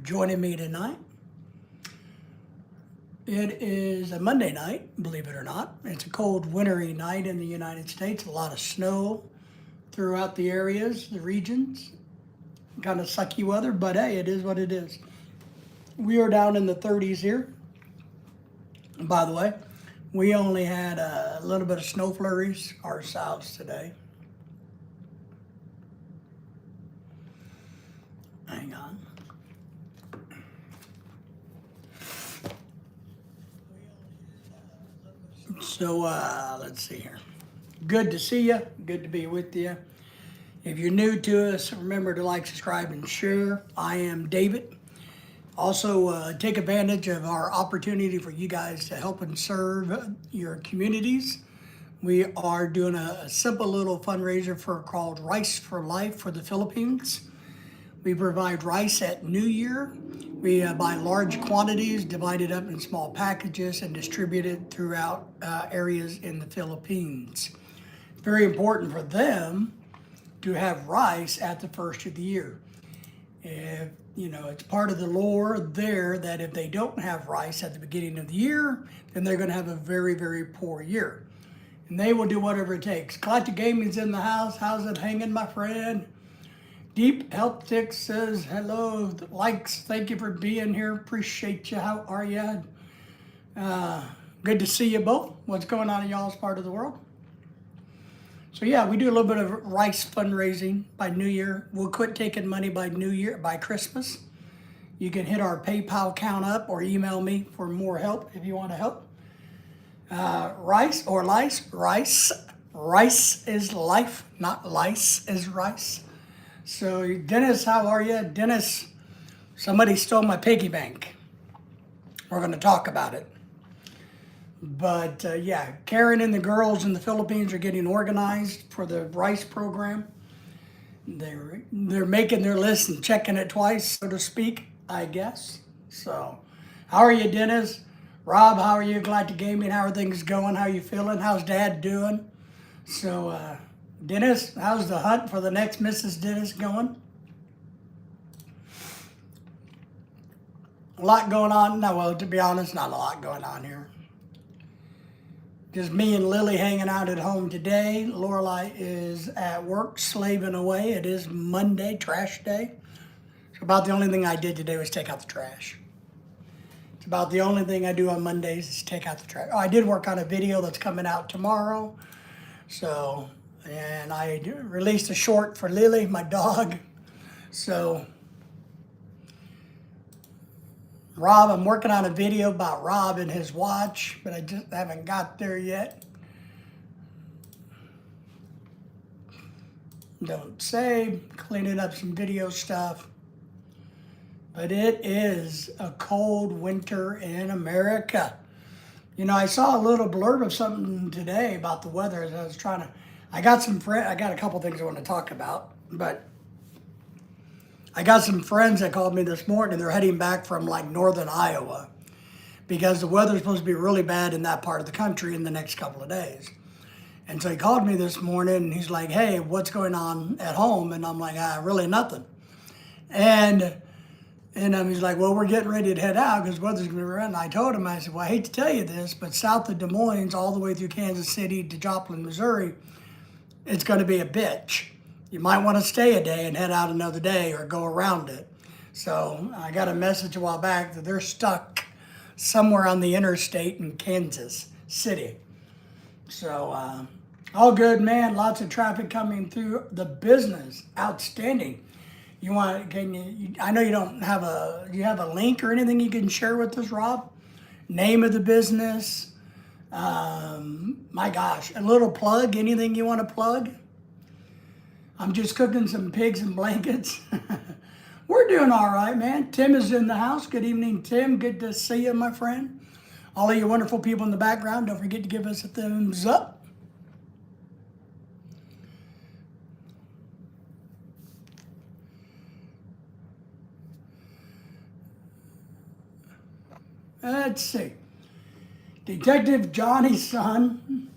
joining me tonight. It is a Monday night, believe it or not. It's a cold, wintry night in the United States. A lot of snow throughout the areas, the regions. Kind of sucky weather, but hey, it is what it is. We are down in the 30s here. By the way, we only had a little bit of snow flurries ourselves today. Hang on. So let's see here. Good to see you. Good to be with you. If you're new to us, remember to like, subscribe, and share. I am David. Also, take advantage of our opportunity for you guys to help and serve your communities. We are doing a simple little fundraiser called Rice for Life for the Philippines. We provide rice at New Year. We buy large quantities, divide it up in small packages, and distribute it throughout areas in the Philippines. It's very important for them to have rice at the first of the year. If, it's part of the lore there that if they don't have rice at the beginning of the year, then they're going to have a very, very poor year. And they will do whatever it takes. Galactic Gaming's in the house. How's it hanging, my friend? Deep Health Tick says, hello, likes, thank you for being here. Appreciate you. How are you? Good to see you both. What's going on in y'all's part of the world? So yeah, we do a little bit of rice fundraising by New Year. We'll quit taking money by New Year, by Christmas. You can hit our PayPal account up or email me for more help if you want to help. Rice or lice, rice. Rice is life, not lice is rice. So Dennis, how are you? Dennis, somebody stole my piggy bank. We're going to talk about it. But yeah, Karen and the girls in the Philippines are getting organized for the rice program. They're making their list and checking it twice, so to speak, I guess. So how are you, Dennis? Rob, how are you? Galactic Gaming, how are things going? How are you feeling? How's Dad doing? So Dennis, how's the hunt for the next Mrs. Dennis going? A lot going on. No, well, to be honest, not a lot going on here. Just me and Lily hanging out at home today. Lorelai is at work, slaving away. It is Monday, trash day. So about the only thing I did today was take out the trash. It's about the only thing I do on Mondays is take out the trash. Oh, I did work on a video that's coming out tomorrow. So, and I released a short for Lily, my dog. So, Rob, I'm working on a video about Rob and his watch, but I just haven't got there yet. Don't say, cleaning up some video stuff. But it is a cold winter in America. I saw a little blurb of something today about the weather as I was trying to, I got a couple things I want to talk about, but I got some friends that called me this morning. They're heading back from like northern Iowa because the weather's supposed to be really bad in that part of the country in the next couple of days. And so he called me this morning and he's like, hey, what's going on at home? And I'm like, really nothing. And he's like, well, we're getting ready to head out because weather's going to be around. And I told him, I said, well, I hate to tell you this, but south of Des Moines, all the way through Kansas City to Joplin, Missouri, it's going to be a bitch. You might want to stay a day and head out another day or go around it. So I got a message a while back that they're stuck somewhere on the interstate in Kansas City. So all good, man. Lots of traffic coming through. The business, outstanding. I know you don't have you have a link or anything you can share with us, Rob? Name of the business. My gosh, a little plug, anything you want to plug? I'm just cooking some pigs and blankets. We're doing all right, man. Tim is in the house. Good evening, Tim. Good to see you, my friend. All of you wonderful people in the background, don't forget to give us a thumbs up. Let's see. Detective Johnny's son.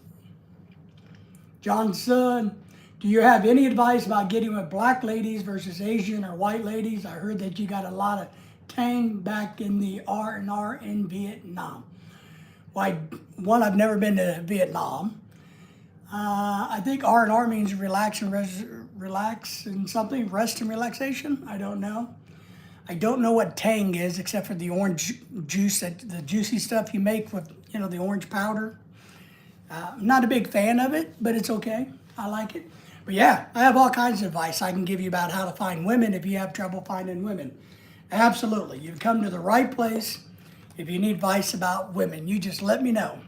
John's son. Do you have any advice about getting with black ladies versus Asian or white ladies? I heard that you got a lot of Tang back in the R&R in Vietnam? Why, one, I've never been to Vietnam. I think R&R means relax and relax and something, rest and relaxation. I don't know. I don't know what Tang is except for the orange juice, the juicy stuff you make with, the orange powder. I'm not a big fan of it, but it's okay. I like it. But yeah, I have all kinds of advice I can give you about how to find women if you have trouble finding women. Absolutely. You've come to the right place if you need advice about women. You just let me know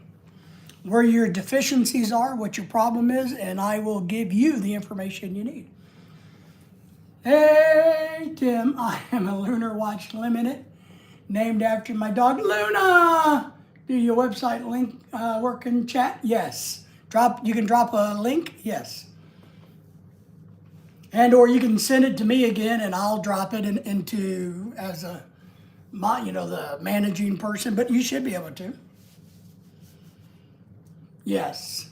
where your deficiencies are, what your problem is, and I will give you the information you need. Hey, Tim, I am a Lunar Watch Limited, named after my dog, Luna. Do your website link work in chat? Yes. You can drop a link? Yes. And or you can send it to me again and I'll drop it into as the managing person, but you should be able to. Yes.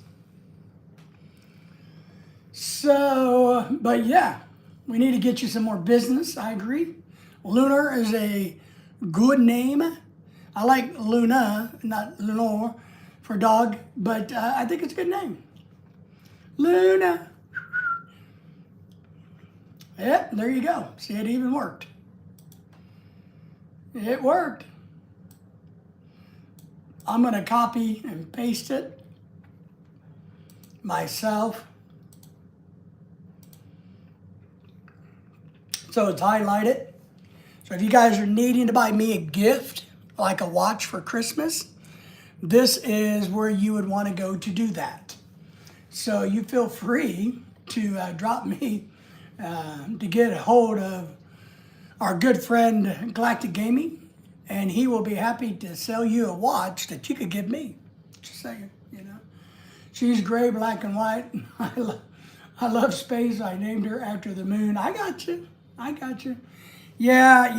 So, but yeah, we need to get you some more business. I agree. Lunar is a good name. I like Luna, not Lenore, for dog, but I think it's a good name. Luna. Yep, there you go. See, it even worked. It worked. I'm going to copy and paste it myself. So it's highlighted. So if you guys are needing to buy me a gift, like a watch for Christmas, this is where you would want to go to do that. So you feel free to drop me to get a hold of our good friend Galactic Gaming, and he will be happy to sell you a watch that you could give me. Just saying, She's gray, black, and white. I love space. I named her after the moon. I got you. Yeah,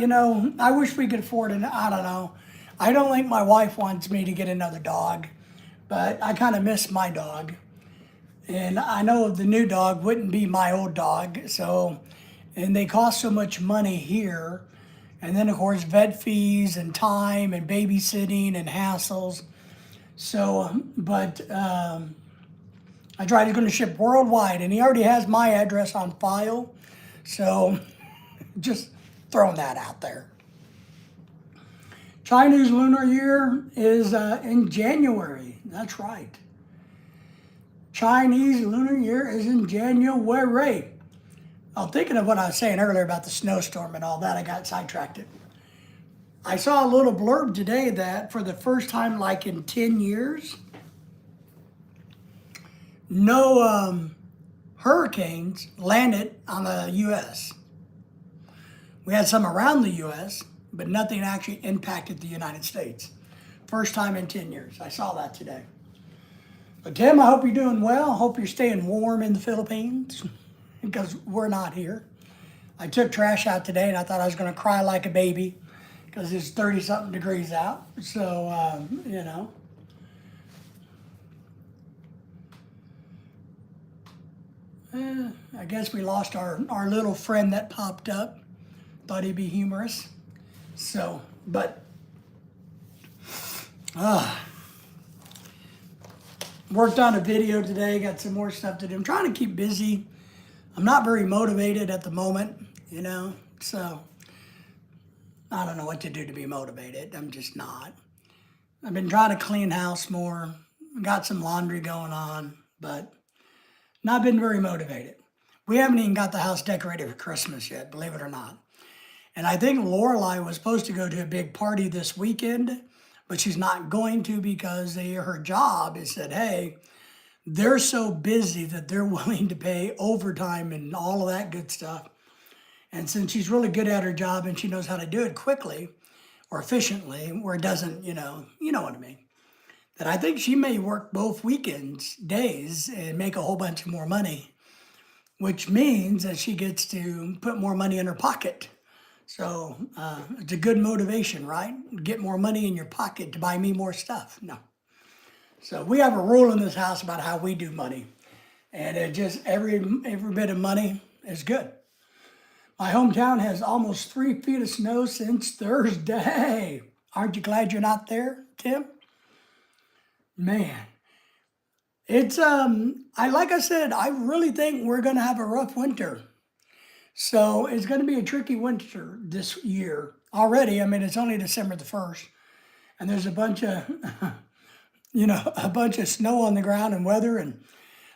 I wish we could afford it. I don't know. I don't think my wife wants me to get another dog, but I kind of miss my dog. And I know the new dog wouldn't be my old dog, and they cost so much money here. And then, of course, vet fees and time and babysitting and hassles. So, but I tried, he's going to ship worldwide, and he already has my address on file. So, just throwing that out there. Chinese Lunar Year is in January. That's right. Chinese Lunar Year is in January. I'm thinking of what I was saying earlier about the snowstorm and all that. I got sidetracked. I saw a little blurb today that for the first time, like in 10 years, no hurricanes landed on the U.S. We had some around the U.S., but nothing actually impacted the United States. First time in 10 years. I saw that today. But Tim, I hope you're doing well. I hope you're staying warm in the Philippines because we're not here. I took trash out today and I thought I was going to cry like a baby because it's 30-something degrees out. So, I guess we lost our little friend that popped up. Thought he'd be humorous. So, but, worked on a video today, got some more stuff to do. I'm trying to keep busy. I'm not very motivated at the moment, so I don't know what to do to be motivated. I'm just not. I've been trying to clean house more, got some laundry going on, but not been very motivated. We haven't even got the house decorated for Christmas yet, believe it or not. And I think Lorelai was supposed to go to a big party this weekend, but she's not going to because her job is said, hey, they're so busy that they're willing to pay overtime and all of that good stuff. And since she's really good at her job and she knows how to do it quickly or efficiently, where it doesn't, you know what I mean, that I think she may work both weekends, days, and make a whole bunch of more money, which means that she gets to put more money in her pocket. So it's a good motivation, right? Get more money in your pocket to buy me more stuff. No. So we have a rule in this house about how we do money. And it just, every bit of money is good. My hometown has almost 3 feet of snow since Thursday. Aren't you glad you're not there, Tim? Man, it's I like I said, I really think we're gonna have a rough winter. So it's gonna be a tricky winter this year already. I mean, it's only December the 1st, and there's a bunch of a bunch of snow on the ground and weather. And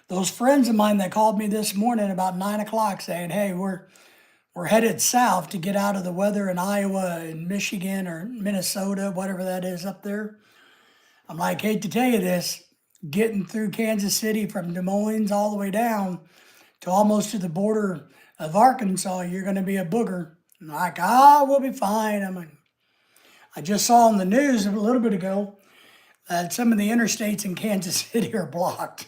those friends of mine that called me this morning about 9 o'clock saying, "Hey, we're headed south to get out of the weather in Iowa and Michigan or Minnesota, whatever that is up there." I'm like, hate to tell you this, getting through Kansas City from Des Moines all the way down to almost to the border of Arkansas, you're going to be a booger. And I'm like, we'll be fine. I just saw on the news a little bit ago that some of the interstates in Kansas City are blocked.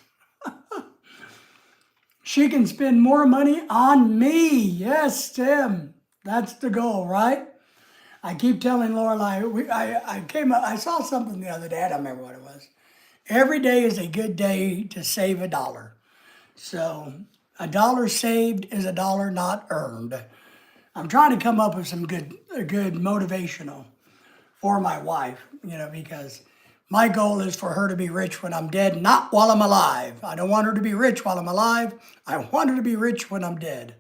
She can spend more money on me. Yes, Tim. That's the goal, right? I keep telling Lorelai, I saw something the other day, I don't remember what it was. Every day is a good day to save $1. So $1 saved is $1 not earned. I'm trying to come up with some good motivational for my wife, because my goal is for her to be rich when I'm dead, not while I'm alive. I don't want her to be rich while I'm alive. I want her to be rich when I'm dead.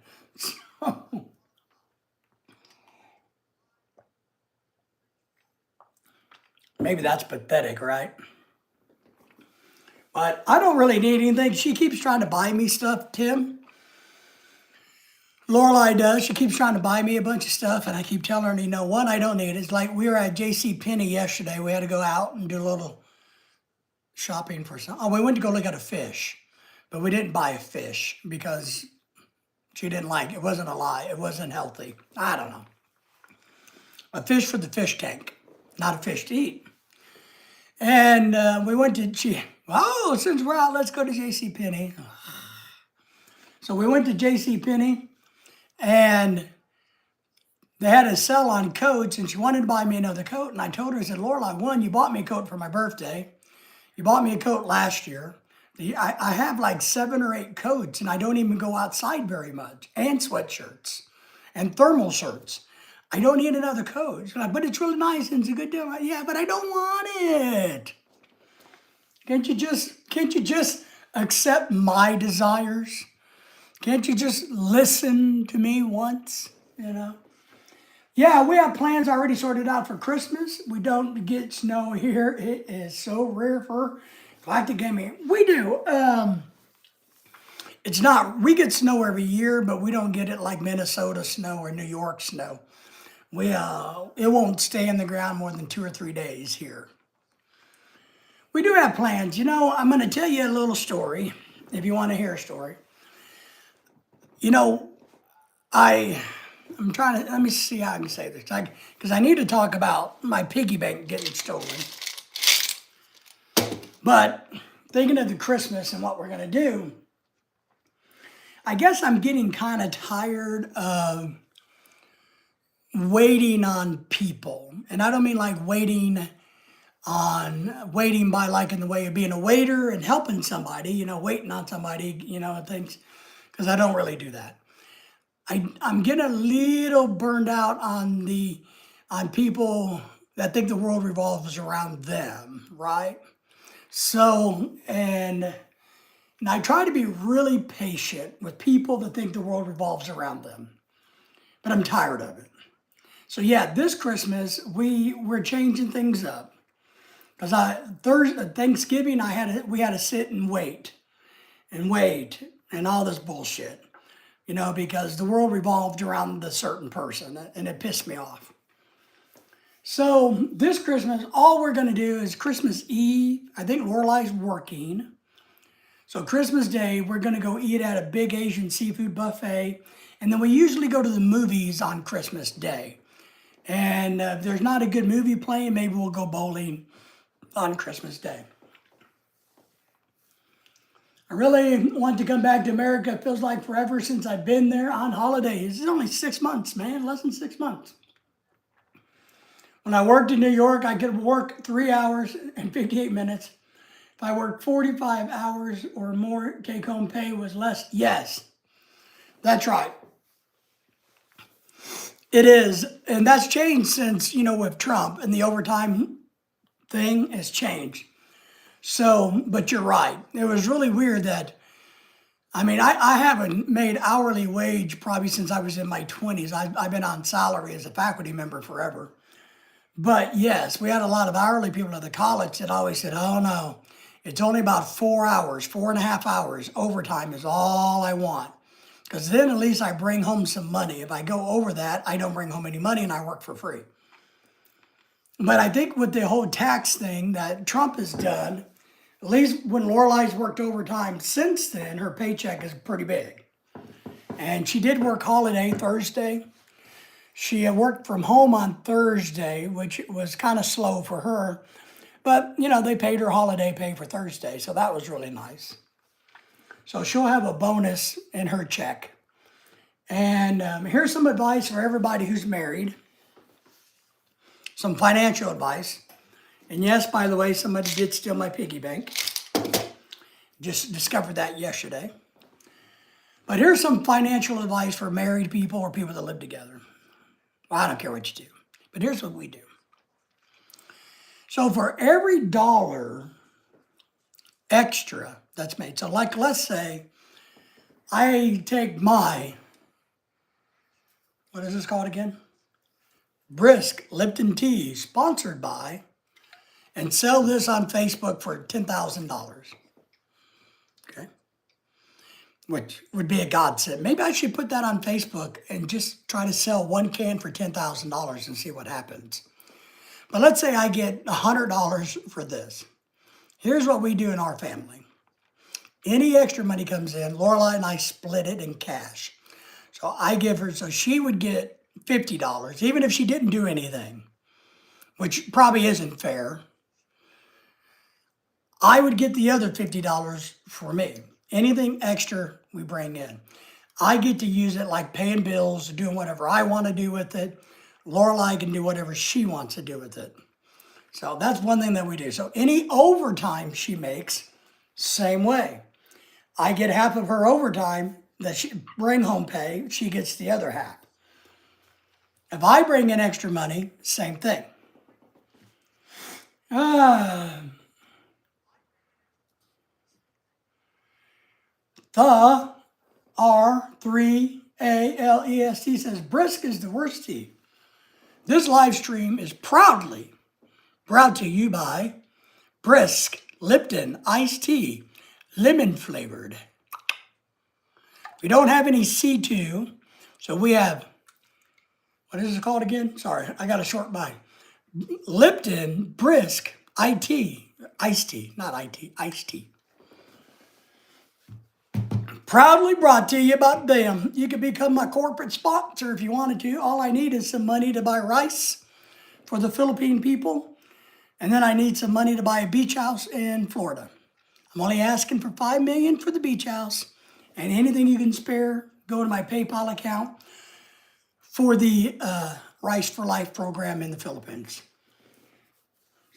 Maybe that's pathetic, right? But I don't really need anything. She keeps trying to buy me stuff, Tim. Lorelai does. She keeps trying to buy me a bunch of stuff, and I keep telling her, one, I don't need it. It's like we were at J.C. Penney yesterday. We had to go out and do a little shopping for some. Oh, we went to go look at a fish, but we didn't buy a fish because she didn't like it. It wasn't alive. It wasn't healthy. I don't know. A fish for the fish tank, not a fish to eat. And we went to, since we're out, let's go to J.C. Penney. So we went to J.C. Penney, and they had a sale on coats, and she wanted to buy me another coat. And I told her, I said, Lorelai, one, you bought me a coat for my birthday. You bought me a coat last year. I have like 7 or 8 coats, and I don't even go outside very much. And sweatshirts and thermal shirts. I don't need another coat. She's like, but it's really nice and it's a good deal. Like, yeah, but I don't want it. Can't you just accept my desires? Can't you just listen to me once, Yeah, we have plans already sorted out for Christmas. We don't get snow here. It is so rare for Galactic Gaming. We do. It's not, we get snow every year, but we don't get it like Minnesota snow or New York snow. It won't stay in the ground more than 2 or 3 days here. We do have plans. I'm going to tell you a little story, if you want to hear a story. I'm trying to, let me see how I can say this. Because I need to talk about my piggy bank getting stolen. But thinking of the Christmas and what we're going to do, I guess I'm getting kind of tired of waiting on people. And I don't mean like waiting by like in the way of being a waiter and helping somebody, waiting on somebody, things, because I don't really do that. I'm getting a little burned out on people that think the world revolves around them, right? So, and I try to be really patient with people that think the world revolves around them, but I'm tired of it. So yeah, this Christmas we're changing things up because Thanksgiving we had to sit and wait and all this bullshit. Because the world revolved around a certain person, and it pissed me off. So this Christmas, all we're going to do is Christmas Eve. I think Lorelai's working. So Christmas Day, we're going to go eat at a big Asian seafood buffet. And then we usually go to the movies on Christmas Day. And if there's not a good movie playing, maybe we'll go bowling on Christmas Day. I really want to come back to America. It feels like forever since I've been there on holidays. It's only 6 months, man, less than 6 months. When I worked in New York, I could work 3 hours and 58 minutes. If I worked 45 hours or more, take-home pay was less. Yes, that's right. It is, and that's changed since, with Trump and the overtime thing has changed. So, but you're right. It was really weird that, I haven't made hourly wage probably since I was in my 20s. I've been on salary as a faculty member forever. But yes, we had a lot of hourly people at the college that always said, oh no, it's only about 4 hours, 4.5 hours. Overtime is all I want. Because then at least I bring home some money. If I go over that, I don't bring home any money and I work for free. But I think with the whole tax thing that Trump has done, at least when Lorelai's worked overtime since then, her paycheck is pretty big. And she did work holiday Thursday. She had worked from home on Thursday, which was kind of slow for her. But, they paid her holiday pay for Thursday, so that was really nice. So she'll have a bonus in her check. And here's some advice for everybody who's married. Some financial advice. And yes, by the way, somebody did steal my piggy bank. Just discovered that yesterday. But here's some financial advice for married people or people that live together. Well, I don't care what you do, but here's what we do. So for every dollar extra that's made, so like let's say I take my, what is this called again? Brisk Lipton Tea, sponsored by, and sell this on Facebook for $10,000. Okay? Which would be a godsend. Maybe I should put that on Facebook and just try to sell one can for $10,000 and see what happens. But let's say I get $100 for this. Here's what we do in our family. Any extra money comes in, Lorelai and I split it in cash. So I give her, so she would get $50, even if she didn't do anything, which probably isn't fair. I would get the other $50 for me. Anything extra we bring in. I get to use it like paying bills, doing whatever I want to do with it. Lorelai can do whatever she wants to do with it. So that's one thing that we do. So any overtime she makes, same way. I get half of her overtime that she bring home pay, she gets the other half. If I bring in extra money, same thing. The R3ALEST says, brisk is the worst tea. This live stream is proudly brought to you by Brisk Lipton Iced Tea, lemon flavored. We don't have any C2, so we have, what is it called again? Sorry, I got a short bite. Lipton Brisk iced tea, not IT, iced tea. Proudly brought to you by them. You can become my corporate sponsor if you wanted to. All I need is some money to buy rice for the Philippine people. And then I need some money to buy a beach house in Florida. I'm only asking for $5 million for the beach house. And anything you can spare, go to my PayPal account for the Rice for Life program in the Philippines.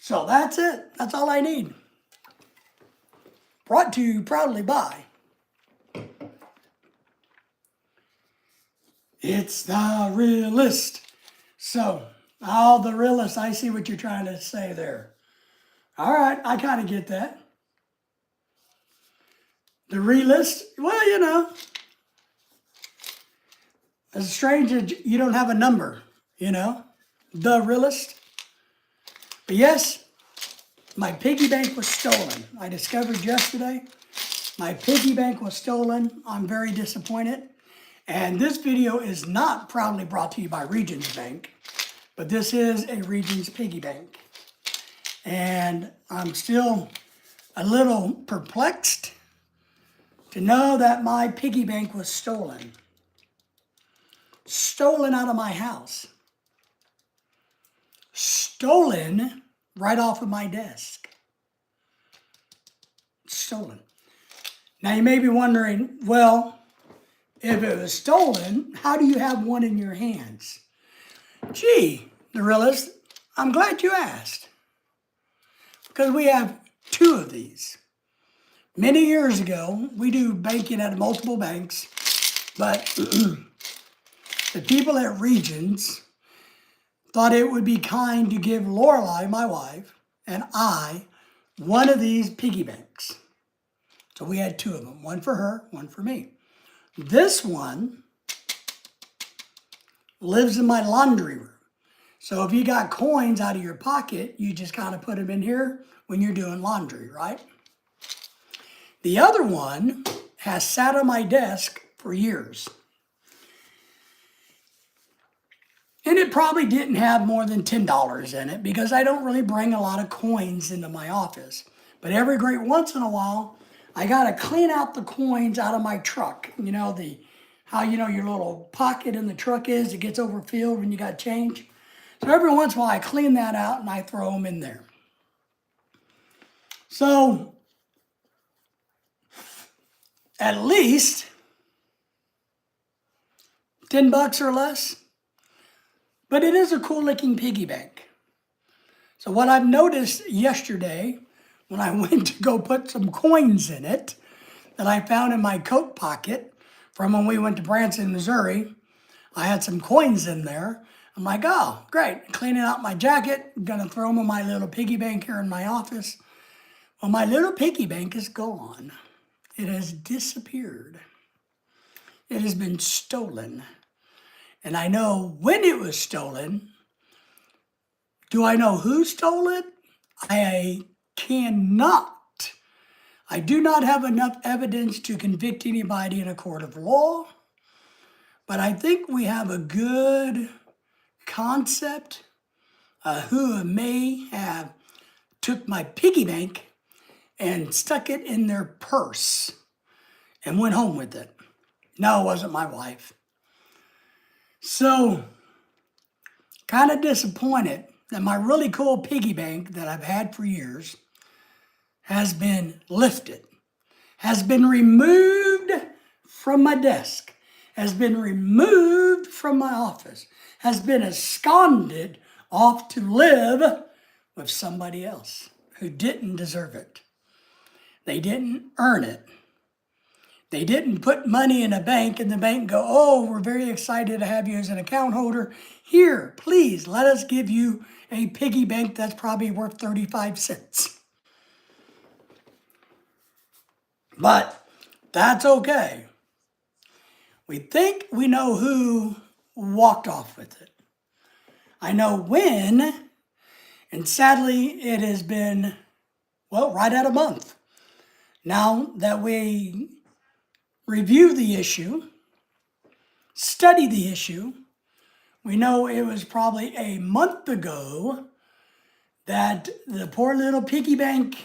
So that's it. That's all I need. Brought to you proudly by It's the Realist. So, all the realists, I see what you're trying to say there. All right, I kind of get that. The realist, well, it's strange that you don't have a number, the realist. But yes, my piggy bank was stolen. I discovered yesterday my piggy bank was stolen. I'm very disappointed. And this video is not proudly brought to you by Regions Bank, but this is a Regions piggy bank. And I'm still a little perplexed to know that my piggy bank was stolen. Stolen out of my house. Stolen right off of my desk. Stolen. Now you may be wondering, well, if it was stolen, how do you have one in your hands? Gee, the realist, I'm glad you asked. Because we have two of these. Many years ago, we do banking at multiple banks, but the people at Regions thought it would be kind to give Lorelai, my wife, and I one of these piggy banks. So we had two of them, one for her, one for me. This one lives in my laundry room. So if you got coins out of your pocket, you just kind of put them in here when you're doing laundry, right? The other one has sat on my desk for years. And it probably didn't have more than $10 in it because I don't really bring a lot of coins into my office. But every great once in a while, I got to clean out the coins out of my truck. You know, how you know your little pocket in the truck is, it gets overfilled when you got change. So every once in a while, I clean that out and I throw them in there. So at least $10 or less. But it is a cool looking piggy bank. So what I've noticed yesterday when I went to go put some coins in it that I found in my coat pocket from when we went to Branson, Missouri, I had some coins in there. I'm like, oh, great. Cleaning out my jacket. I'm going to throw them in my little piggy bank here in my office. Well, my little piggy bank is gone. It has disappeared. It has been stolen. And I know when it was stolen. Do I know who stole it? I cannot. I do not have enough evidence to convict anybody in a court of law. But I think we have a good concept of who may have took my piggy bank and stuck it in their purse and went home with it. No, it wasn't my wife. So, kind of disappointed that my really cool piggy bank that I've had for years has been lifted, has been removed from my desk, has been removed from my office, has been absconded off to live with somebody else who didn't deserve it. They didn't earn it. They didn't put money in a bank and the bank go, oh, we're very excited to have you as an account holder. Here, please, let us give you a piggy bank that's probably worth 35 cents. But that's okay. We think we know who walked off with it. I know when, and sadly it has been, well, right at a month. Now that we review the issue, study the issue, we know it was probably a month ago that the poor little piggy bank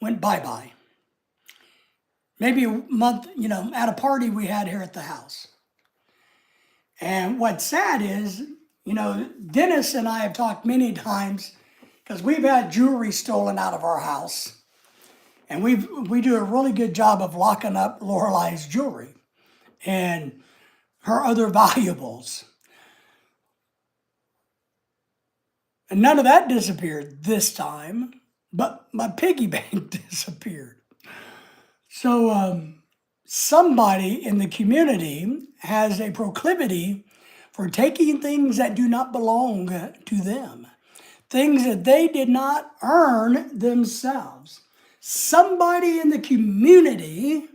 went bye-bye. Maybe a month, at a party we had here at the house. And what's sad is, Dennis and I have talked many times because we've had jewelry stolen out of our house. And we do a really good job of locking up Lorelai's jewelry and her other valuables. And none of that disappeared this time, but my piggy bank disappeared. So somebody in the community has a proclivity for taking things that do not belong to them, things that they did not earn themselves. Somebody in the community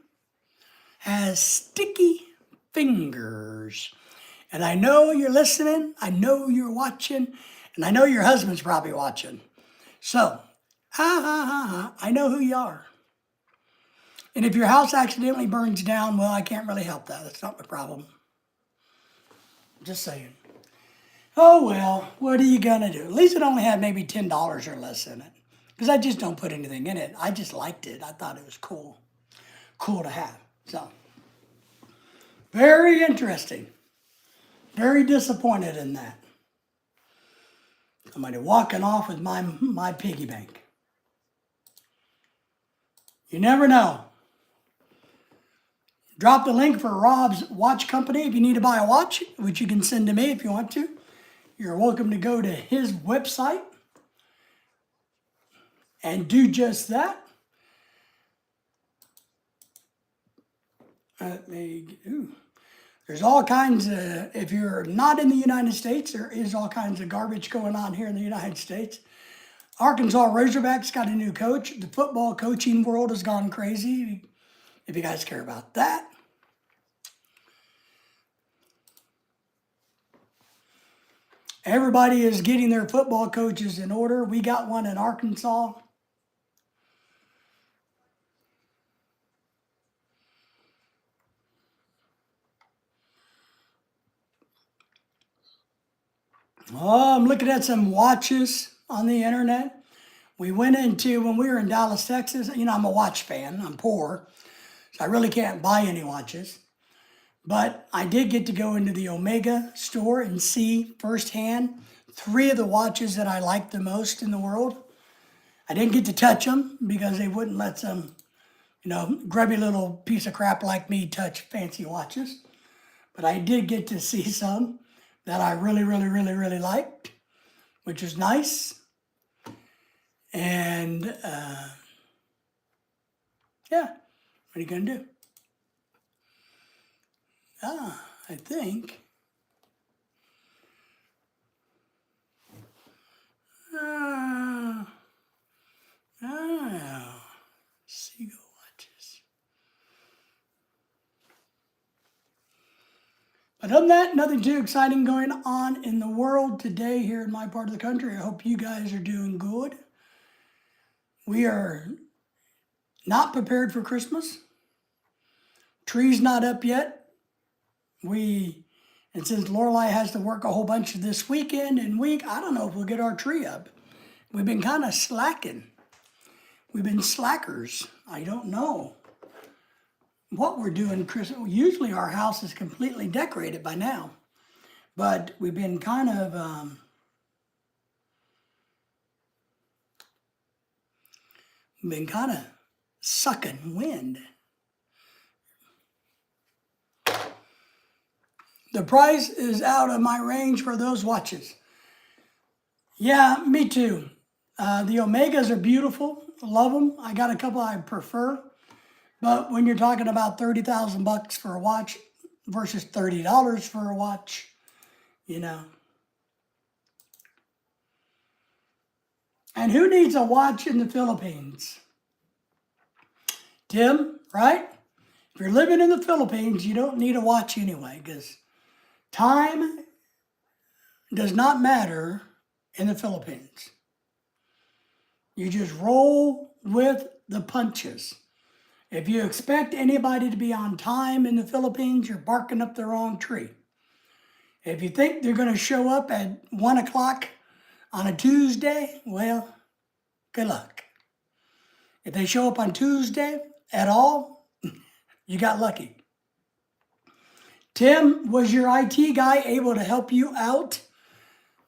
has sticky fingers. And I know you're listening, I know you're watching, and I know your husband's probably watching. So, I know who you are. And if your house accidentally burns down, well, I can't really help that. That's not my problem. Just saying. Oh, well, what are you going to do? At least it only had maybe $10 or less in it. Because I just don't put anything in it. I just liked it. I thought it was cool. Cool to have. So, very interesting. Very disappointed in that. Somebody walking off with my piggy bank. You never know. Drop the link for Rob's Watch Company if you need to buy a watch, which you can send to me if you want to. You're welcome to go to his website and do just that. There's all kinds of, if you're not in the United States, there is all kinds of garbage going on here in the United States. Arkansas Razorbacks got a new coach. The football coaching world has gone crazy, if you guys care about that. Everybody is getting their football coaches in order. We got one in Arkansas. Oh, I'm looking at some watches on the internet. We went into, when we were in Dallas, Texas, you know, I'm a watch fan. I'm poor, so I really can't buy any watches. But I did get to go into the Omega store and see firsthand 3 of the watches that I like the most in the world. I didn't get to touch them because they wouldn't let some, you know, grubby little piece of crap like me touch fancy watches. But I did get to see some that I really, really, really, really liked, which was nice. And yeah, what are you gonna do? I think. Seagull watches. But other than that, nothing too exciting going on in the world today here in my part of the country. I hope you guys are doing good. We are not prepared for Christmas. Tree's not up yet. And since Lorelai has to work a whole bunch of this weekend and week, I don't know if we'll get our tree up. We've been kind of slacking. We've been slackers. I don't know what we're doing Christmas. Usually our house is completely decorated by now. But we've been kind of sucking wind. The price is out of my range for those watches. Yeah, me too. The Omegas are beautiful. Love them. I got a couple I prefer. But when you're talking about 30,000 bucks for a watch versus $30 for a watch, you know. And who needs a watch in the Philippines? Tim, right? If you're living in the Philippines, you don't need a watch anyway, because time does not matter in the Philippines. You just roll with the punches. If you expect anybody to be on time in the Philippines, you're barking up the wrong tree. If you think they're going to show up at 1 o'clock on a Tuesday, well, good luck. If they show up on Tuesday at all, you got lucky. Tim, was your IT guy able to help you out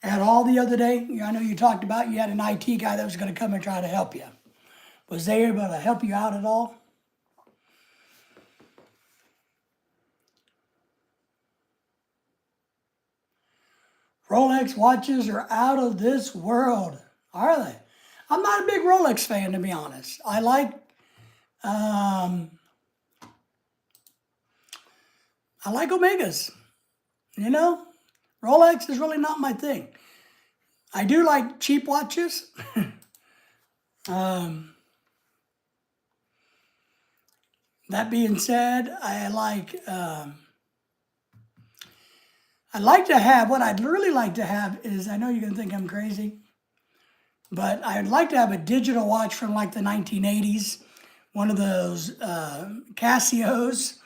at all the other day? I know you talked about you had an IT guy that was going to come and try to help you. Was they able to help you out at all? Rolex watches are out of this world, are they? I'm not a big Rolex fan, to be honest. I like Omegas, you know? Rolex is really not my thing. I do like cheap watches. That being said, I'd like to have, what I'd really like to have is, I know you're going to think I'm crazy, but I'd like to have a digital watch from like the 1980s, one of those Casios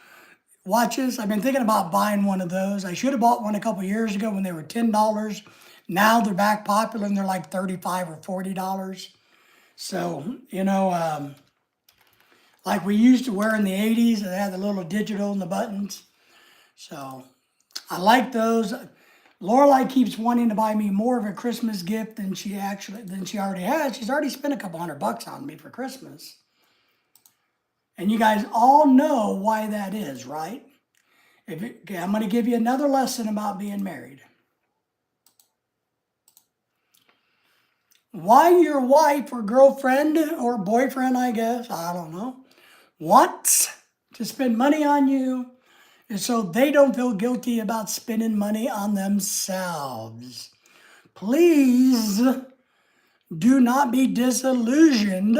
watches. I've been thinking about buying one of those. I should have bought one a couple years ago when they were $10. Now they're back popular and they're like $35 or $40. So, you know, like we used to wear in the 80s, they had the little digital and the buttons. So I like those. Lorelai keeps wanting to buy me more of a Christmas gift than she already has. She's already spent a couple $100 on me for Christmas. And you guys all know why that is, right? Okay, I'm going to give you another lesson about being married. Why your wife or girlfriend or boyfriend, I guess, I don't know, wants to spend money on you so they don't feel guilty about spending money on themselves. Please do not be disillusioned.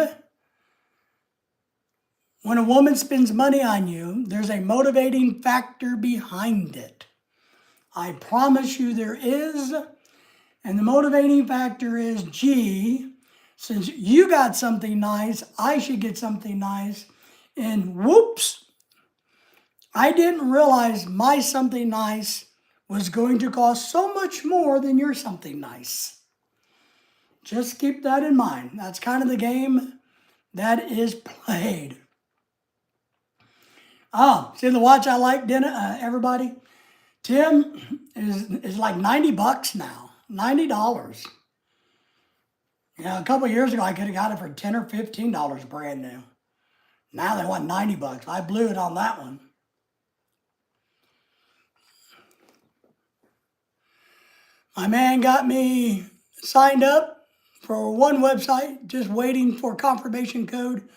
When a woman spends money on you, there's a motivating factor behind it. I promise you there is. And the motivating factor is, gee, since you got something nice, I should get something nice. And whoops, I didn't realize my something nice was going to cost so much more than your something nice. Just keep that in mind. That's kind of the game that is played. Oh, see the watch I like, everybody? Tim is like $90 now. $90. Yeah, a couple of years ago I could have got it for $10 or $15 brand new. Now they want $90. I blew it on that one. My man got me signed up for one website, just waiting for confirmation code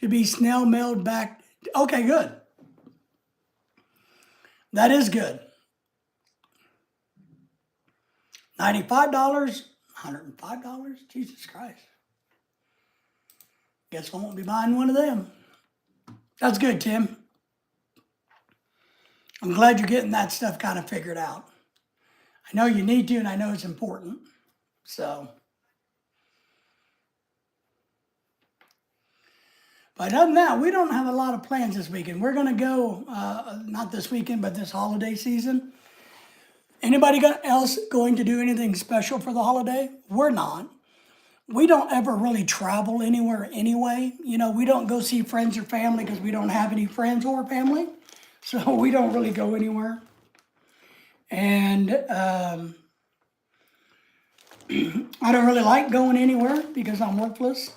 to be snail mailed back. Okay, good. That is good. $95, $105, Jesus Christ. Guess I won't be buying one of them. That's good, Tim. I'm glad you're getting that stuff kind of figured out. I know you need to, and I know it's important. So, but other than that, we don't have a lot of plans this weekend. We're going to go, not this weekend, but this holiday season. Anybody else going to do anything special for the holiday? We're not. We don't ever really travel anywhere anyway. You know, we don't go see friends or family because we don't have any friends or family. So we don't really go anywhere. And I don't really like going anywhere because I'm worthless.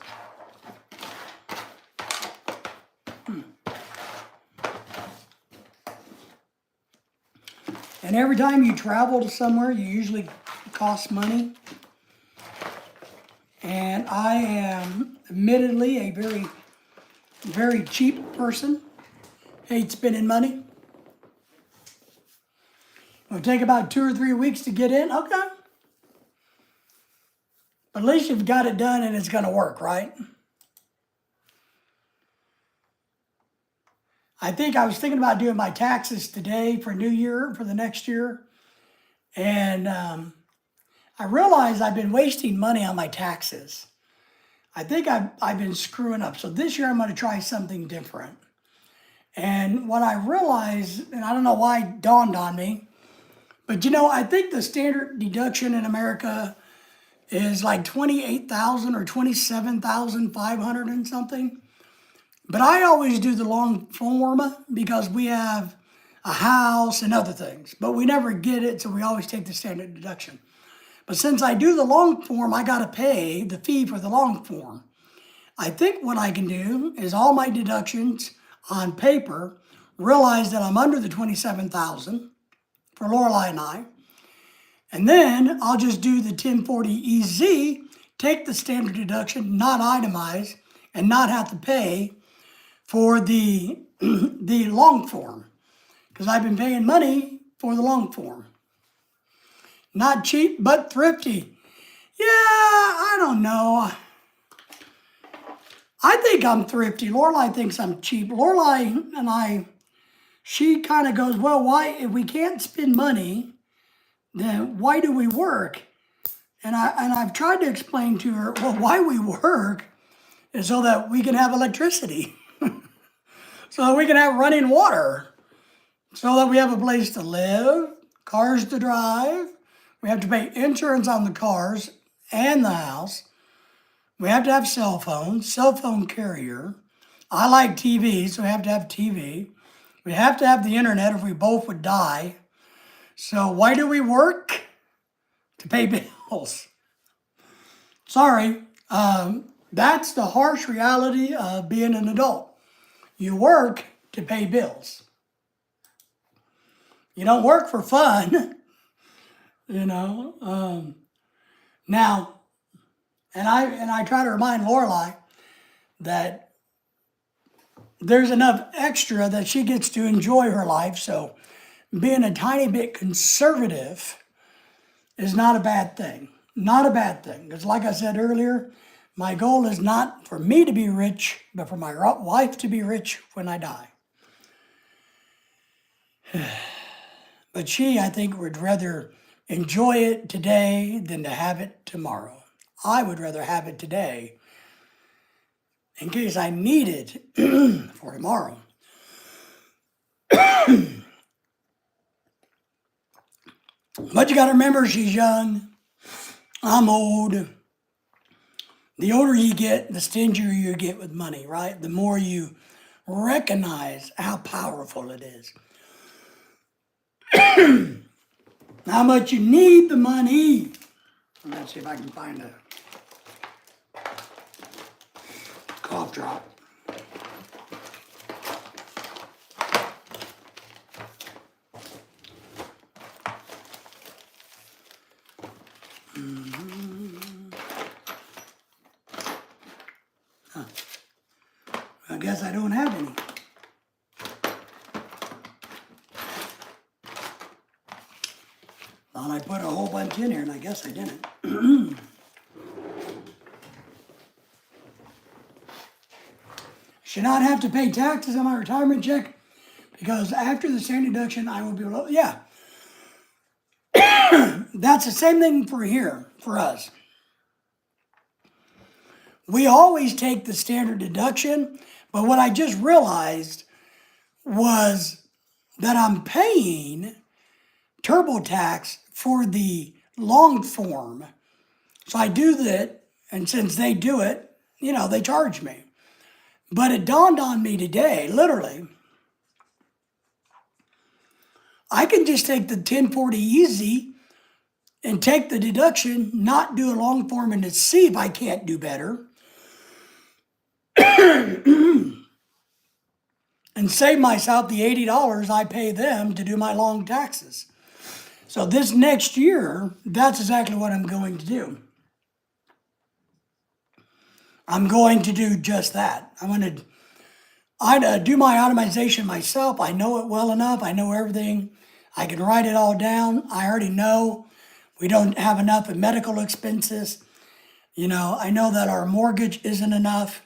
And every time you travel to somewhere, you usually cost money. And I am admittedly a very, very cheap person. Hate spending money. It'll take about 2 or 3 weeks to get in. Okay. But at least you've got it done and it's going to work, right? I think I was thinking about doing my taxes today for New Year, for the next year. And I realized I've been wasting money on my taxes. I think I've been screwing up. So this year I'm going to try something different. And what I realized, and I don't know why it dawned on me, but you know, I think the standard deduction in America is like $28,000 or $27,500 and something. But I always do the long form because we have a house and other things, but we never get it, so we always take the standard deduction. But since I do the long form, I got to pay the fee for the long form. I think what I can do is all my deductions on paper, realize that I'm under the $27,000 for Lorelai and I, and then I'll just do the 1040 EZ, take the standard deduction, not itemize, and not have to pay for the long form, because I've been paying money for the long form. Not cheap, but thrifty. Yeah, I don't know. I think I'm thrifty. Lorelai thinks I'm cheap. Lorelai and I, she kind of goes, well, why, if we can't spend money, then why do we work? And I've tried to explain to her, well, why we work is so that we can have electricity. So that we can have running water. So that we have a place to live, cars to drive. We have to pay insurance on the cars and the house. We have to have cell phones, cell phone carrier. I like TV, so we have to have TV. We have to have the internet if we both would die. So why do we work? To pay bills. Sorry, that's the harsh reality of being an adult. You work to pay bills. You don't work for fun, you know. Now, and I try to remind Lorelai that there's enough extra that she gets to enjoy her life. So being a tiny bit conservative is not a bad thing. Not a bad thing. Because like I said earlier, my goal is not for me to be rich, but for my wife to be rich when I die. But she, I think, would rather enjoy it today than to have it tomorrow. I would rather have it today in case I need it for tomorrow. But you got to remember, she's young. I'm old. The older you get, the stingier you get with money, right? The more you recognize how powerful it is. How much you need the money. Let's see if I can find a cough drop. Huh. I guess I don't have any. Thought I put a whole bunch in here, and I guess I didn't. Should not have to pay taxes on my retirement check because after the standard deduction, I will be below. Yeah. That's the same thing for here, for us. We always take the standard deduction, but what I just realized was that I'm paying TurboTax for the long form. So I do that, and since they do it, they charge me. But it dawned on me today, literally, I can just take the 1040 easy and take the deduction, not do a long form, and to see if I can't do better. And save myself the $80 I pay them to do my long taxes. So this next year, that's exactly what I'm going to do. I'm going to do just that. I do my automation myself. I know it well enough. I know everything. I can write it all down. I already know we don't have enough in medical expenses. I know that our mortgage isn't enough.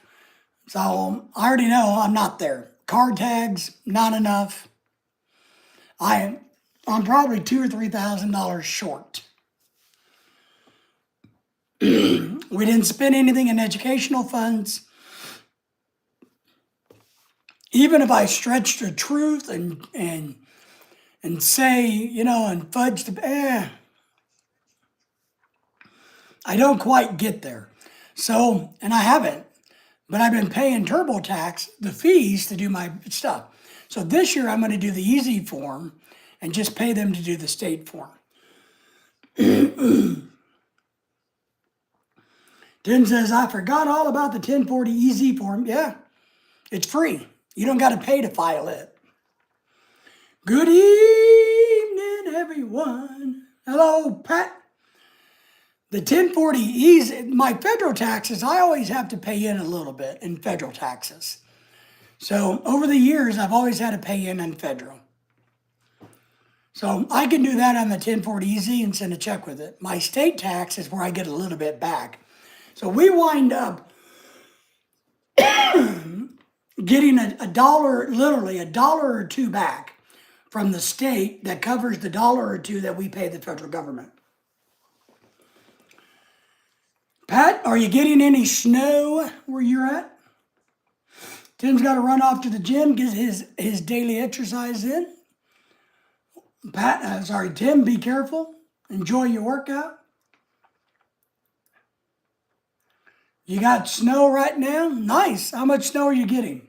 So I already know I'm not there. Card tags, not enough. I'm probably $2,000 or $3,000 short. We didn't spend anything in educational funds. Even if I stretch the truth and say, and fudge the, I don't quite get there. So, and I haven't, but I've been paying TurboTax the fees to do my stuff. So this year I'm going to do the easy form and just pay them to do the state form. Tim says, I forgot all about the 1040 easy form. Yeah, it's free. You don't got to pay to file it. Good evening, everyone. Hello, Pat. The 1040 easy, my federal taxes, I always have to pay in a little bit in federal taxes. So over the years, I've always had to pay in federal. So I can do that on the 1040 easy and send a check with it. My state tax is where I get a little bit back. So we wind up getting a dollar, literally $1 or $2 back from the state that covers the $1 or $2 that we pay the federal government. Pat, are you getting any snow where you're at? Tim's got to run off to the gym, get his daily exercise in. Tim, be careful. Enjoy your workout. You got snow right now? Nice. How much snow are you getting?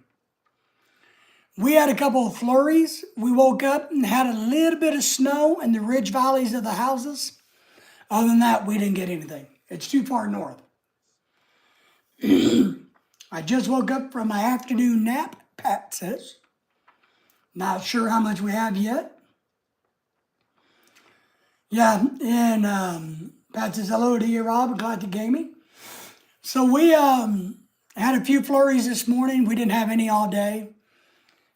We had a couple of flurries. We woke up and had a little bit of snow in the ridge valleys of the houses. Other than that, we didn't get anything. It's too far north. I just woke up from my afternoon nap, Pat says. Not sure how much we have yet. Yeah, and Pat says, hello to you, Rob. Glad to gaming. So we had a few flurries this morning. We didn't have any all day.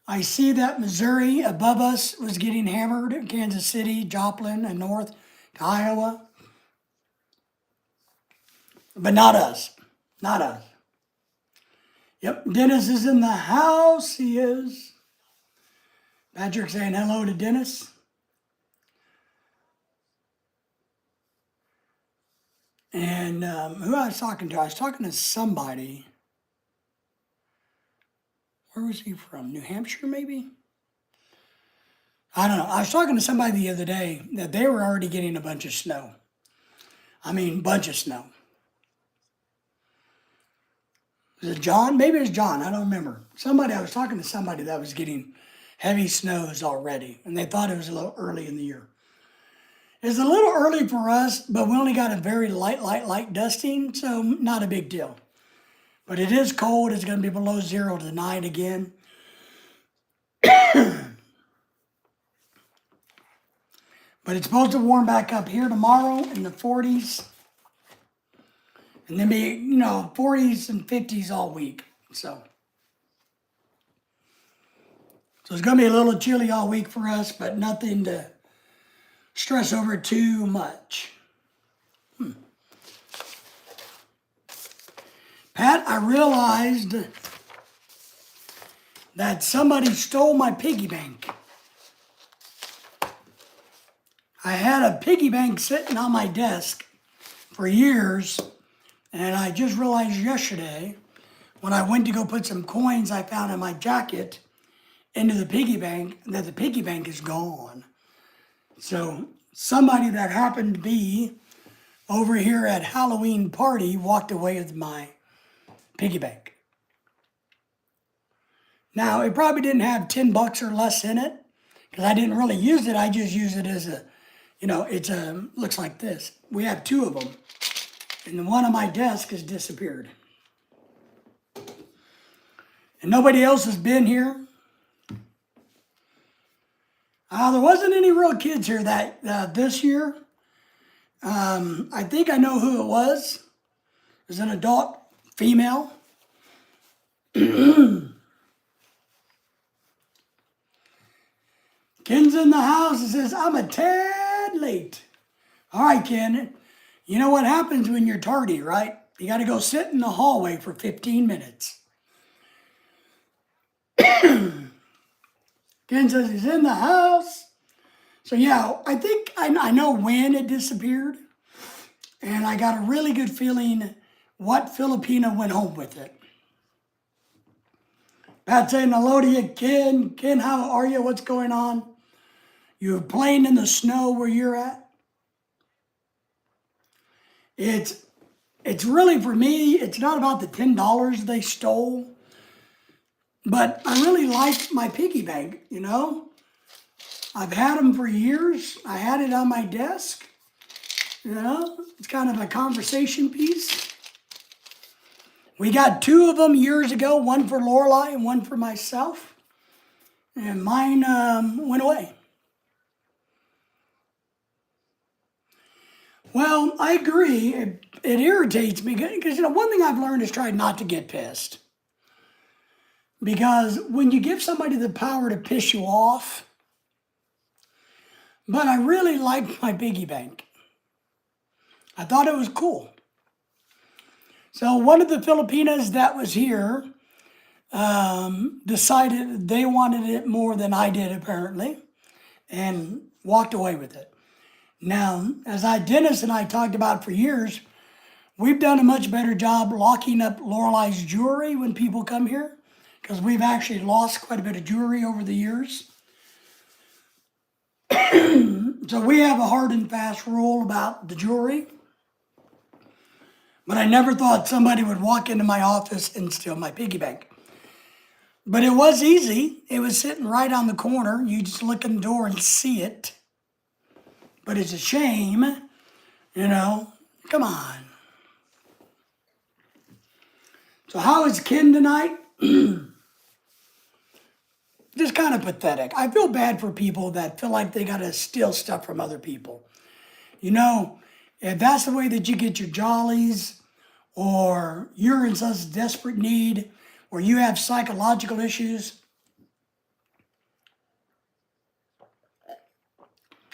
I see that Missouri above us was getting hammered, Kansas City, Joplin, and north to Iowa, but not us. Not us. Yep, Dennis is in the house. He is. Patrick saying hello to Dennis. And who I was talking to? I was talking to somebody. Where was he from? New Hampshire, maybe? I don't know. I was talking to somebody the other day that they were already getting a bunch of snow. I mean, bunch of snow. Is it John? Maybe it's John. I don't remember. I was talking to somebody that was getting heavy snows already, and they thought it was a little early in the year. It's a little early for us, but we only got a very light dusting, so not a big deal. But it is cold. It's going to be below zero tonight again. But it's supposed to warm back up here tomorrow in the 40s. And then be, 40s and 50s all week. So it's going to be a little chilly all week for us, but nothing to stress over too much. Pat, I realized that somebody stole my piggy bank. I had a piggy bank sitting on my desk for years, and I just realized yesterday when I went to go put some coins I found in my jacket into the piggy bank that the piggy bank is gone. So somebody that happened to be over here at Halloween party walked away with my piggy bank. Now, it probably didn't have $10 or less in it because I didn't really use it. I just use it as looks like this. We have two of them. And the one on my desk has disappeared. And nobody else has been here. There wasn't any real kids here this year. I think I know who it was. It was an adult female. Ken's in the house and says, I'm a tad late. All right, Ken. You know what happens when you're tardy, right? You got to go sit in the hallway for 15 minutes. Ken says he's in the house. So yeah, I think I know when it disappeared. And I got a really good feeling what Filipino went home with it. Pat saying hello to you, Ken. Ken, how are you? What's going on? You're playing in the snow where you're at? It's really, for me, it's not about the $10 they stole, but I really like my piggy bank, I've had them for years. I had it on my desk, It's kind of a conversation piece. We got two of them years ago, one for Lorelai and one for myself, and mine went away. Well, I agree. It irritates me because, one thing I've learned is try not to get pissed. Because when you give somebody the power to piss you off, but I really liked my piggy bank. I thought it was cool. So one of the Filipinas that was here decided they wanted it more than I did, apparently, and walked away with it. Now, as Dennis and I talked about for years, we've done a much better job locking up Lorelai's jewelry when people come here, because we've actually lost quite a bit of jewelry over the years. So we have a hard and fast rule about the jewelry. But I never thought somebody would walk into my office and steal my piggy bank. But it was easy. It was sitting right on the corner. You just look in the door and see it. But it's a shame, come on. So how is Ken tonight? Just kind of pathetic. I feel bad for people that feel like they got to steal stuff from other people. If that's the way that you get your jollies, or you're in such desperate need, or you have psychological issues,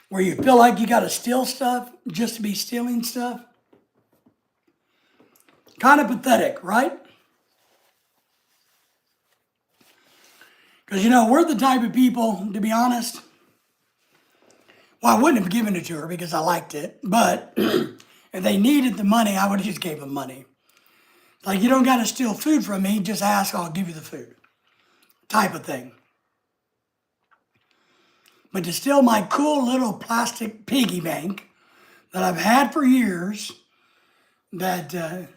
where you feel like you got to steal stuff just to be stealing stuff. Kind of pathetic, right? Because, we're the type of people, to be honest, well, I wouldn't have given it to her because I liked it, but if they needed the money, I would have just gave them money. Like, you don't got to steal food from me, just ask, I'll give you the food, type of thing. But to steal my cool little plastic piggy bank that I've had for years, that,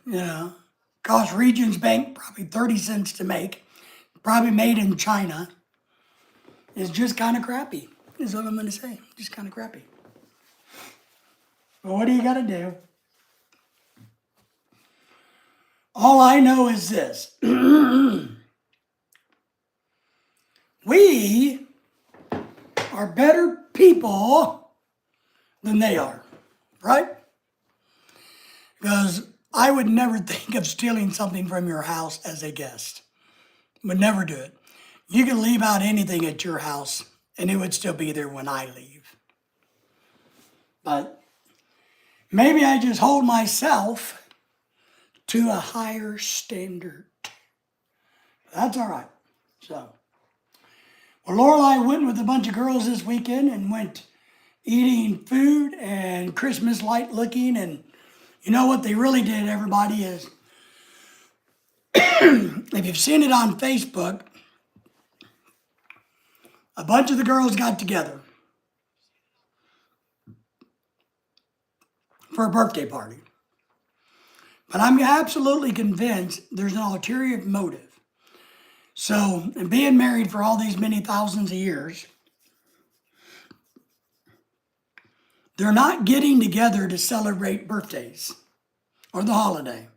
cost Regions Bank probably 30 cents to make, probably made in China, is just kind of crappy, is what I'm going to say. Just kind of crappy. But what do you got to do? All I know is this. We are better people than they are, right? Because I would never think of stealing something from your house as a guest. Would never do it. You can leave out anything at your house and it would still be there when I leave. But maybe I just hold myself to a higher standard. That's all right. So, well, Lorelai went with a bunch of girls this weekend and went eating food and Christmas light looking. And you know what they really did, everybody, is if you've seen it on Facebook, a bunch of the girls got together for a birthday party. But I'm absolutely convinced there's an ulterior motive. So, and being married for all these many thousands of years, they're not getting together to celebrate birthdays or the holiday.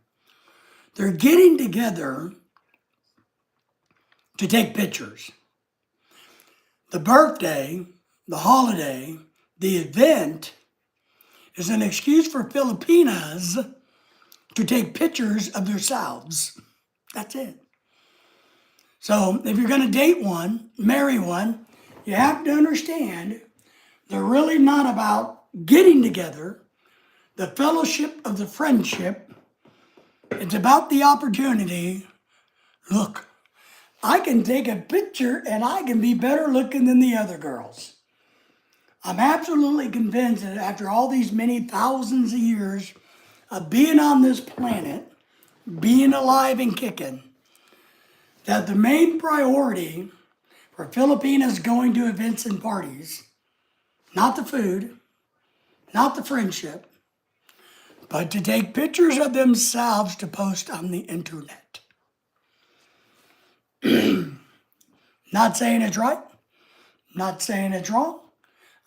They're getting together to take pictures. The birthday, the holiday, the event is an excuse for Filipinas to take pictures of themselves. That's it. So if you're going to date one, marry one, you have to understand they're really not about getting together, the fellowship of the friendship. It's about the opportunity. Look, I can take a picture and I can be better looking than the other girls. I'm absolutely convinced that after all these many thousands of years of being on this planet, being alive and kicking, that the main priority for Filipinas going to events and parties, not the food, not the friendship, but to take pictures of themselves to post on the internet. Not saying it's right, not saying it's wrong.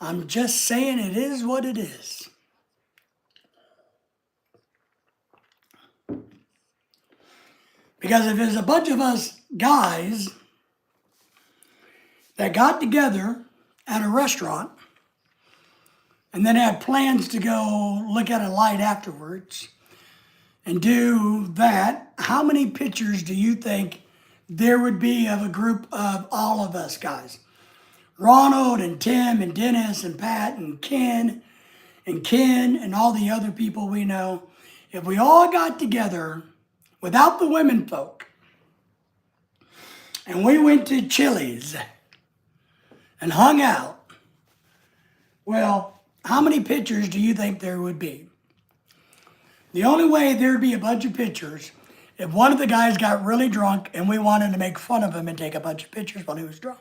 I'm just saying it is what it is. Because if there's a bunch of us guys that got together at a restaurant and then had plans to go look at a light afterwards and do that, how many pictures do you think there would be of a group of all of us guys? Ronald and Tim and Dennis and Pat and Ken and all the other people we know. If we all got together without the women folk and we went to Chili's and hung out, well, how many pictures do you think there would be? The only way there'd be a bunch of pictures if one of the guys got really drunk and we wanted to make fun of him and take a bunch of pictures while he was drunk.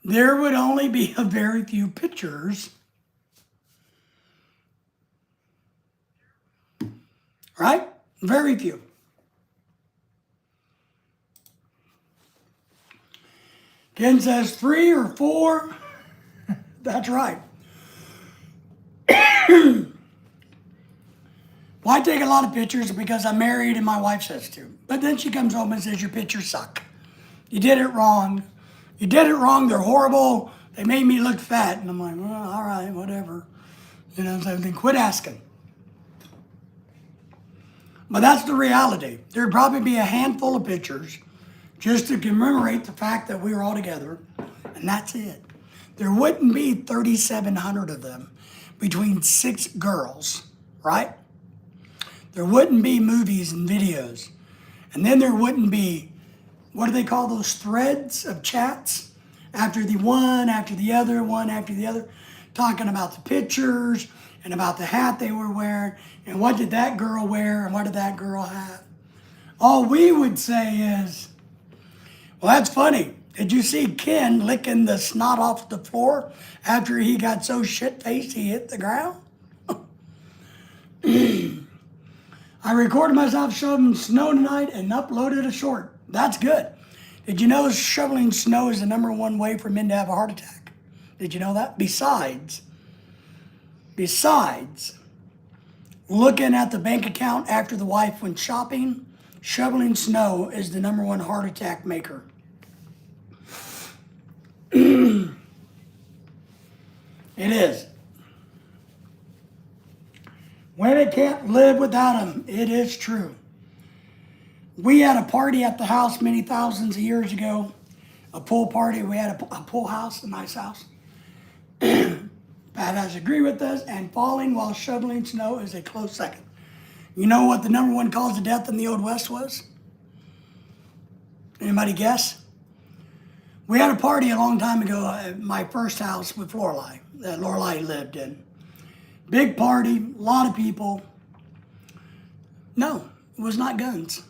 There would only be a very few pictures, right? Very few. Ken says 3 or 4. That's right. Well, I take a lot of pictures because I'm married and my wife says to. But then she comes home and says, your pictures suck. You did it wrong. You did it wrong. They're horrible. They made me look fat. And I'm like, well, all right, whatever. So then quit asking. But that's the reality. There'd probably be a handful of pictures just to commemorate the fact that we were all together. And that's it. there wouldn't be 3,700 of them between 6 girls, right? There wouldn't be movies and videos. And then there wouldn't be, what do they call those threads of chats? After the one after the other, one after the other, talking about the pictures and about the hat they were wearing and what did that girl wear and what did that girl have. All we would say is, well, that's funny. Did you see Ken licking the snot off the floor after he got so shit-faced he hit the ground? I recorded myself shoveling snow tonight and uploaded a short. That's good. Did you know shoveling snow is the #1 way for men to have a heart attack? Did you know that? Besides looking at the bank account after the wife went shopping, shoveling snow is the #1 heart attack maker. It is. Women can't live without them. It is true. We had a party at the house many thousands of years ago, a pool party. We had a pool house, a nice house. Pat has agreed with us, and falling while shoveling snow is a close second. You know what the #1 cause of death in the Old West was? Anybody guess? We had a party a long time ago at my first house with Lorelei, that Lorelei lived in. Big party, a lot of people. No, it was not guns.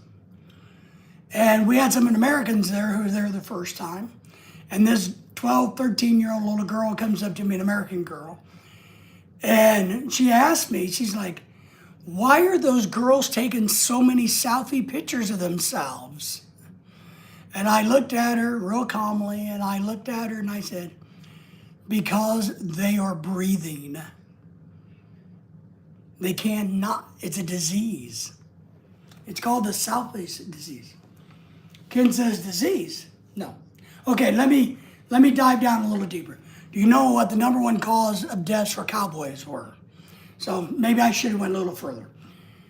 And we had some Americans there who were there the first time. And this 12, 13-year-old little girl comes up to me, an American girl. And she asked me, she's like, why are those girls taking so many selfie pictures of themselves? And I looked at her real calmly, and I looked at her and I said, because they are breathing. They cannot, it's a disease. It's called the selfie disease. Ken says disease. No. Okay, let me dive down a little deeper. Do you know what the #1 cause of deaths for cowboys were? So maybe I should have went a little further.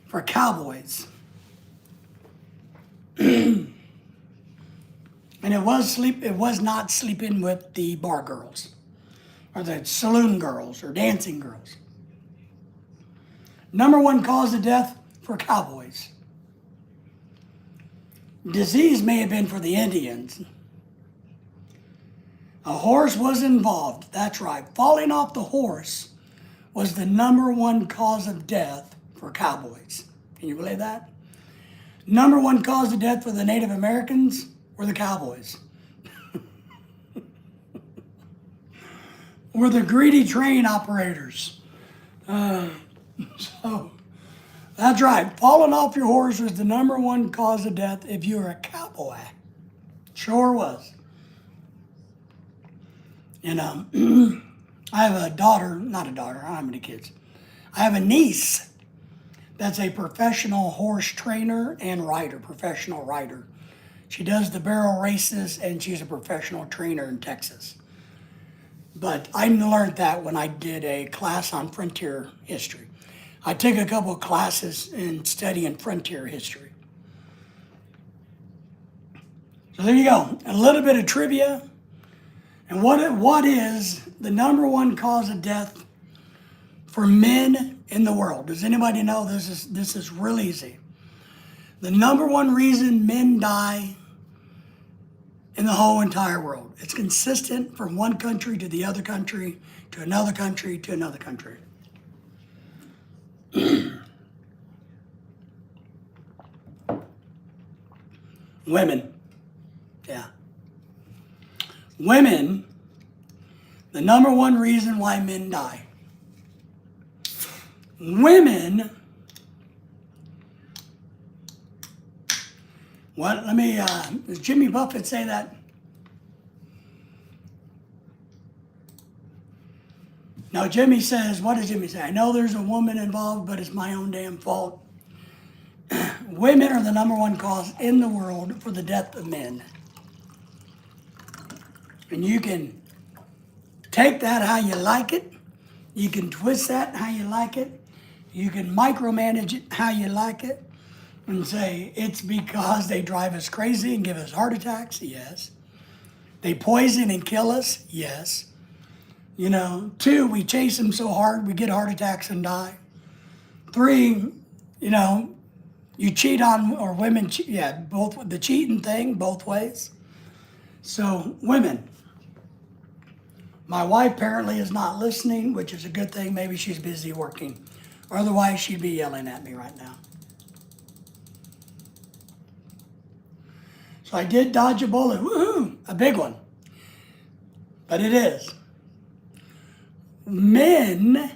For cowboys. And it was not sleeping with the bar girls or the saloon girls or dancing girls. #1 cause of death for cowboys. Disease may have been for the Indians. A horse was involved. That's right. Falling off the horse was the #1 cause of death for cowboys. Can you believe that? #1 cause of death for the Native Americans were the cowboys. Were the greedy train operators. So, that's right. Falling off your horse was the #1 cause of death if you were a cowboy. Sure was. And I have a daughter, not a daughter, I don't have any kids. I have a niece that's a professional horse trainer and rider, professional rider. She does the barrel races and she's a professional trainer in Texas. But I learned that when I did a class on frontier history. I took a couple of classes in studying frontier history. So there you go, a little bit of trivia. And what is the #1 cause of death for men in the world? Does anybody know? This is real easy. The #1 reason men die in the whole entire world. It's consistent from one country to the other country, to another country, to another country. Women. Yeah. Women, the #1 reason why men die. Women, what, does Jimmy Buffett say that? No, Jimmy says, what does Jimmy say? I know there's a woman involved, but it's my own damn fault. Women are the #1 cause in the world for the death of men. And you can take that how you like it. You can twist that how you like it. You can micromanage it how you like it. And say, it's because they drive us crazy and give us heart attacks. Yes. They poison and kill us. Yes. You know, 2, we chase them so hard we get heart attacks and die. 3, you know, you cheat on, or women, yeah, both the cheating thing, both ways. So, women, my wife apparently is not listening, which is a good thing. Maybe she's busy working. Otherwise, she'd be yelling at me right now. So I did dodge a bullet. Woohoo! A big one. But it is. Men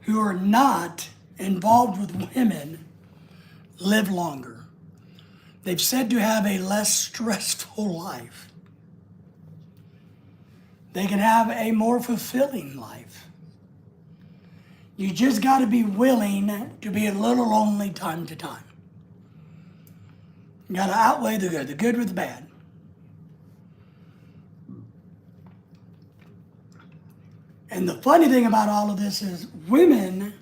who are not involved with women live longer. They've said to have a less stressful life. They can have a more fulfilling life. You just got to be willing to be a little lonely time to time. You got to outweigh the good with the bad. And the funny thing about all of this is women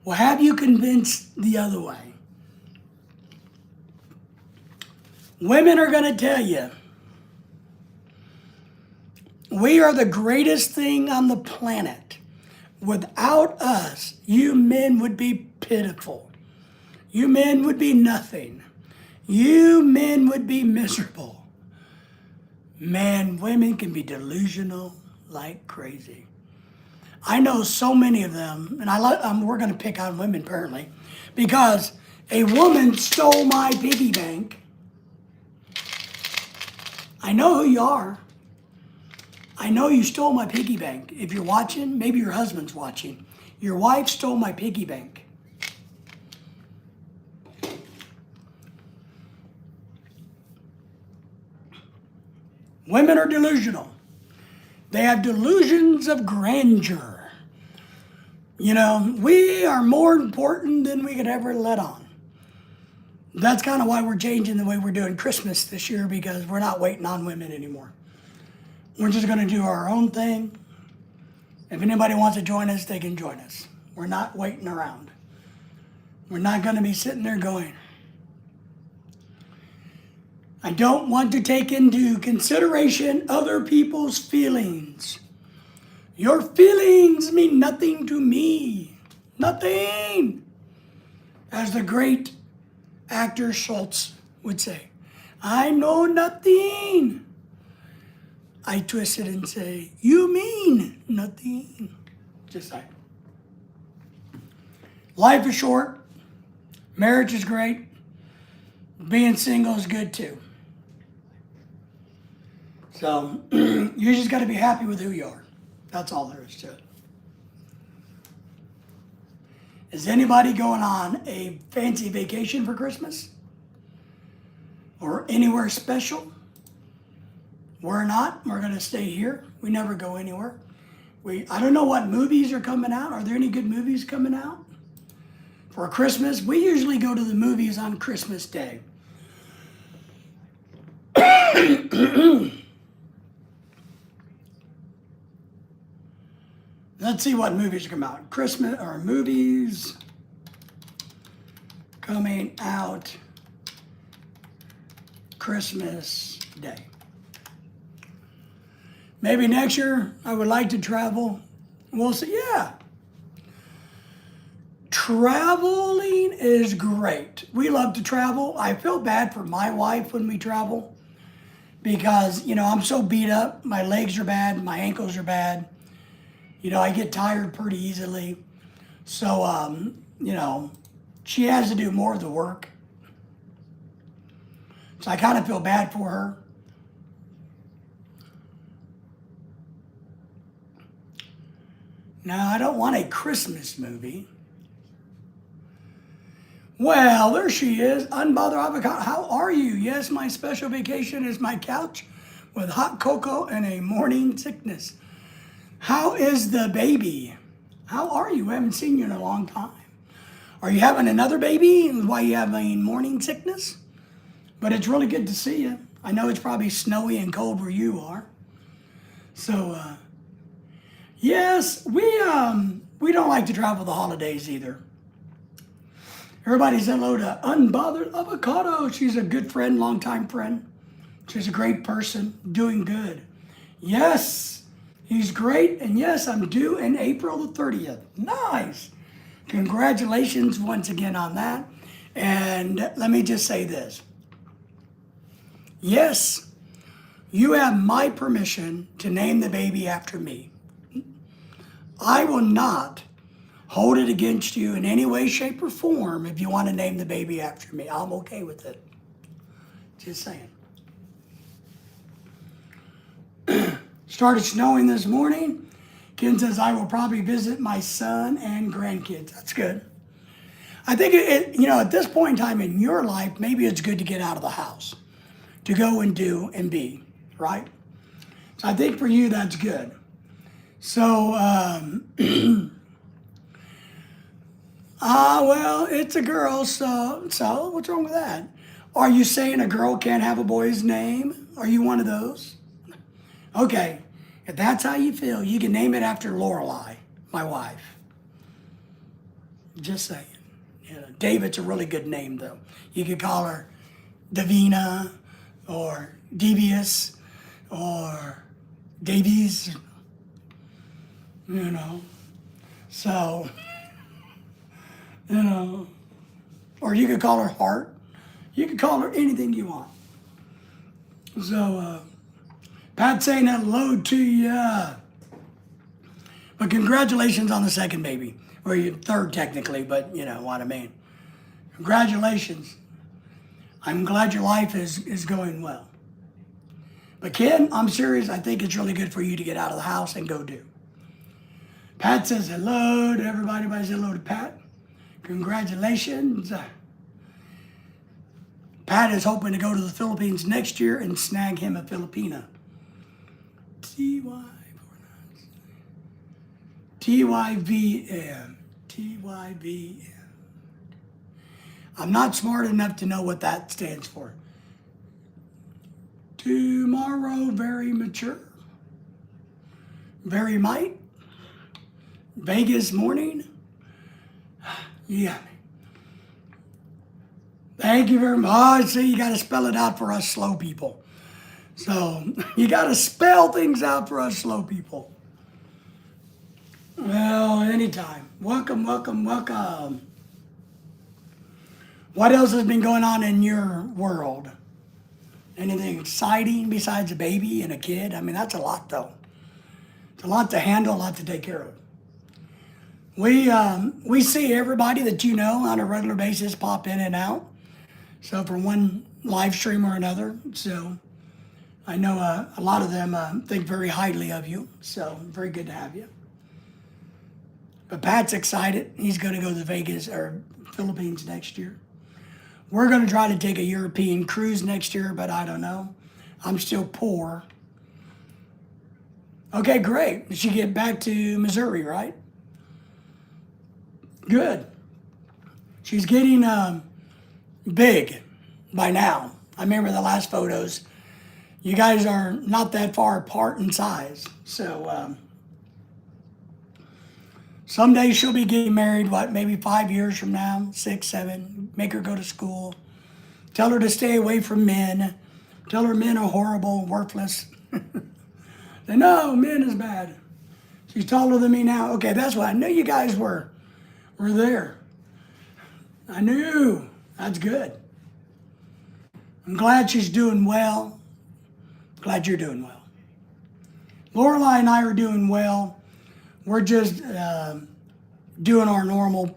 will have you convinced the other way. Women are going to tell you, we are the greatest thing on the planet. Without us, you men would be pitiful. You men would be nothing. You men would be miserable. Man, women can be delusional like crazy. I know so many of them, and we're going to pick on women apparently, because a woman stole my piggy bank. I know who you are. I know you stole my piggy bank. If you're watching, maybe your husband's watching. Your wife stole my piggy bank. Women are delusional. They have delusions of grandeur. You know, we are more important than we could ever let on. That's kind of why we're changing the way we're doing Christmas this year, because we're not waiting on women anymore. We're just going to do our own thing. If anybody wants to join us, they can join us. We're not waiting around. We're not going to be sitting there going, I don't want to take into consideration other people's feelings. Your feelings mean nothing to me. Nothing. As the great actor Schultz would say, I know nothing. I twist it and say, you mean nothing. Just like. Life is short. Marriage is great. Being single is good too. So you just got to be happy with who you are. That's all there is to it. Is anybody going on a fancy vacation for Christmas? Or anywhere special? We're not. We're going to stay here. We never go anywhere. I don't know what movies are coming out. Are there any good movies coming out? For Christmas, we usually go to the movies on Christmas Day. Let's see what movies come out. Christmas or movies coming out Christmas Day. Maybe next year I would like to travel. We'll see. Yeah. Traveling is great. We love to travel. I feel bad for my wife when we travel because, you know, I'm so beat up. My legs are bad. My ankles are bad. You know, I get tired pretty easily. So, you know, she has to do more of the work. So I kind of feel bad for her. Now, I don't want a Christmas movie. Well, there she is, Unbothered Avocado. How are you? Yes, my special vacation is my couch with hot cocoa and a morning sickness. How is the baby? How are you? I haven't seen you in a long time. Are you having another baby? Why you having morning sickness? But it's really good to see you. I know it's probably snowy and cold where you are. So, yes, we don't like to travel the holidays either. Everybody said hello to Unbothered Avocado. She's a good friend, longtime friend. She's a great person, doing good. Yes, he's great. And yes, I'm due in April the 30th. Nice. Congratulations once again on that. And let me just say this. Yes, you have my permission to name the baby after me. I will not hold it against you in any way, shape, or form if you want to name the baby after me. I'm okay with it. Just saying. Started snowing this morning. Ken says, I will probably visit my son and grandkids. That's good. I think, at this point in time in your life, maybe it's good to get out of the house, to go and do and be, right? So I think for you, that's good. So, well, it's a girl, so what's wrong with that? Are you saying a girl can't have a boy's name? Are you one of those? Okay, if that's how you feel, you can name it after Lorelei, my wife. Just saying. David's a really good name, though. You could call her Davina or Devious or Davies, So, or you could call her Heart. You could call her anything you want. So, Pat saying hello to ya. But congratulations on the second baby. Or your third technically, but you know what I mean. Congratulations. I'm glad your life is going well. But Ken, I'm serious. I think it's really good for you to get out of the house and go do. Pat says hello to everybody. Everybody says hello to Pat. Congratulations. Pat is hoping to go to the Philippines next year and snag him a Filipina. TYVM. I'm not smart enough to know what that stands for. Tomorrow, very mature. Very might. Vegas morning. Yeah. Thank you very much. Oh, see, you got to spell it out for us slow people. So, you got to spell things out for us slow people. Well, anytime. Welcome, welcome, welcome. What else has been going on in your world? Anything exciting besides a baby and a kid? I mean, that's a lot, though. It's a lot to handle, a lot to take care of. We see everybody that you know on a regular basis pop in and out. So from one live stream or another. So I know a lot of them think very highly of you. So very good to have you. But Pat's excited. He's going to go to Vegas or Philippines next year. We're going to try to take a European cruise next year, but I don't know. I'm still poor. Okay, great. Did she get back to Missouri, right? Good. She's getting big by now. I remember the last photos. You guys are not that far apart in size. So someday she'll be getting married, maybe 5 years from now, 6, 7. Make her go to school. Tell her to stay away from men. Tell her men are horrible, worthless. Say, no, men is bad. She's taller than me now. Okay, that's why I knew you guys were there. I knew. That's good. I'm glad she's doing well. Glad you're doing well. Lorelei and I are doing well. We're just doing our normal,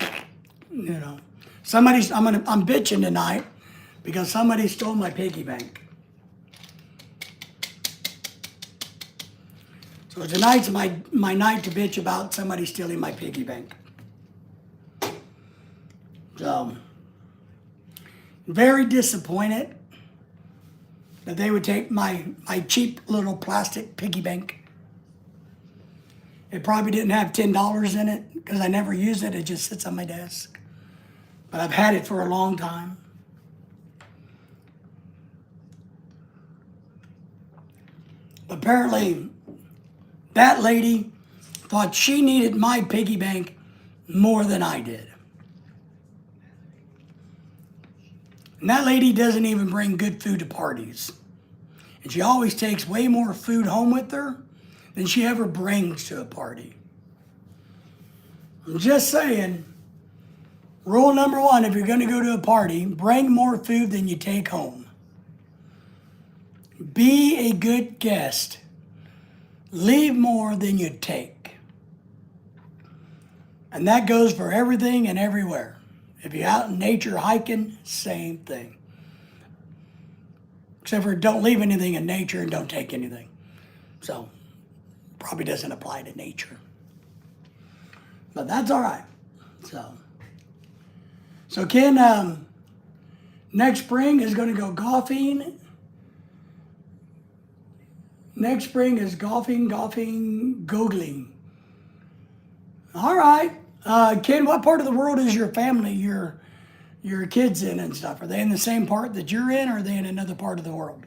I'm bitching tonight because somebody stole my piggy bank. So tonight's my night to bitch about somebody stealing my piggy bank. So, very disappointed that they would take my cheap little plastic piggy bank. It probably didn't have $10 in it because I never use it. It just sits on my desk. But I've had it for a long time. Apparently, that lady thought she needed my piggy bank more than I did. And that lady doesn't even bring good food to parties. And she always takes way more food home with her than she ever brings to a party. I'm just saying, rule number one, if you're going to go to a party, bring more food than you take home. Be a good guest. Leave more than you take. And that goes for everything and everywhere. If you're out in nature hiking, same thing. Except for don't leave anything in nature and don't take anything. So, probably doesn't apply to nature. But that's all right. So Ken, next spring is going to go golfing. Next spring is golfing, googling. All right. Ken, what part of the world is your family, your kids in and stuff? Are they in the same part that you're in, or are they in another part of the world?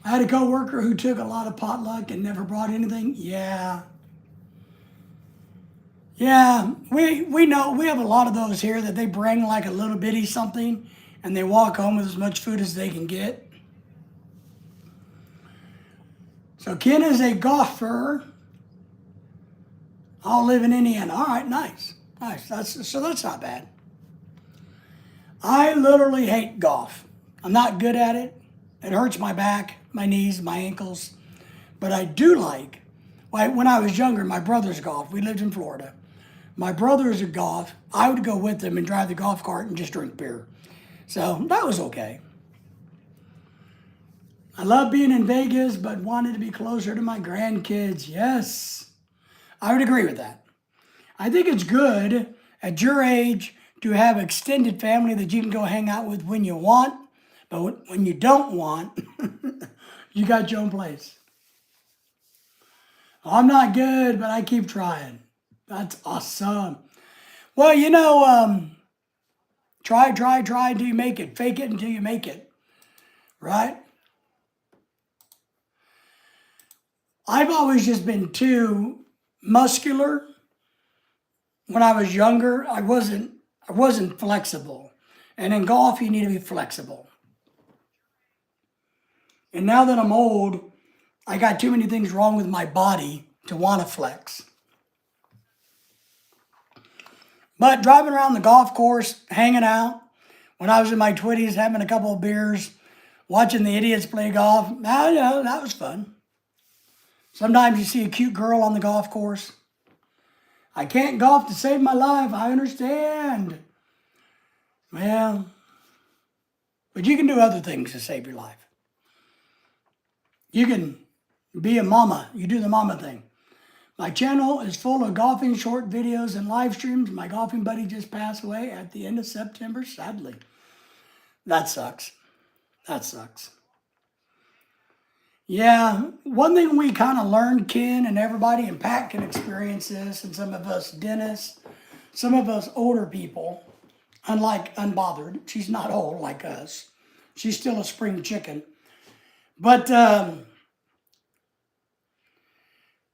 I had a coworker who took a lot of potluck and never brought anything. Yeah, we know, we have a lot of those here that they bring like a little bitty something and they walk home with as much food as they can get. So Ken is a golfer. I'll live in Indiana. All right, nice. That's not bad. I literally hate golf. I'm not good at it. It hurts my back, my knees, my ankles. But I do like, when I was younger, my brothers golfed. We lived in Florida. My brothers would golf. I would go with them and drive the golf cart and just drink beer. So that was okay. I love being in Vegas, but wanted to be closer to my grandkids. Yes, I would agree with that. I think it's good at your age to have extended family that you can go hang out with when you want, but when you don't want, you got your own place. I'm not good, but I keep trying. That's awesome. Well, try until you make it. Fake it until you make it, right? I've always just been too muscular. When I was younger, I wasn't flexible. And in golf, you need to be flexible. And now that I'm old, I got too many things wrong with my body to want to flex. But driving around the golf course, hanging out, when I was in my 20s, having a couple of beers, watching the idiots play golf, that was fun. Sometimes you see a cute girl on the golf course. I can't golf to save my life, I understand. Well, but you can do other things to save your life. You can be a mama. You do the mama thing. My channel is full of golfing short videos and live streams. My golfing buddy just passed away at the end of September, sadly. That sucks. Yeah, one thing we kind of learned, Ken, and everybody, and Pat can experience this, and some of us dentists, some of us older people, unlike Unbothered, she's not old like us. She's still a spring chicken. But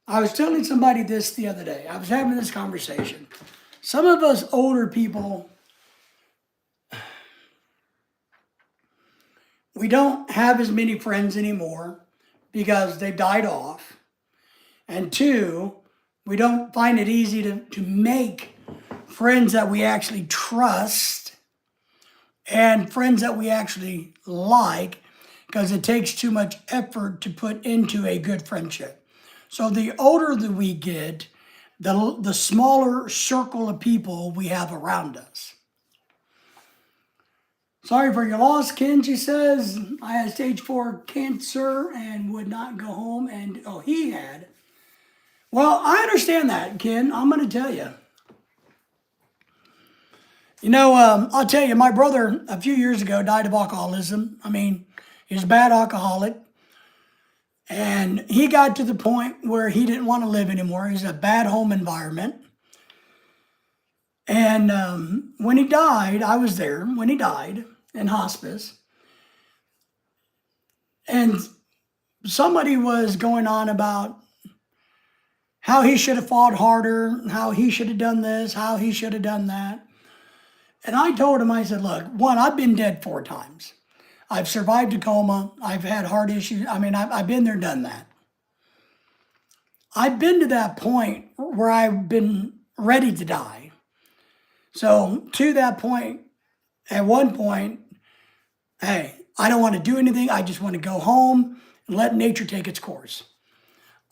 I was telling somebody this the other day. I was having this conversation. Some of us older people, we don't have as many friends anymore because they've died off. And two, we don't find it easy to make friends that we actually trust and friends that we actually like, because it takes too much effort to put into a good friendship. So the older that we get, the smaller circle of people we have around us. Sorry for your loss, Ken, she says. I had stage 4 cancer and would not go home. And, he had. Well, I understand that, Ken. I'm going to tell you. I'll tell you, my brother a few years ago died of alcoholism. I mean, he was a bad alcoholic. And he got to the point where he didn't want to live anymore. He was in a bad home environment. And when he died, I was there when he died in hospice. And somebody was going on about how he should have fought harder, how he should have done this, how he should have done that. And I told him, I said, look, one, I've been dead 4 times. I've survived a coma. I've had heart issues. I mean, I've been there, done that. I've been to that point where I've been ready to die. So to that point, at one point, hey, I don't want to do anything. I just want to go home and let nature take its course.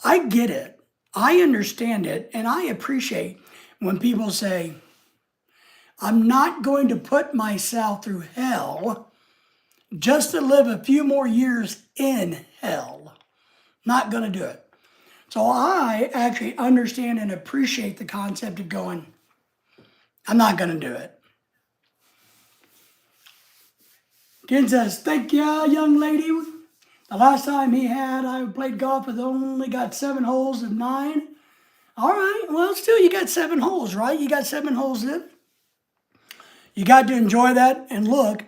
I get it. I understand it. And I appreciate when people say, I'm not going to put myself through hell just to live a few more years in hell. Not going to do it. So I actually understand and appreciate the concept of going, I'm not going to do it. Ken says, thank you, young lady. The last time I played golf with only got 7 holes of 9. All right, well, still you got 7 holes, right? You got 7 holes in. You got to enjoy that, and look,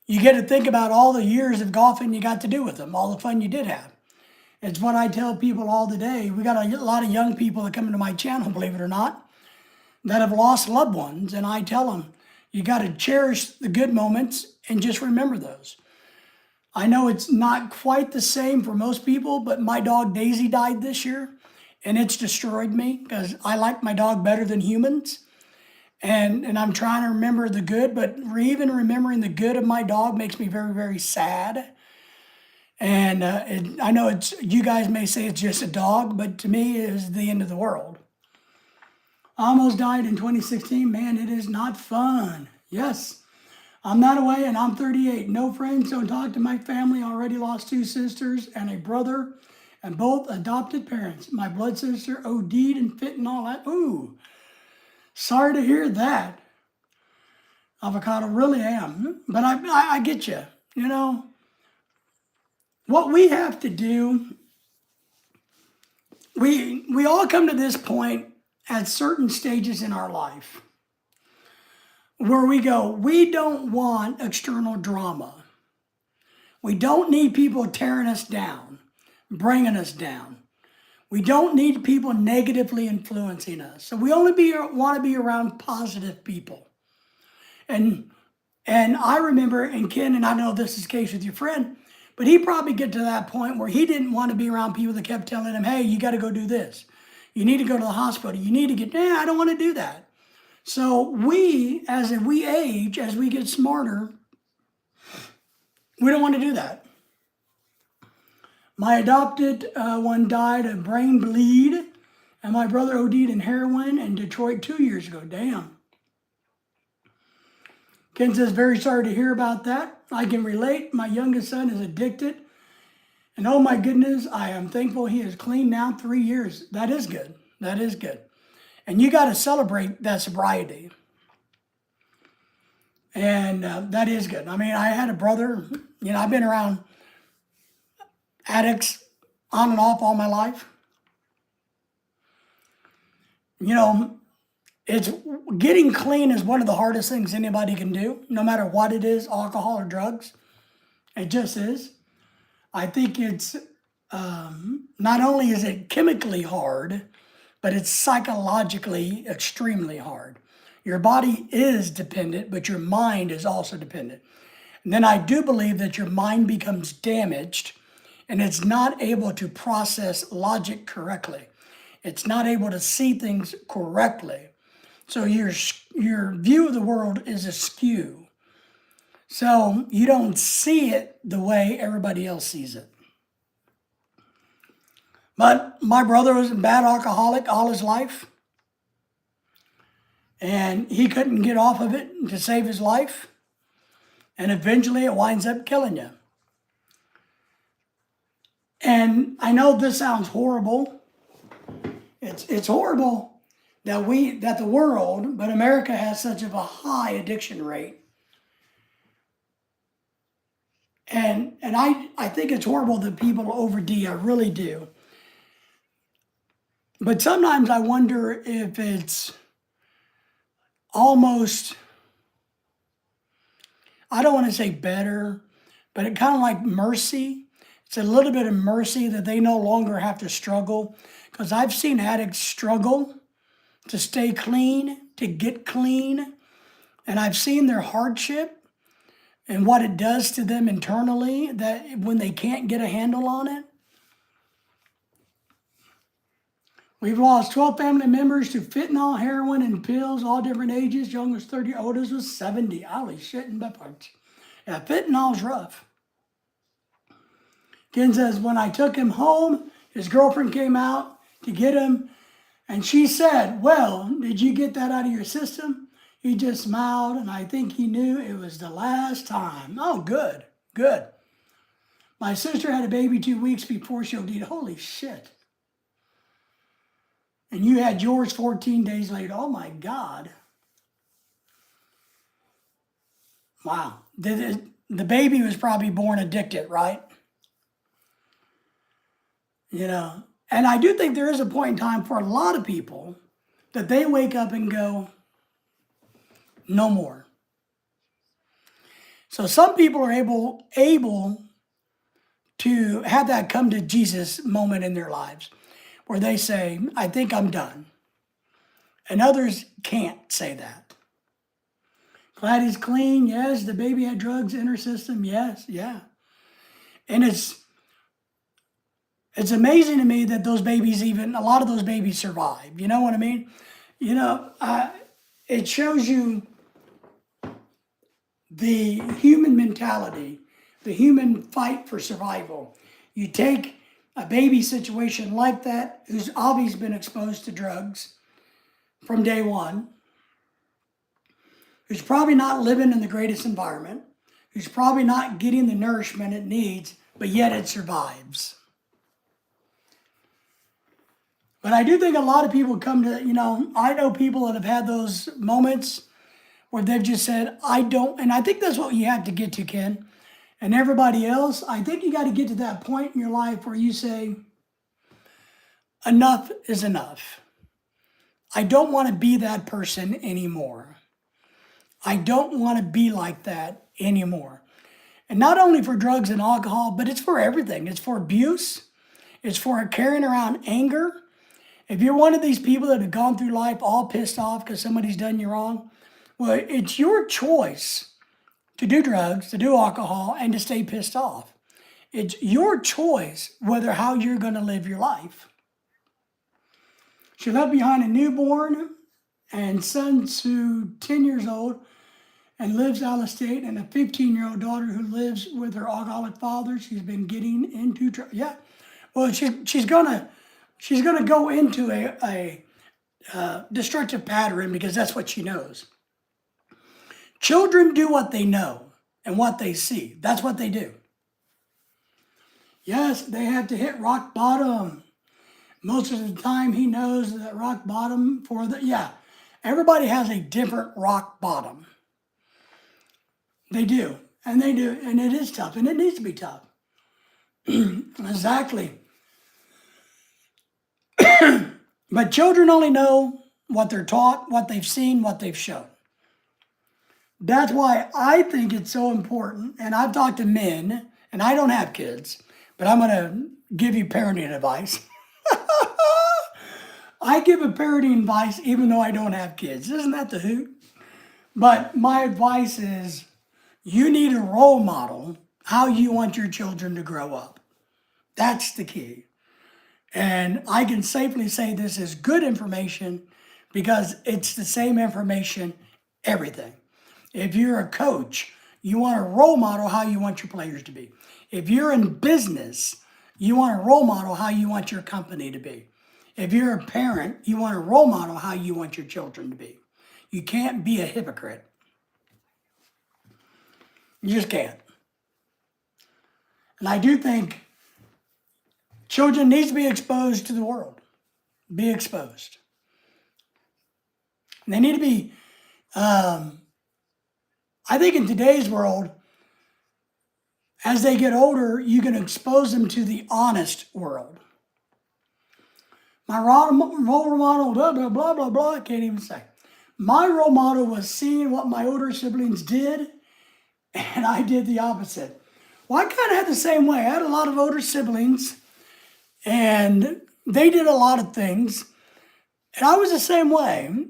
you get to think about all the years of golfing you got to do with them, all the fun you did have. It's what I tell people all the day. We got a lot of young people that come into my channel, believe it or not, that have lost loved ones, and I tell them, you got to cherish the good moments and just remember those. I know it's not quite the same for most people, but my dog Daisy died this year, and it's destroyed me because I like my dog better than humans. And I'm trying to remember the good, but even remembering the good of my dog makes me very, very sad. And I know you guys may say it's just a dog, but to me it is the end of the world. I almost died in 2016. Man, it is not fun. Yes, I'm not away and I'm 38. No friends, don't talk to my family. Already lost 2 sisters and a brother and both adopted parents. My blood sister OD'd and fit and all that. Ooh, sorry to hear that. Avocado, really am. But I get you. You know, what we have to do, we all come to this point at certain stages in our life where we go, we don't want external drama. We don't need people tearing us down, bringing us down. We don't need people negatively influencing us. So we only want to be around positive people. And I remember, and Ken, and I know this is the case with your friend, but he probably get to that point where he didn't want to be around people that kept telling him, hey, you got to go do this. You need to go to the hospital. You need to get, I don't want to do that. So as we age, as we get smarter, we don't want to do that. My adopted one died of brain bleed, and my brother OD'd in heroin in Detroit 2 years ago. Damn. Ken says, very sorry to hear about that. I can relate. My youngest son is addicted. And oh my goodness, I am thankful he is clean now 3 years. That is good. That is good. And you got to celebrate that sobriety. And that is good. I mean, I had a brother, I've been around addicts on and off all my life. It's getting clean is one of the hardest things anybody can do, no matter what it is, alcohol or drugs. It just is. I think it's not only is it chemically hard, but it's psychologically extremely hard. Your body is dependent, but your mind is also dependent. And then I do believe that your mind becomes damaged and it's not able to process logic correctly. It's not able to see things correctly. So your view of the world is askew. So you don't see it the way everybody else sees it. But my brother was a bad alcoholic all his life. And he couldn't get off of it to save his life. And eventually it winds up killing you. And I know this sounds horrible. It's horrible that the world, but America has such of a high addiction rate. And I think it's horrible that people OD. I really do. But sometimes I wonder if it's almost, I don't want to say better, but it kind of like mercy. It's a little bit of mercy that they no longer have to struggle. Because I've seen addicts struggle to stay clean, to get clean. And I've seen their hardship. and what it does to them internally, that when they can't get a handle on it. We've lost 12 family members to fentanyl, heroin, and pills, all different ages. Young was 30, oldest was 70. Holy shit in my parts. Yeah, fentanyl's rough. Ken says, when I took him home, his girlfriend came out to get him, and she said, well, did you get that out of your system? He just smiled, and I think he knew it was the last time. Oh, good, good. My sister had a baby 2 weeks before she OD'd. Holy shit. And you had yours 14 days later. Oh, my God. Wow. The baby was probably born addicted, right? You know, and I do think there is a point in time for a lot of people that they wake up and go, no more. So some people are able to have that come to Jesus moment in their lives where they say, I think I'm done. And others can't say that. Glad he's clean. Yes. The baby had drugs in her system. Yes. Yeah. And it's amazing to me that those babies, even a lot of those babies survive. You know what I mean? You know, it shows you the human mentality, the human fight for survival. You take a baby situation like that, who's obviously been exposed to drugs from day one, who's probably not living in the greatest environment, who's probably not getting the nourishment it needs, but yet it survives. But I do think a lot of people come to, you know, I know people that have had those moments where they've just said, I don't, and I think that's what you have to get to, Ken. And everybody else, I think you got to get to that point in your life where you say, enough is enough. I don't want to be that person anymore. I don't want to be like that anymore. And not only for drugs and alcohol, but it's for everything. It's for abuse. It's for carrying around anger. If you're one of these people that have gone through life all pissed off because somebody's done you wrong, well, it's your choice to do drugs, to do alcohol, and to stay pissed off. It's your choice whether how you're going to live your life. She left behind a newborn and son to 10 years old and lives out of state, and a 15-year-old daughter who lives with her alcoholic father. She's been getting into trouble. Yeah, well, she's gonna go into a destructive pattern because that's what she knows. Children do what they know and what they see. That's what they do. Yes, they have to hit rock bottom. Most of the time he knows that rock bottom everybody has a different rock bottom. They do, and it is tough, and it needs to be tough. Exactly. But children only know what they're taught, what they've seen, what they've shown. That's why I think it's so important, and I've talked to men, and I don't have kids, but I'm going to give you parenting advice. I give a parenting advice even though I don't have kids. Isn't that the hoot? But my advice is you need a role model how you want your children to grow up. That's the key. And I can safely say this is good information because it's the same information, everything. If you're a coach, you want a role model how you want your players to be. If you're in business, you want a role model how you want your company to be. If you're a parent, you want a role model how you want your children to be. You can't be a hypocrite. You just can't. And I do think children need to be exposed to the world. Be exposed. And they need to be, I think in today's world, as they get older, you can expose them to the honest world. My role model, blah, blah, blah, blah, blah, I can't even say. My role model was seeing what my older siblings did, and I did the opposite. Well, I kind of had the same way. I had a lot of older siblings, and they did a lot of things, and I was the same way.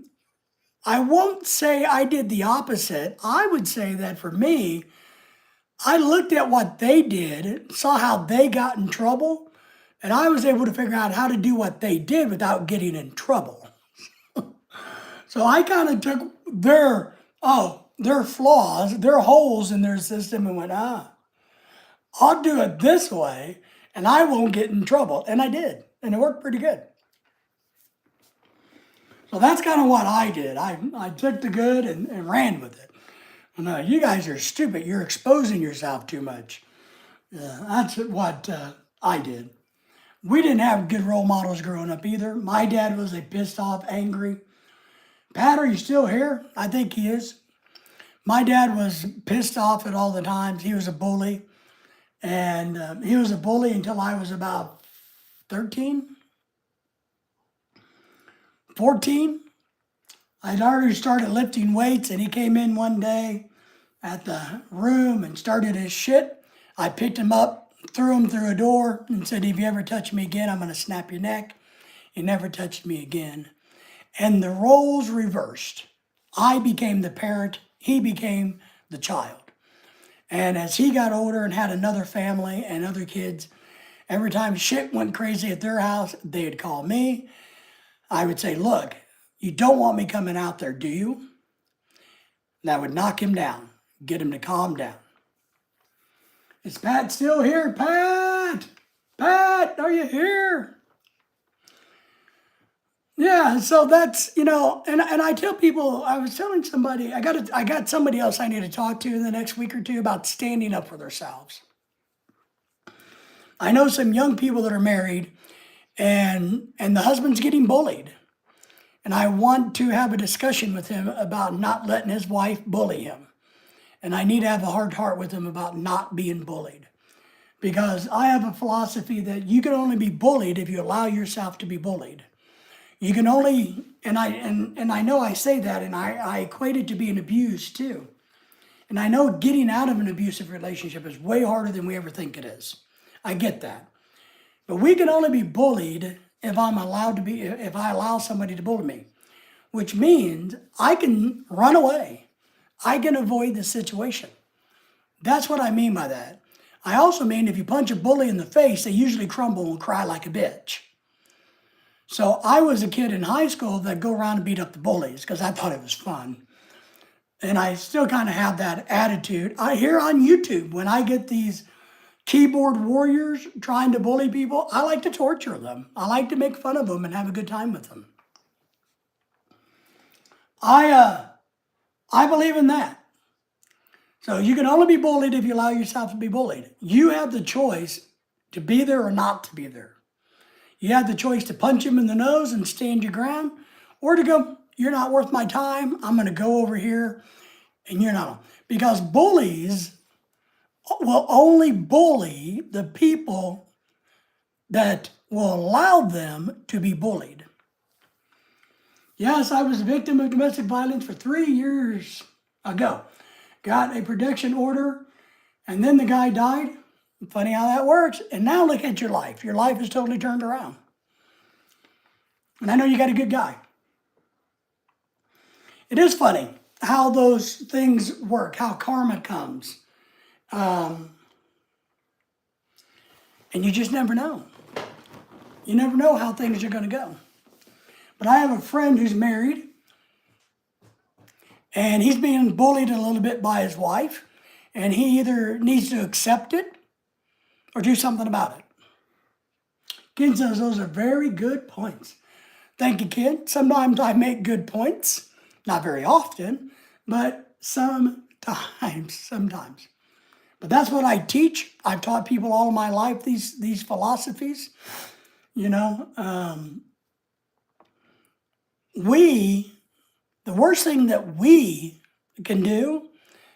I won't say I did the opposite. I would say that for me, I looked at what they did, saw how they got in trouble, and I was able to figure out how to do what they did without getting in trouble. So I kind of took their flaws, their holes in their system and went, I'll do it this way and I won't get in trouble. And I did. And it worked pretty good. So that's kind of what I did. I took the good and ran with it. No, you guys are stupid. You're exposing yourself too much. That's what I did. We didn't have good role models growing up either. My dad was a pissed off, angry. Pat, are you still here? I think he is. My dad was pissed off at all the times. He was a bully. And he was a bully until I was about 13, 14. I'd already started lifting weights, and he came in one day at the room and started his shit. I picked him up, threw him through a door, and said, if you ever touch me again, I'm going to snap your neck. He never touched me again. And the roles reversed. I became the parent, he became the child. And as he got older and had another family and other kids, every time shit went crazy at their house, they'd call me. I would say, look, you don't want me coming out there, do you? That would knock him down, get him to calm down. Is Pat still here? Pat! Pat, are you here? Yeah, so that's, and I tell people, I was telling somebody, I got somebody else I need to talk to in the next week or two about standing up for themselves. I know some young people that are married and the husband's getting bullied. And I want to have a discussion with him about not letting his wife bully him. And I need to have a hard heart with him about not being bullied. Because I have a philosophy that you can only be bullied if you allow yourself to be bullied. You can only, and I know I say that, and I equate it to being abused too. And I know getting out of an abusive relationship is way harder than we ever think it is. I get that. But we can only be bullied if if I allow somebody to bully me, which means I can run away. I can avoid the situation. That's what I mean by that. I also mean if you punch a bully in the face, they usually crumble and cry like a bitch. So I was a kid in high school that go around and beat up the bullies because I thought it was fun. And I still kind of have that attitude. I hear on YouTube when I get these keyboard warriors trying to bully people, I like to torture them. I like to make fun of them and have a good time with them. I believe in that. So you can only be bullied if you allow yourself to be bullied. You have the choice to be there or not to be there. You have the choice to punch him in the nose and stand your ground, or to go, you're not worth my time, I'm going to go over here, and you're not. Because bullies will only bully the people that will allow them to be bullied. Yes, I was a victim of domestic violence for 3 years ago. Got a protection order, and then the guy died. Funny how that works. And now look at your life. Your life is totally turned around. And I know you got a good guy. It is funny how those things work, how karma comes. And you just never know. You never know how things are going to go. But I have a friend who's married, and he's being bullied a little bit by his wife, and he either needs to accept it or do something about it. Ken says those are very good points. Thank you, Ken. Sometimes I make good points. Not very often, but sometimes. But that's what I teach. I've taught people all of my life these philosophies. The worst thing that we can do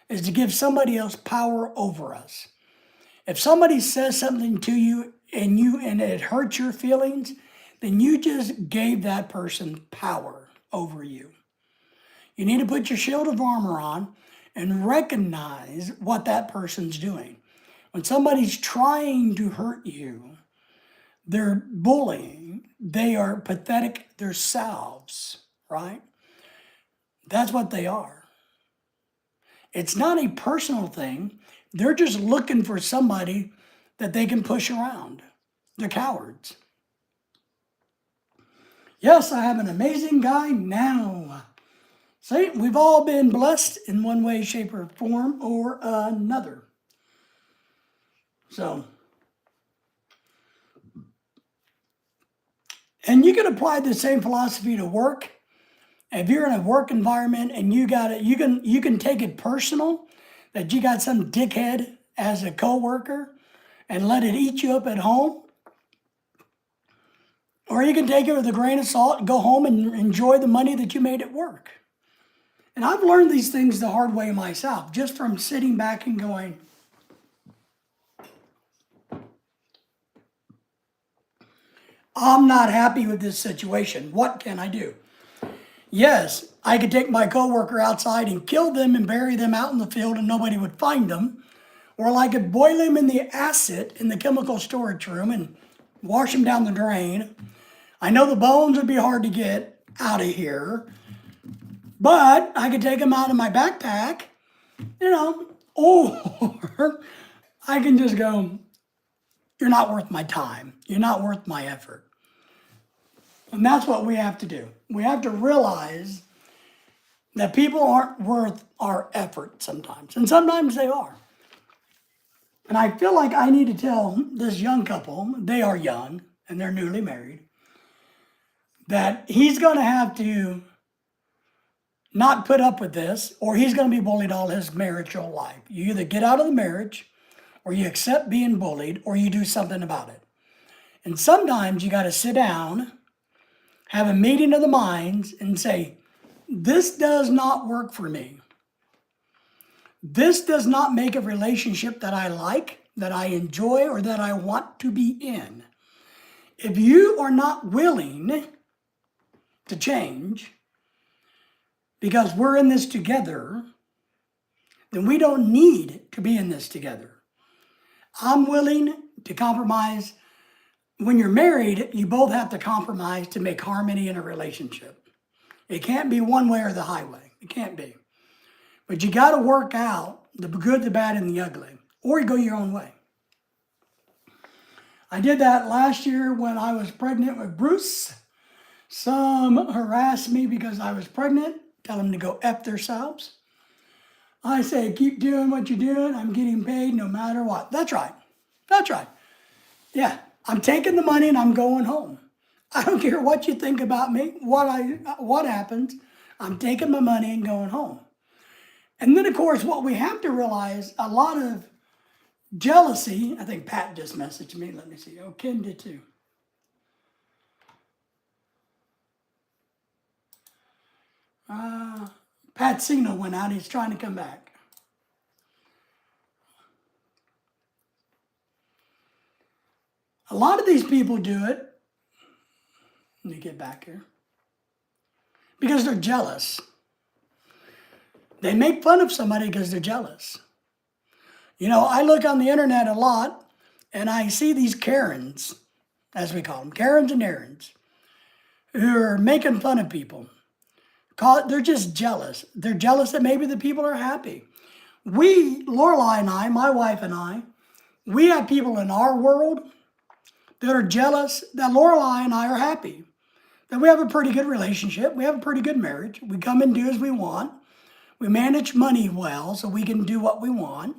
is to give somebody else power over us. If somebody says something to you and it hurts your feelings, then you just gave that person power over you. You need to put your shield of armor on and recognize what that person's doing. When somebody's trying to hurt you, they're bullying, they are pathetic themselves, right? That's what they are. It's not a personal thing. They're just looking for somebody that they can push around. They're cowards. Yes, I have an amazing guy now. See, we've all been blessed in one way, shape, or form or another. So, and you can apply the same philosophy to work. If you're in a work environment and you got it, you can take it personal that you got some dickhead as a coworker and let it eat you up at home. Or you can take it with a grain of salt and go home and enjoy the money that you made at work. And I've learned these things the hard way myself, just from sitting back and going, I'm not happy with this situation. What can I do? Yes, I could take my coworker outside and kill them and bury them out in the field and nobody would find them. Or I could boil them in the acid in the chemical storage room and wash them down the drain. I know the bones would be hard to get out of here, but I could take them out of my backpack, or I can just go, you're not worth my time. You're not worth my effort. And that's what we have to do. We have to realize that people aren't worth our effort sometimes. And sometimes they are. And I feel like I need to tell this young couple, they are young and they're newly married, that he's going to have to not put up with this, or he's going to be bullied all his marital life. You either get out of the marriage, or you accept being bullied, or you do something about it. And sometimes you got to sit down, have a meeting of the minds, and say, this does not work for me. This does not make a relationship that I like, that I enjoy, or that I want to be in. If you are not willing to change, because we're in this together, then we don't need to be in this together. I'm willing to compromise. When you're married, you both have to compromise to make harmony in a relationship. It can't be one way or the highway. It can't be. But you got to work out the good, the bad, and the ugly, or you go your own way. I did that last year when I was pregnant with Bruce. Some harassed me because I was pregnant, tell them to go F themselves. I say, keep doing what you're doing. I'm getting paid no matter what. That's right. That's right. Yeah, I'm taking the money and I'm going home. I don't care what you think about me, what happens. I'm taking my money and going home. And then, of course, what we have to realize, a lot of jealousy. I think Pat just messaged me. Let me see. Oh, Ken did too. Pat's signal went out. He's trying to come back. A lot of these people do it. Let me get back here. Because they're jealous. They make fun of somebody because they're jealous. I look on the internet a lot and I see these Karens, as we call them, Karens and Aarons, who are making fun of people. They're just jealous. They're jealous that maybe the people are happy. Lorelai and I, my wife and I, we have people in our world that are jealous that Lorelai and I are happy. That we have a pretty good relationship. We have a pretty good marriage. We come and do as we want. We manage money well so we can do what we want.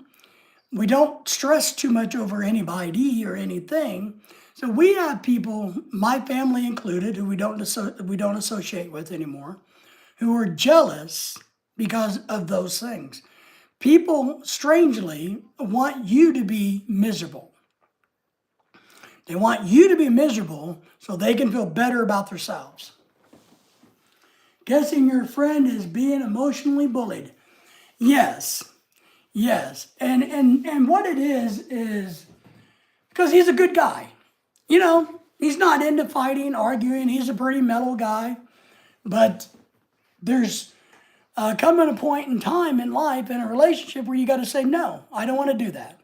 We don't stress too much over anybody or anything. So we have people, my family included, who we don't associate with anymore, who are jealous because of those things. People, strangely, want you to be miserable. They want you to be miserable so they can feel better about themselves. Guessing your friend is being emotionally bullied. Yes. And what it is because he's a good guy. He's not into fighting, arguing. He's a pretty mellow guy. But there's coming a point in time in life, in a relationship, where you got to say, no, I don't want to do that.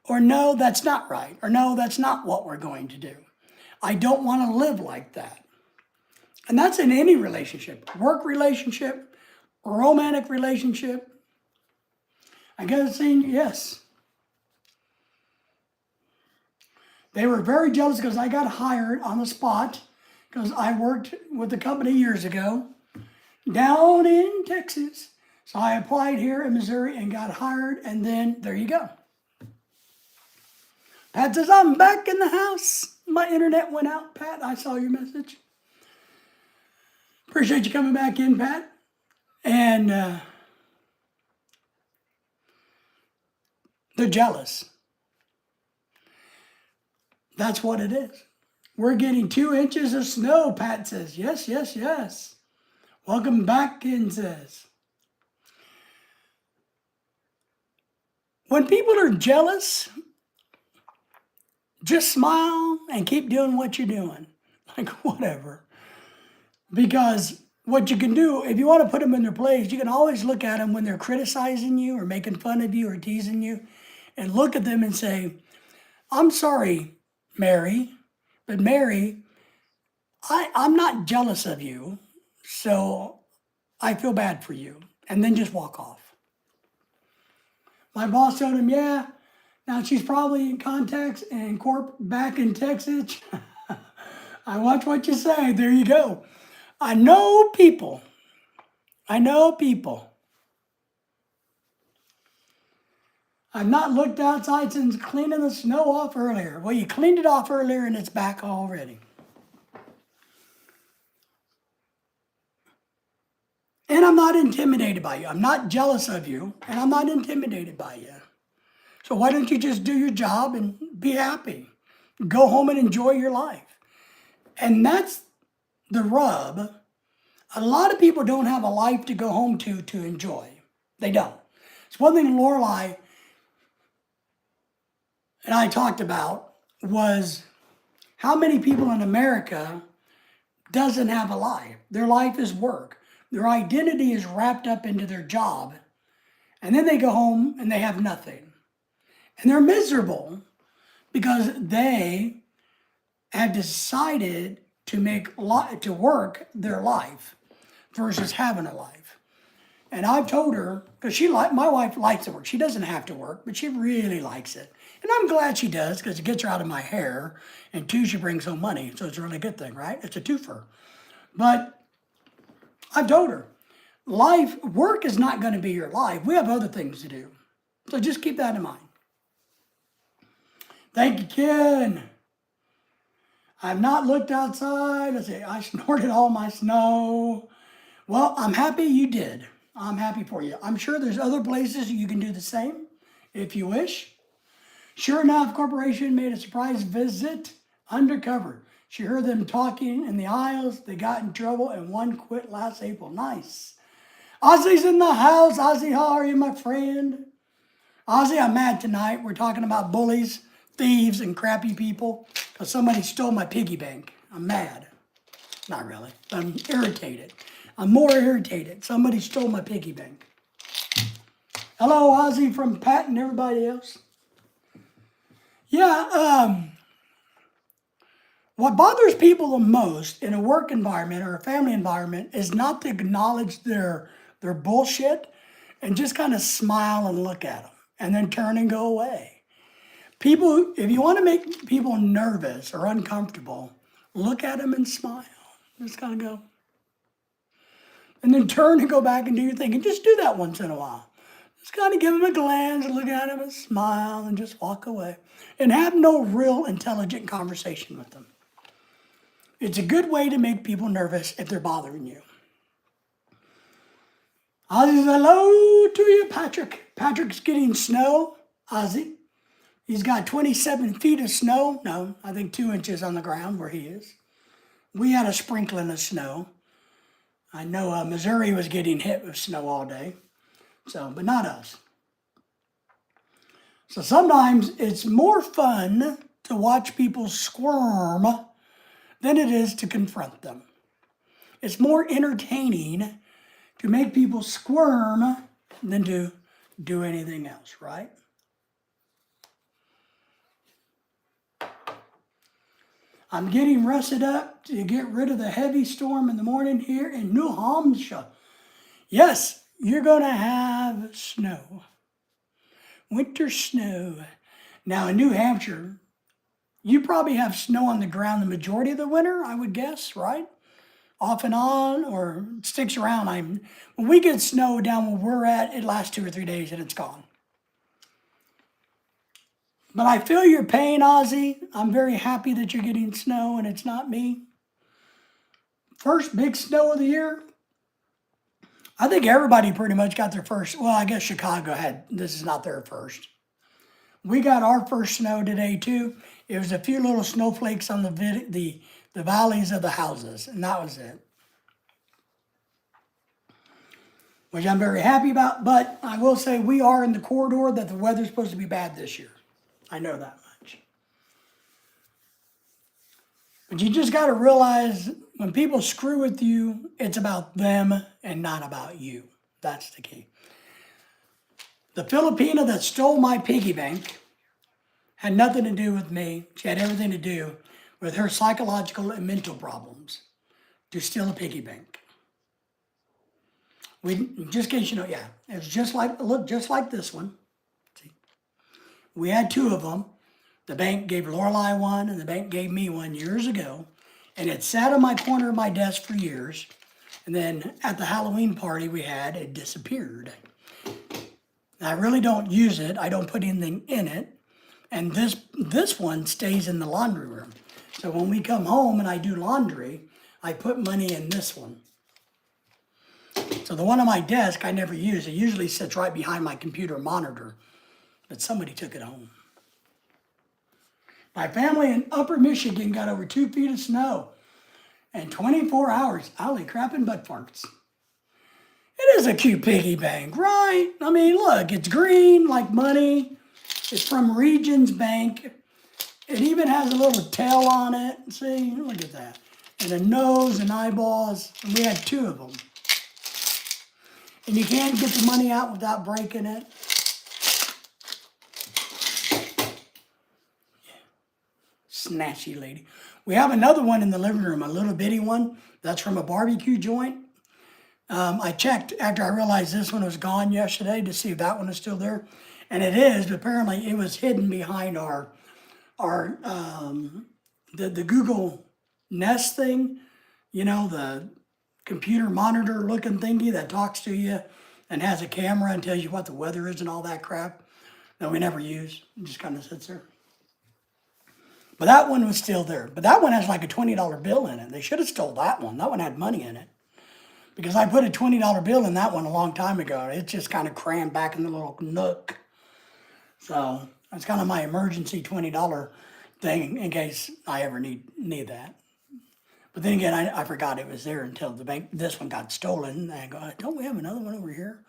Or no, that's not right. Or no, that's not what we're going to do. I don't want to live like that. And that's in any relationship. Work relationship, romantic relationship. I got to say, yes. They were very jealous because I got hired on the spot because I worked with the company years ago down in Texas. So I applied here in Missouri and got hired, and then there you go. Pat says, I'm back in the house. My internet went out, Pat. I saw your message. Appreciate you coming back in, Pat. And they're jealous. That's what it is. We're getting 2 inches of snow, Pat says. Yes, yes, yes. Welcome back, Ken says. When people are jealous, just smile and keep doing what you're doing. Like, whatever. Because what you can do, if you want to put them in their place, you can always look at them when they're criticizing you or making fun of you or teasing you, and look at them and say, I'm sorry, Mary, but Mary, I'm not jealous of you, so I feel bad for you. And then just walk off. My boss told him, yeah, now she's probably in contacts and corp back in Texas. I watch what you say. There you go. I know people. I've not looked outside since cleaning the snow off earlier. Well, you cleaned it off earlier and it's back already. And I'm not intimidated by you. I'm not jealous of you, and I'm not intimidated by you. So why don't you just do your job and be happy? Go home and enjoy your life. And that's the rub. A lot of people don't have a life to go home to enjoy. They don't. It's one thing Lorelai and I talked about was how many people in America doesn't have a life. Their life is work. Their identity is wrapped up into their job. And then they go home and they have nothing. And they're miserable because they have decided to work their life versus having a life. And I've told her, because my wife likes to work. She doesn't have to work, but she really likes it. And I'm glad she does because it gets her out of my hair. And 2, she brings home money. So it's a really good thing, right? It's a twofer. But I've told her, work is not going to be your life. We have other things to do. So just keep that in mind. Thank you, Ken. I've not looked outside. Let's see, I snorted all my snow. Well, I'm happy you did. I'm happy for you. I'm sure there's other places you can do the same if you wish. Sure enough, Corporation made a surprise visit undercover. She heard them talking in the aisles. They got in trouble and one quit last April. Nice. Ozzy's in the house. Ozzy, how are you, my friend? Ozzy, I'm mad tonight. We're talking about bullies, thieves, and crappy people because somebody stole my piggy bank. I'm mad. Not really. I'm irritated. I'm more irritated. Somebody stole my piggy bank. Hello, Ozzy from Pat and everybody else. Yeah, what bothers people the most in a work environment or a family environment is not to acknowledge their bullshit and just kind of smile and look at them and then turn and go away. People, if you want to make people nervous or uncomfortable, look at them and smile. Just kind of go. And then turn and go back and do your thing. And just do that once in a while. Just kind of give them a glance, look at them and smile and just walk away. And have no real intelligent conversation with them. It's a good way to make people nervous if they're bothering you. Ozzy says hello to you, Patrick. Patrick's getting snow, Ozzy. He's got 27 feet of snow. No, I think 2 inches on the ground where he is. We had a sprinkling of snow. I know Missouri was getting hit with snow all day. So, but not us. So sometimes it's more fun to watch people squirm than it is to confront them. It's more entertaining to make people squirm than to do anything else, right? I'm getting rested up to get rid of the heavy storm in the morning here in New Hampshire. Yes, you're going to have snow. Winter snow. Now in New Hampshire, You probably have snow on the ground the majority of the winter, I would guess, right? Off and on, or sticks around. When we get snow down where we're at, it lasts 2 or 3 days and it's gone. But I feel your pain, Ozzy. I'm very happy that you're getting snow and it's not me. First big snow of the year. I think everybody pretty much got their first. Well, I guess Chicago had. This is not their first. We got our first snow today too. It was a few little snowflakes on the valleys of the houses, and that was it. Which I'm very happy about, but I will say we are in the corridor that the weather's supposed to be bad this year. I know that much. But you just got to realize when people screw with you, it's about them and not about you. That's the key. The Filipina that stole my piggy bank had nothing to do with me. She had everything to do with her psychological and mental problems to steal a piggy bank. Just in case you know, yeah, it's just like, look, just like this one. See, we had two of them. The bank gave Lorelei one, and the bank gave me one years ago, and it sat on my corner of my desk for years. And then at the Halloween party we had, it disappeared. I really don't use it. I don't put anything in it. And this one stays in the laundry room. So when we come home and I do laundry, I put money in this one. So the one on my desk I never use. It usually sits right behind my computer monitor. But somebody took it home. My family in Upper Michigan got over 2 feet of snow in 24 hours. Holy crap and butt farts. It is a cute piggy bank, right? I mean, look, it's green like money. It's from Regions Bank. It even has a little tail on it. See, look at that. And a nose and eyeballs. And we had two of them. And you can't get the money out without breaking it. Snatchy lady. We have another one in the living room, a little bitty one. That's from a barbecue joint. I checked after I realized this one was gone yesterday to see if that one is still there. And it is, but apparently it was hidden behind the Google Nest thing, you know, the computer monitor looking thingy that talks to you and has a camera and tells you what the weather is and all that crap that we never use. It just kind of sits there. But that one was still there. But that one has like a $20 bill in it. They should have stole that one. That one had money in it. Because I put a $20 bill in that one a long time ago. It just kind of crammed back in the little nook. So that's kind of my emergency $20 thing in case I ever need that. But then again, I forgot it was there until this one got stolen. And I go, don't we have another one over here?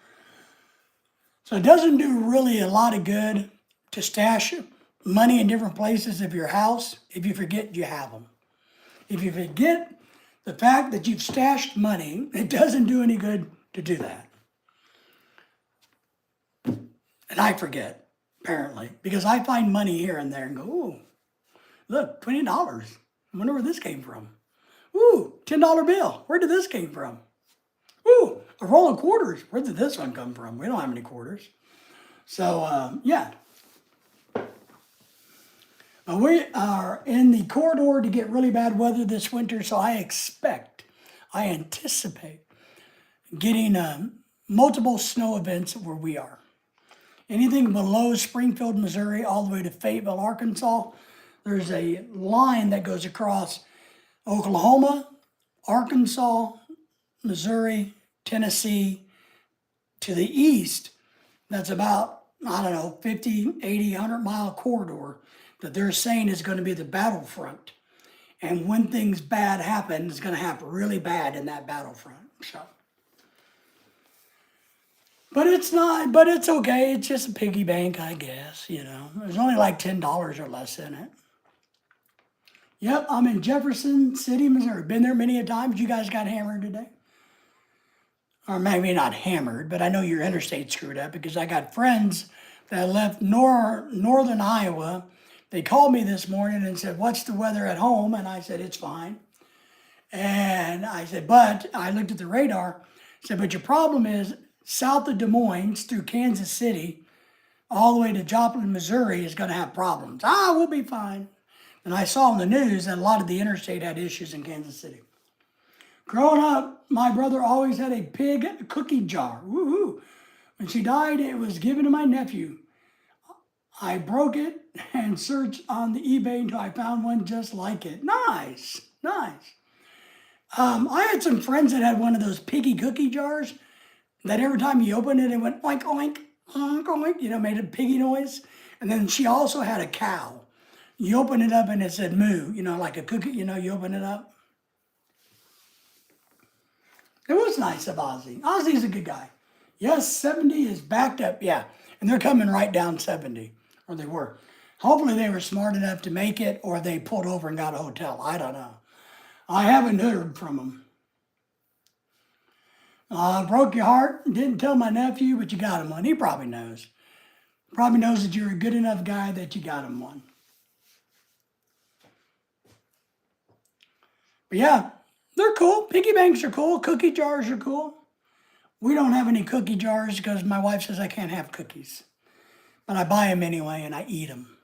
So it doesn't do really a lot of good to stash money in different places of your house if you forget you have them. If you forget the fact that you've stashed money, it doesn't do any good to do that. And I forget, apparently, because I find money here and there and go, ooh, look, $20. I wonder where this came from. Ooh, $10 bill. Where did this came from? Ooh, a roll of quarters. Where did this one come from? We don't have any quarters. So, yeah. We are in the corridor to get really bad weather this winter, so I anticipate getting multiple snow events where we are. Anything below Springfield, Missouri, all the way to Fayetteville, Arkansas, there's a line that goes across Oklahoma, Arkansas, Missouri, Tennessee, to the east. That's about, 50, 80, 100-mile corridor that they're saying is going to be the battlefront. And when things bad happen, it's going to happen really bad in that battlefront. So, but it's not, but it's okay. It's just a piggy bank, I guess, There's only like $10 or less in it. Yep, I'm in Jefferson City, Missouri. Been there many a times. You guys got hammered today? Or maybe not hammered, but I know your interstate screwed up because I got friends that left northern Iowa. They called me this morning and said, what's the weather at home? And I said, it's fine. And I said, but I looked at the radar. I said, but your problem is south of Des Moines through Kansas City, all the way to Joplin, Missouri is going to have problems. We'll be fine. And I saw in the news that a lot of the interstate had issues in Kansas City. Growing up, my brother always had a pig cookie jar. Woohoo! When she died, it was given to my nephew. I broke it and searched on the eBay until I found one just like it. Nice, nice. I had some friends that had one of those piggy cookie jars that every time you opened it, it went oink, oink, oink, oink, made a piggy noise. And then she also had a cow. You open it up and it said moo, like a cookie, you open it up. It was nice of Ozzy. Ozzy's a good guy. Yes, 70 is backed up, yeah. And they're coming right down 70, or they were. Hopefully they were smart enough to make it, or they pulled over and got a hotel. I don't know. I haven't heard from them. Broke your heart. Didn't tell my nephew, but you got him one. He probably knows. Probably knows that you're a good enough guy that you got him one. But yeah, they're cool. Piggy banks are cool. Cookie jars are cool. We don't have any cookie jars because my wife says I can't have cookies. But I buy them anyway and I eat them.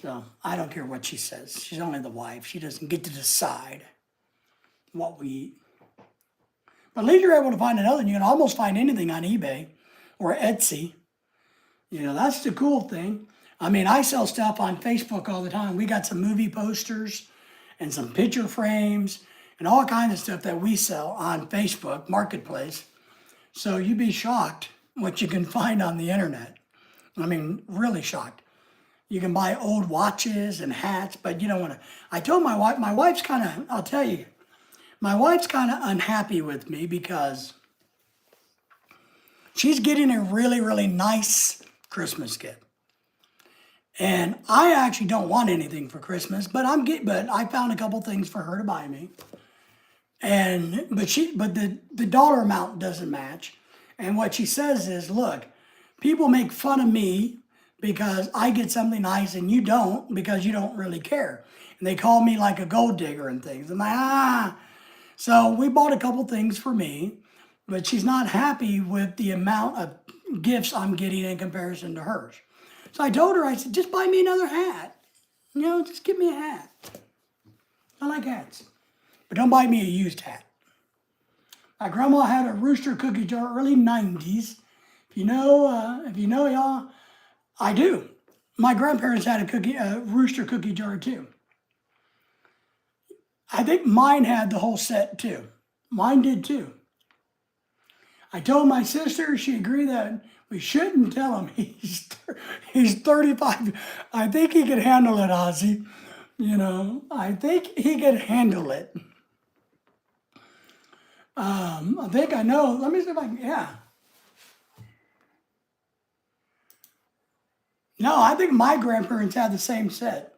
So I don't care what she says. She's only the wife. She doesn't get to decide what we eat. But at least you're able to find another. You can almost find anything on eBay or Etsy. That's the cool thing. I mean, I sell stuff on Facebook all the time. We got some movie posters and some picture frames and all kinds of stuff that we sell on Facebook Marketplace. So you'd be shocked what you can find on the internet. I mean, really shocked. You can buy old watches and hats, but you don't want to. I told my wife's kind of, I'll tell you, my wife's kind of unhappy with me because she's getting a really, really nice Christmas gift. And I actually don't want anything for Christmas, but I found a couple things for her to buy me. But the dollar amount doesn't match. And what she says is, look, people make fun of me because I get something nice and you don't because you don't really care. And they call me like a gold digger and things. I'm like, So we bought a couple things for me, but she's not happy with the amount of gifts I'm getting in comparison to hers. So I told her, I said, just buy me another hat. Just give me a hat. I like hats. But don't buy me a used hat. My grandma had a rooster cookie jar, early 90s. If you know y'all, I do. My grandparents had a rooster cookie jar too. I think mine had the whole set too. Mine did too. I told my sister, she agreed that we shouldn't tell him he's 35. I think he could handle it, Ozzy. I think he could handle it. I think I know. Let me see if I can, yeah. No, I think my grandparents had the same set.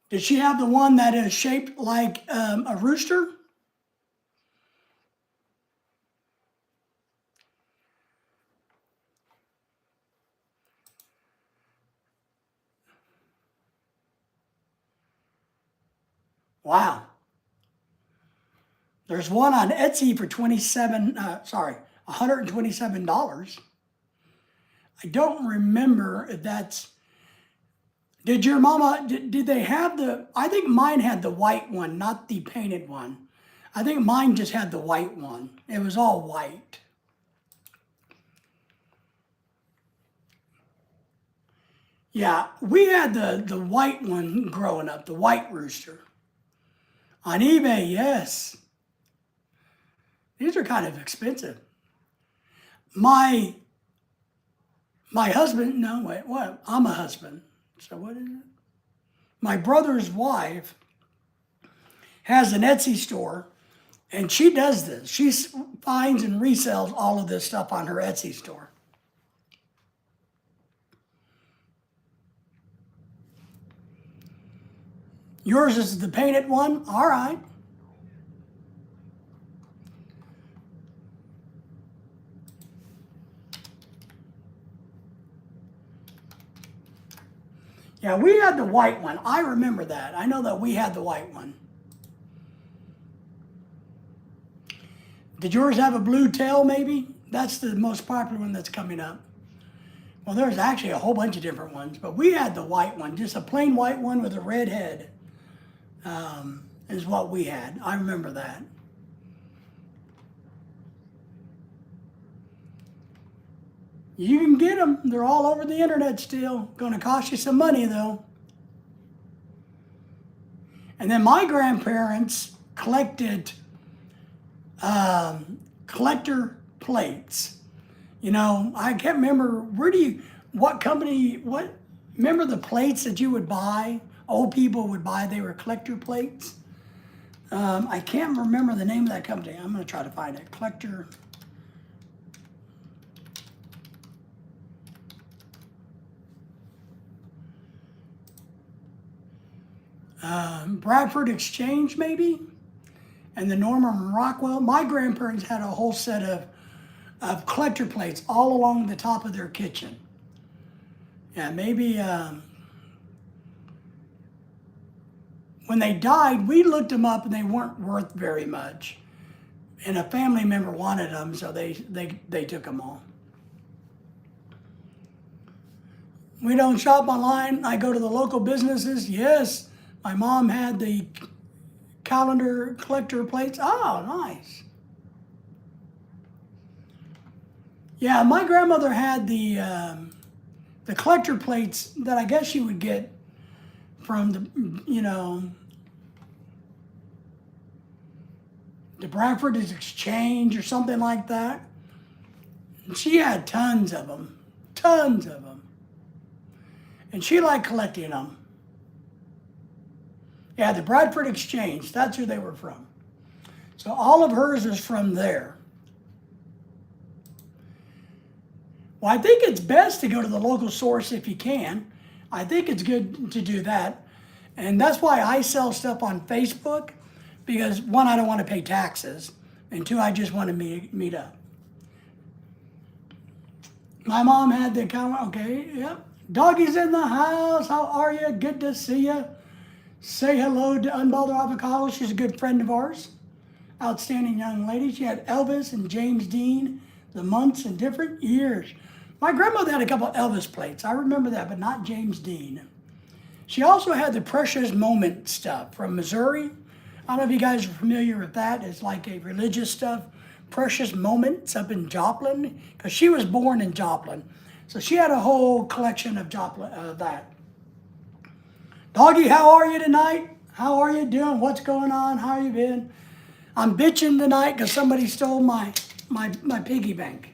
Did she have the one that is shaped like a rooster? Wow. There's one on Etsy for $127. I don't remember if that's, did your mama, did they have I think mine had the white one, not the painted one. I think mine just had the white one. It was all white. Yeah, we had the white one growing up, the white rooster. On eBay, yes. These are kind of expensive. My husband, no, wait, what? I'm a husband. So what is it? My brother's wife has an Etsy store, and she does this. She finds and resells all of this stuff on her Etsy store. Yours is the painted one? All right. Yeah, we had the white one. I remember that. I know that we had the white one. Did yours have a blue tail maybe? That's the most popular one that's coming up. Well, there's actually a whole bunch of different ones, but we had the white one, just a plain white one with a red head, is what we had. I remember that. You can get them. They're all over the internet still. Going to cost you some money though. And then my grandparents collected collector plates. You know, I can't remember, remember the plates that you would buy? Old people would buy, they were collector plates. I can't remember the name of that company. I'm gonna try to find it. Collector. Bradford Exchange maybe? And the Norman Rockwell. My grandparents had a whole set of collector plates all along the top of their kitchen. Yeah, maybe when they died, we looked them up and they weren't worth very much. And a family member wanted them, so they took them all. We don't shop online. I go to the local businesses. Yes, my mom had the calendar collector plates. Oh, nice. Yeah, my grandmother had the collector plates that I guess you would get from the Bradford Exchange or something like that. And she had tons of them. And she liked collecting them. Yeah, the Bradford Exchange, that's who they were from. So all of hers is from there. Well, I think it's best to go to the local source if you can. I think it's good to do that. And that's why I sell stuff on Facebook, because one, I don't want to pay taxes, and two, I just want to meet up. My mom had the account, okay, yep. Doggy's in the house, how are you? Good to see you. Say hello to Unbothered Avocado, she's a good friend of ours. Outstanding young lady. She had Elvis and James Dean, the months in different years. My grandmother had a couple of Elvis plates. I remember that, but not James Dean. She also had the Precious Moment stuff from Missouri. I don't know if you guys are familiar with that. It's like a religious stuff. Precious Moments up in Joplin, because she was born in Joplin. So she had a whole collection of that. Doggy, how are you tonight? How are you doing? What's going on? How you been? I'm bitching tonight because somebody stole my piggy bank.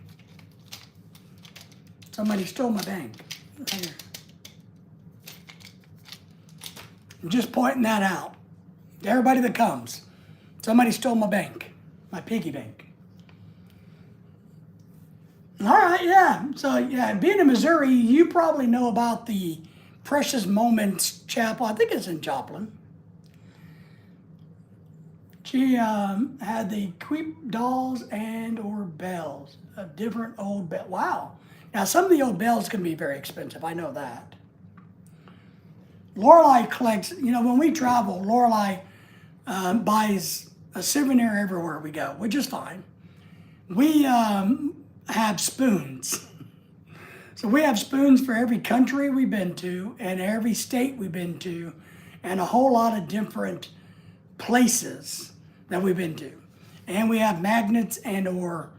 Somebody stole my bank. Right here. I'm just pointing that out to everybody that comes. Somebody stole my bank, my piggy bank. All right, yeah. So, yeah, being in Missouri, you probably know about the Precious Moments Chapel. I think it's in Joplin. She had the Queep dolls and or bells, of different old bells. Wow. Now, some of the old bells can be very expensive. I know that. Lorelei collects, when we travel, Lorelei buys a souvenir everywhere we go, which is fine. We have spoons. So we have spoons for every country we've been to and every state we've been to and a whole lot of different places that we've been to. And we have magnets and or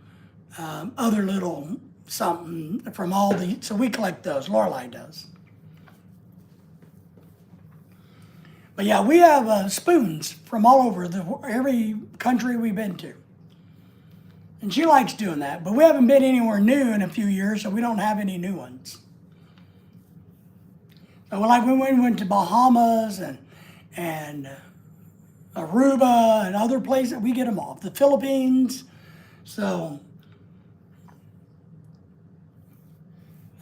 other little something from all the, so we collect those, Lorelei does. But yeah, we have spoons from all over every country we've been to. And she likes doing that, but we haven't been anywhere new in a few years, so we don't have any new ones. So like when we went to Bahamas and Aruba and other places, we get them all. The Philippines, so.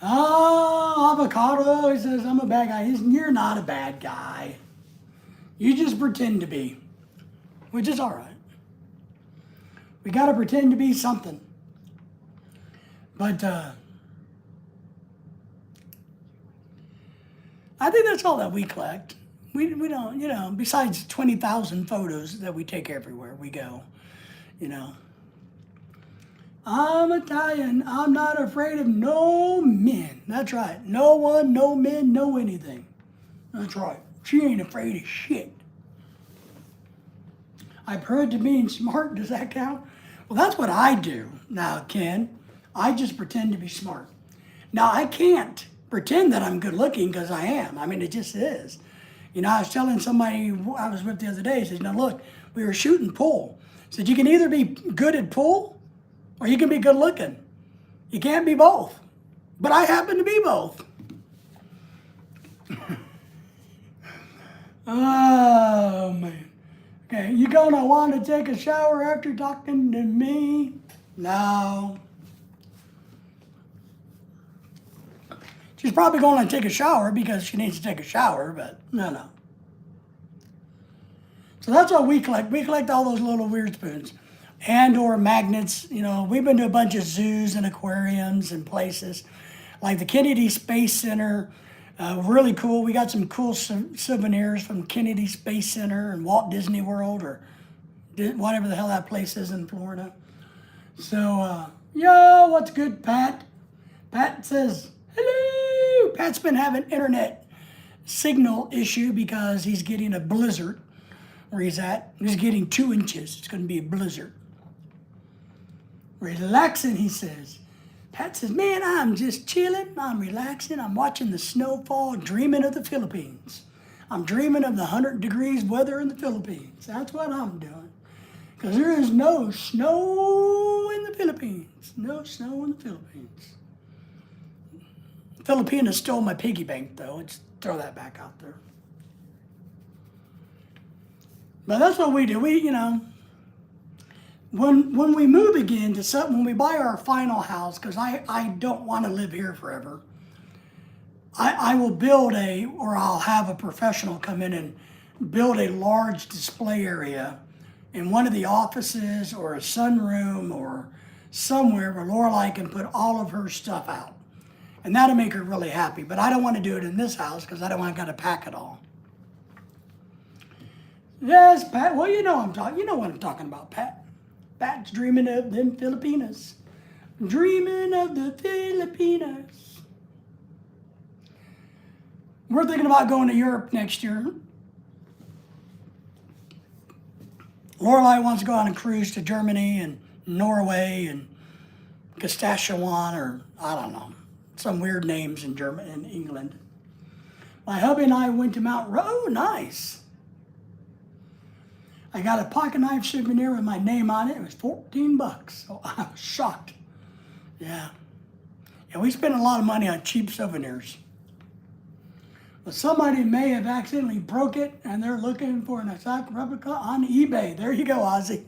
Oh, Avocado, he says, I'm a bad guy. You're not a bad guy. You just pretend to be, which is all right. We got to pretend to be something. But I think that's all that we collect. We don't, besides 20,000 photos that we take everywhere we go, I'm Italian. I'm not afraid of no men. That's right. No one, no men, no anything. That's right. She ain't afraid of shit. I've heard to being smart. Does that count? Well, that's what I do now, Ken. I just pretend to be smart. Now, I can't pretend that I'm good looking because I am. I mean, it just is. You know, I was telling somebody I was with the other day, I said, now look, we were shooting pool. I said, you can either be good at pool or you can be good looking. You can't be both. But I happen to be both. Oh, man. Okay, you gonna want to take a shower after talking to me? No. She's probably going to take a shower because she needs to take a shower, but no. So that's what we collect. We collect all those little weird spoons and or magnets. You know, we've been to a bunch of zoos and aquariums and places like the Kennedy Space Center. Really cool. We got some cool souvenirs from Kennedy Space Center and Walt Disney World or whatever the hell that place is in Florida. So, yo, what's good, Pat? Pat says, hello. Pat's been having internet signal issue because he's getting a blizzard where he's at. He's getting 2 inches. It's going to be a blizzard. Relaxing, he says. Pat says, man, I'm just chilling. I'm relaxing. I'm watching the snowfall, dreaming of the Philippines. I'm dreaming of the 100 degrees weather in the Philippines. That's what I'm doing. Because there is no snow in the Philippines. No snow in the Philippines. Filipinos stole my piggy bank, though. Let's throw that back out there. But that's what we do. We, you know, when we move again to something, when we buy our final house, because I don't want to live here forever, I will build or I'll have a professional come in and build a large display area in one of the offices or a sunroom or somewhere where Lorelai can put all of her stuff out. And that'll make her really happy. But I don't want to do it in this house because I don't want to pack it all. Yes, Pat. Well, you know what I'm talking about, Pat. Pat's dreaming of them Filipinas. Dreaming of the Filipinas. We're thinking about going to Europe next year. Lorelai wants to go on a cruise to Germany and Norway and Saskatchewan, or I don't know, some weird names in Germany and England. My hubby and I went to Mount Oh, nice. I got a pocket knife souvenir with my name on it. It was $14, so I was shocked. Yeah. And we spent a lot of money on cheap souvenirs. But somebody may have accidentally broke it, and they're looking for an exact replica on eBay. There you go, Ozzy.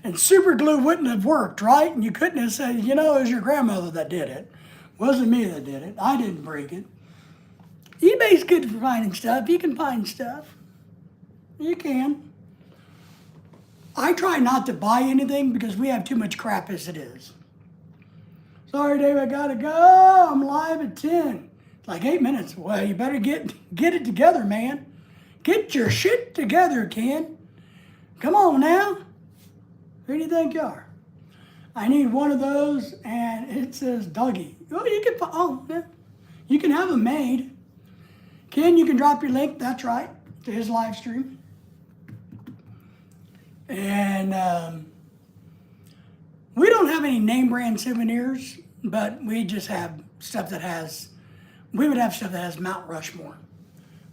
And super glue wouldn't have worked, right? And you couldn't have said, you know, it was your grandmother that did it. Wasn't me that did it. I didn't break it. eBay's good for finding stuff. You can find stuff. You can. I try not to buy anything because we have too much crap as it is. Sorry, Dave, I gotta go. I'm live at 10. It's like 8 minutes. Well, you better get it together, man. Get your shit together, Ken. Come on now. Who do you think you are? I need one of those, and it says doggy. Oh, yeah. You can have them made. Ken, you can drop your link. That's right, to his live stream. And we don't have any name brand souvenirs, but we just have stuff that has. We would have stuff that has Mount Rushmore,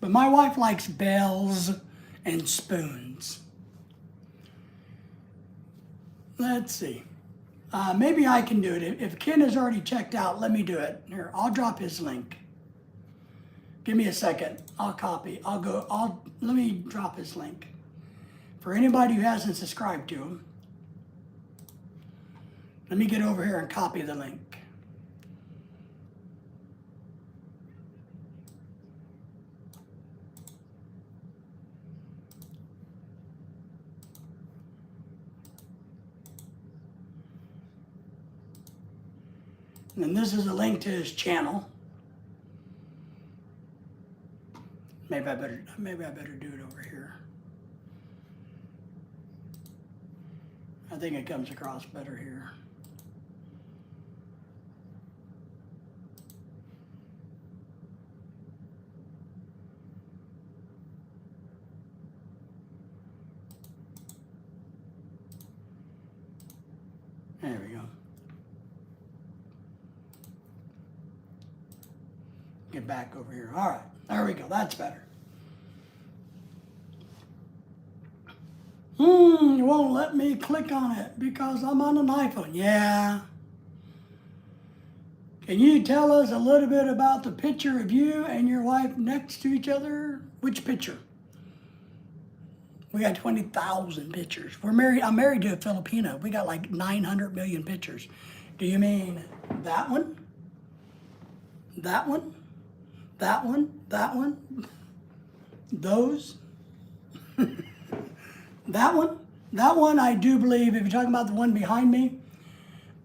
but my wife likes bells and spoons. Let's see. Maybe I can do it. If Ken has already checked out, let me do it. Here, I'll drop his link. Give me a second. I'll copy. Let me drop his link. For anybody who hasn't subscribed to him, let me get over here and copy the link. And this is a link to his channel. Maybe I better do it over here. I think it comes across better here. There we go. Get back over here. All right, there we go. That's better. It won't let me click on it because I'm on an iPhone. Yeah. Can you tell us a little bit about the picture of you and your wife next to each other? Which picture? We got 20,000 pictures. We're married. I'm married to a Filipino. We got like 900 million pictures. Do you mean that one? That one? That one? That one? Those? That one? That one I do believe, if you're talking about the one behind me,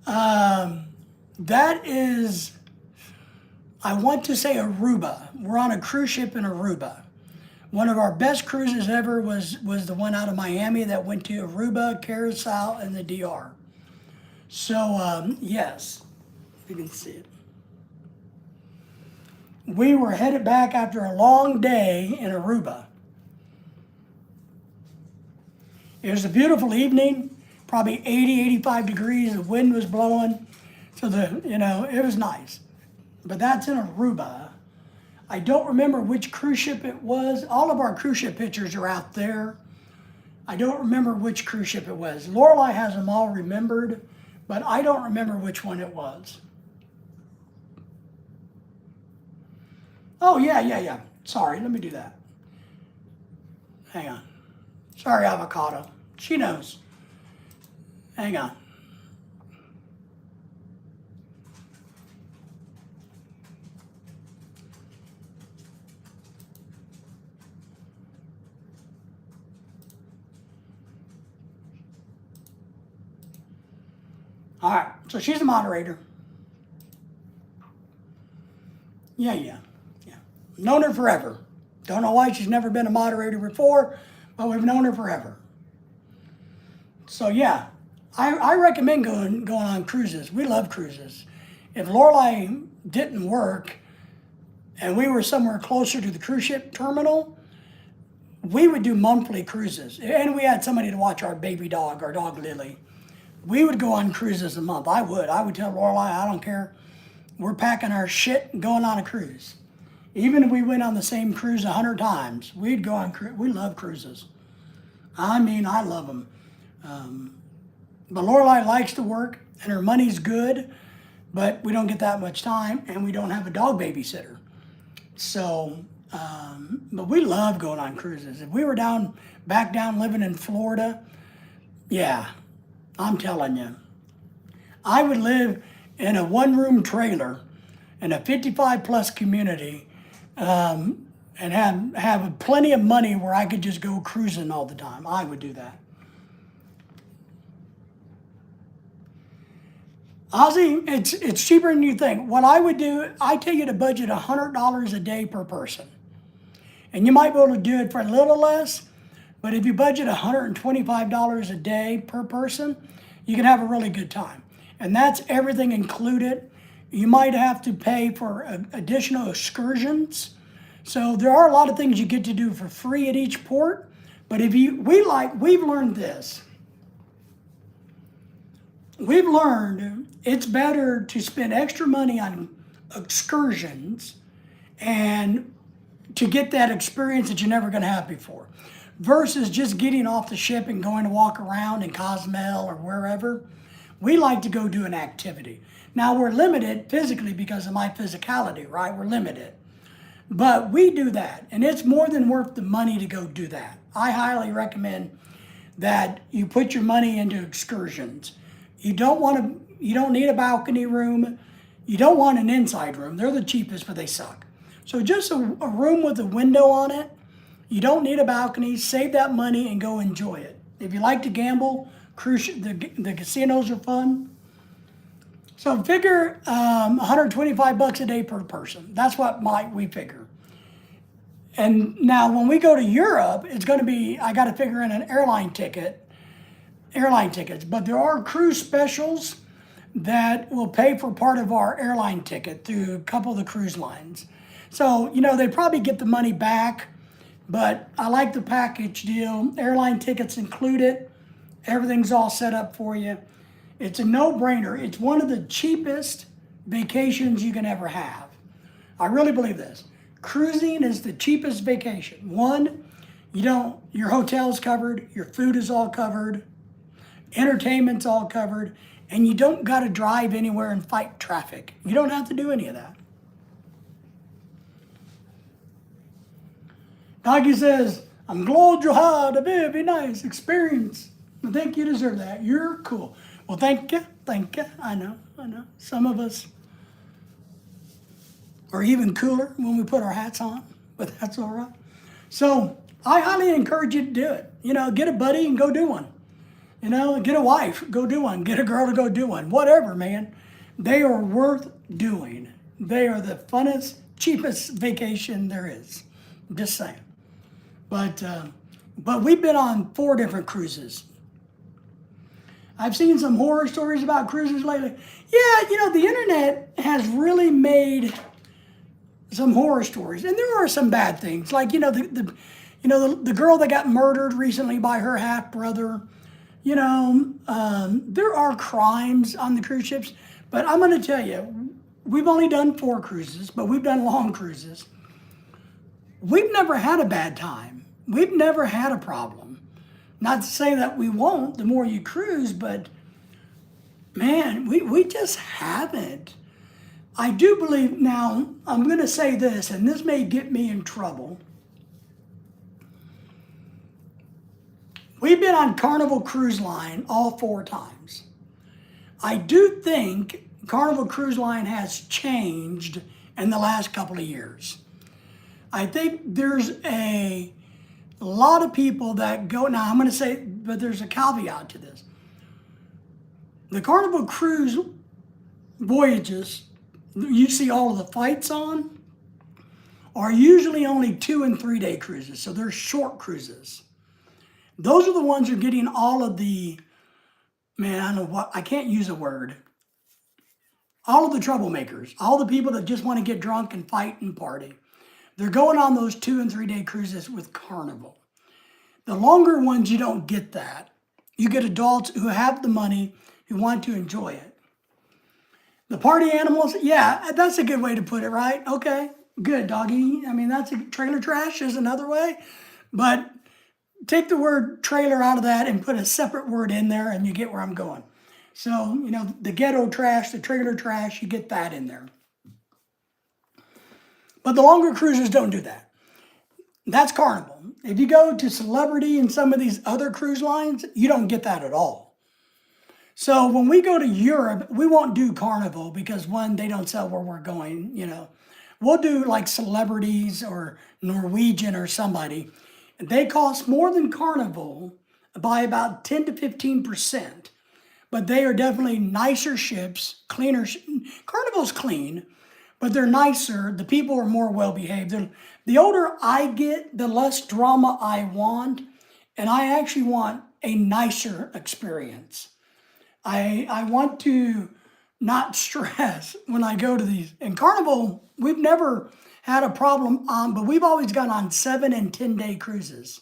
that is, I want to say Aruba. We're on a cruise ship in Aruba. One of our best cruises ever was the one out of Miami that went to Aruba, Curacao, and the DR. So, yes, you can see it. We were headed back after a long day in Aruba. It was a beautiful evening, probably 80, 85 degrees. The wind was blowing. So it was nice. But that's in Aruba. I don't remember which cruise ship it was. All of our cruise ship pictures are out there. I don't remember which cruise ship it was. Lorelei has them all remembered, but I don't remember which one it was. Oh, yeah. Sorry, let me do that. Hang on. Sorry, avocado. She knows. Hang on. All right, so she's the moderator. Yeah. Known her forever. Don't know why she's never been a moderator before, but we've known her forever. So yeah, I recommend going on cruises. We love cruises. If Lorelei didn't work and we were somewhere closer to the cruise ship terminal, we would do monthly cruises. And we had somebody to watch our baby dog, our dog Lily. We would go on cruises a month. I would tell Lorelei, I don't care. We're packing our shit and going on a cruise. Even if we went on the same cruise 100 times, we'd go on cruise. We love cruises. I mean, I love them. But Lorelei likes to work and her money's good, but we don't get that much time and we don't have a dog babysitter. So, but we love going on cruises. If we were back down living in Florida, yeah, I'm telling you, I would live in a one-room trailer in a 55-plus community and have plenty of money where I could just go cruising all the time. I would do that. Ozzy, it's cheaper than you think. What I would do, I tell you to budget $100 a day per person. And you might be able to do it for a little less, but if you budget $125 a day per person, you can have a really good time. And that's everything included. You might have to pay for additional excursions. So there are a lot of things you get to do for free at each port. But we've learned this. We've learned it's better to spend extra money on excursions and to get that experience that you're never going to have before versus just getting off the ship and going to walk around in Cozumel or wherever. We like to go do an activity. Now we're limited physically because of my physicality, right? We're limited. But we do that, and it's more than worth the money to go do that. I highly recommend that you put your money into excursions. You don't need a balcony room. You don't want an inside room. They're the cheapest, but they suck. So just a room with a window on it. You don't need a balcony. Save that money and go enjoy it. If you like to gamble, the casinos are fun. So figure $125 a day per person. That's what we figure. And now when we go to Europe, it's going to be, I got to figure in an airline ticket. airline tickets, but there are cruise specials that will pay for part of our airline ticket through a couple of the cruise lines. So, they probably get the money back, but I like the package deal. Airline tickets included, everything's all set up for you. It's a no-brainer. It's one of the cheapest vacations you can ever have. I really believe this. Cruising is the cheapest vacation. One, your hotel's covered, your food is all covered, entertainment's all covered, and you don't got to drive anywhere and fight traffic. You don't have to do any of that. Doggy says, I'm glad you had a very nice experience. I think you deserve that. You're cool. Well, thank you. Thank you. I know. Some of us are even cooler when we put our hats on, but that's all right. So I highly encourage you to do it. Get a buddy and go do one. Get a wife, go do one. Get a girl to go do one. Whatever, man. They are worth doing. They are the funnest, cheapest vacation there is. I'm just saying. But we've been on 4 different cruises. I've seen some horror stories about cruises lately. Yeah, the internet has really made some horror stories, and there are some bad things. Like the girl that got murdered recently by her half brother. There are crimes on the cruise ships, but I'm going to tell you, we've only done 4 cruises, but we've done long cruises. We've never had a bad time. We've never had a problem. Not to say that we won't the more you cruise, but man, we just haven't. I do believe, now, I'm going to say this, and this may get me in trouble. We've been on Carnival Cruise Line all 4 times. I do think Carnival Cruise Line has changed in the last couple of years. I think there's a lot of people that go, now I'm going to say, but there's a caveat to this. The Carnival Cruise voyages you see all of the flights on are usually only 2 and 3 day cruises, so they're short cruises. Those are the ones you're getting all of the, man, I don't know what, I can't use a word. All of the troublemakers, all the people that just want to get drunk and fight and party. They're going on those 2 and 3 day cruises with Carnival. The longer ones, you don't get that. You get adults who have the money, who want to enjoy it. The party animals, yeah, that's a good way to put it, right? Okay, good, doggy. I mean, that's trailer trash is another way. But take the word trailer out of that and put a separate word in there and you get where I'm going. So, the ghetto trash, the trailer trash, you get that in there. But the longer cruises don't do that. That's Carnival. If you go to Celebrity and some of these other cruise lines, you don't get that at all. So when we go to Europe, we won't do Carnival because, one, they don't sell where we're going, We'll do like Celebrities or Norwegian or somebody. They cost more than Carnival by about 10 to 15%. But they are definitely nicer ships, cleaner. Carnival's clean, but they're nicer. The people are more well-behaved. The older I get, the less drama I want, and I actually want a nicer experience. I want to not stress when I go to these. In Carnival, we've never had a problem on, but we've always gone on 7 and 10 day cruises.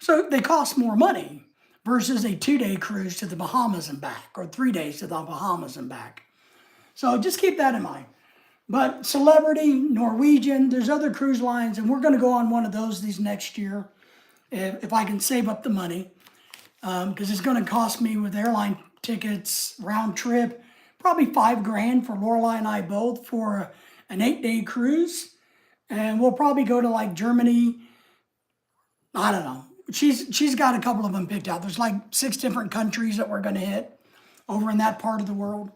So they cost more money versus a 2 day cruise to the Bahamas and back, or 3 days to the Bahamas and back. So just keep that in mind. But Celebrity, Norwegian, there's other cruise lines, and we're going to go on one of those these next year if I can save up the money, because it's going to cost me with airline tickets, round trip, probably $5,000 for Lorelai and I both for an 8 day cruise. And we'll probably go to like Germany. I don't know. She's got a couple of them picked out. There's like 6 different countries that we're going to hit over in that part of the world.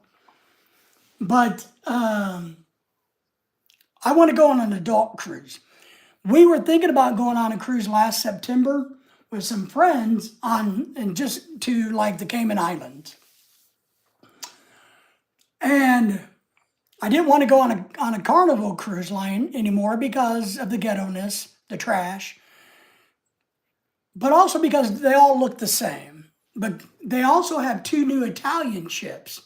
But I want to go on an adult cruise. We were thinking about going on a cruise last September with some friends and just to like the Cayman Islands. And I didn't want to go on a Carnival cruise line anymore because of the ghetto-ness, the trash, but also because they all look the same. But they also have two new Italian ships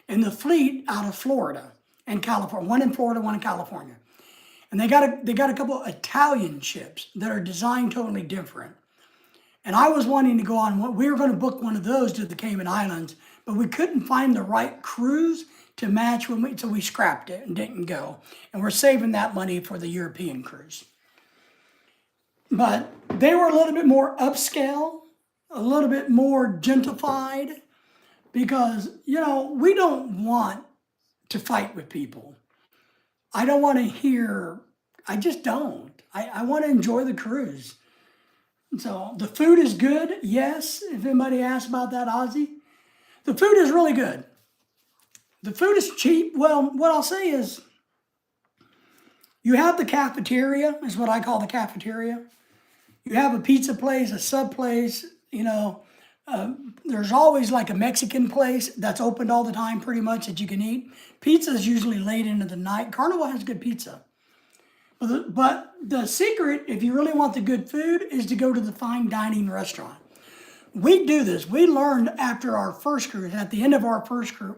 in the fleet out of Florida and California. One in Florida, one in California. And they got a couple of Italian ships that are designed totally different. And I was wanting to go on, we were going to book one of those to the Cayman Islands, but we couldn't find the right cruise to match so we scrapped it and didn't go. And we're saving that money for the European cruise. But they were a little bit more upscale, a little bit more gentrified, because, we don't want to fight with people. I don't want to hear, I just don't. I want to enjoy the cruise. So the food is good, yes. If anybody asks about that, Ozzy, the food is really good. The food is cheap. Well, what I'll say is, you have the cafeteria, is what I call the cafeteria. You have a pizza place, a sub place, there's always like a Mexican place that's opened all the time pretty much that you can eat. Pizza is usually late into the night. Carnival has good pizza. But the secret, if you really want the good food, is to go to the fine dining restaurant. We do this. We learned after our first cruise, at the end of our first cruise,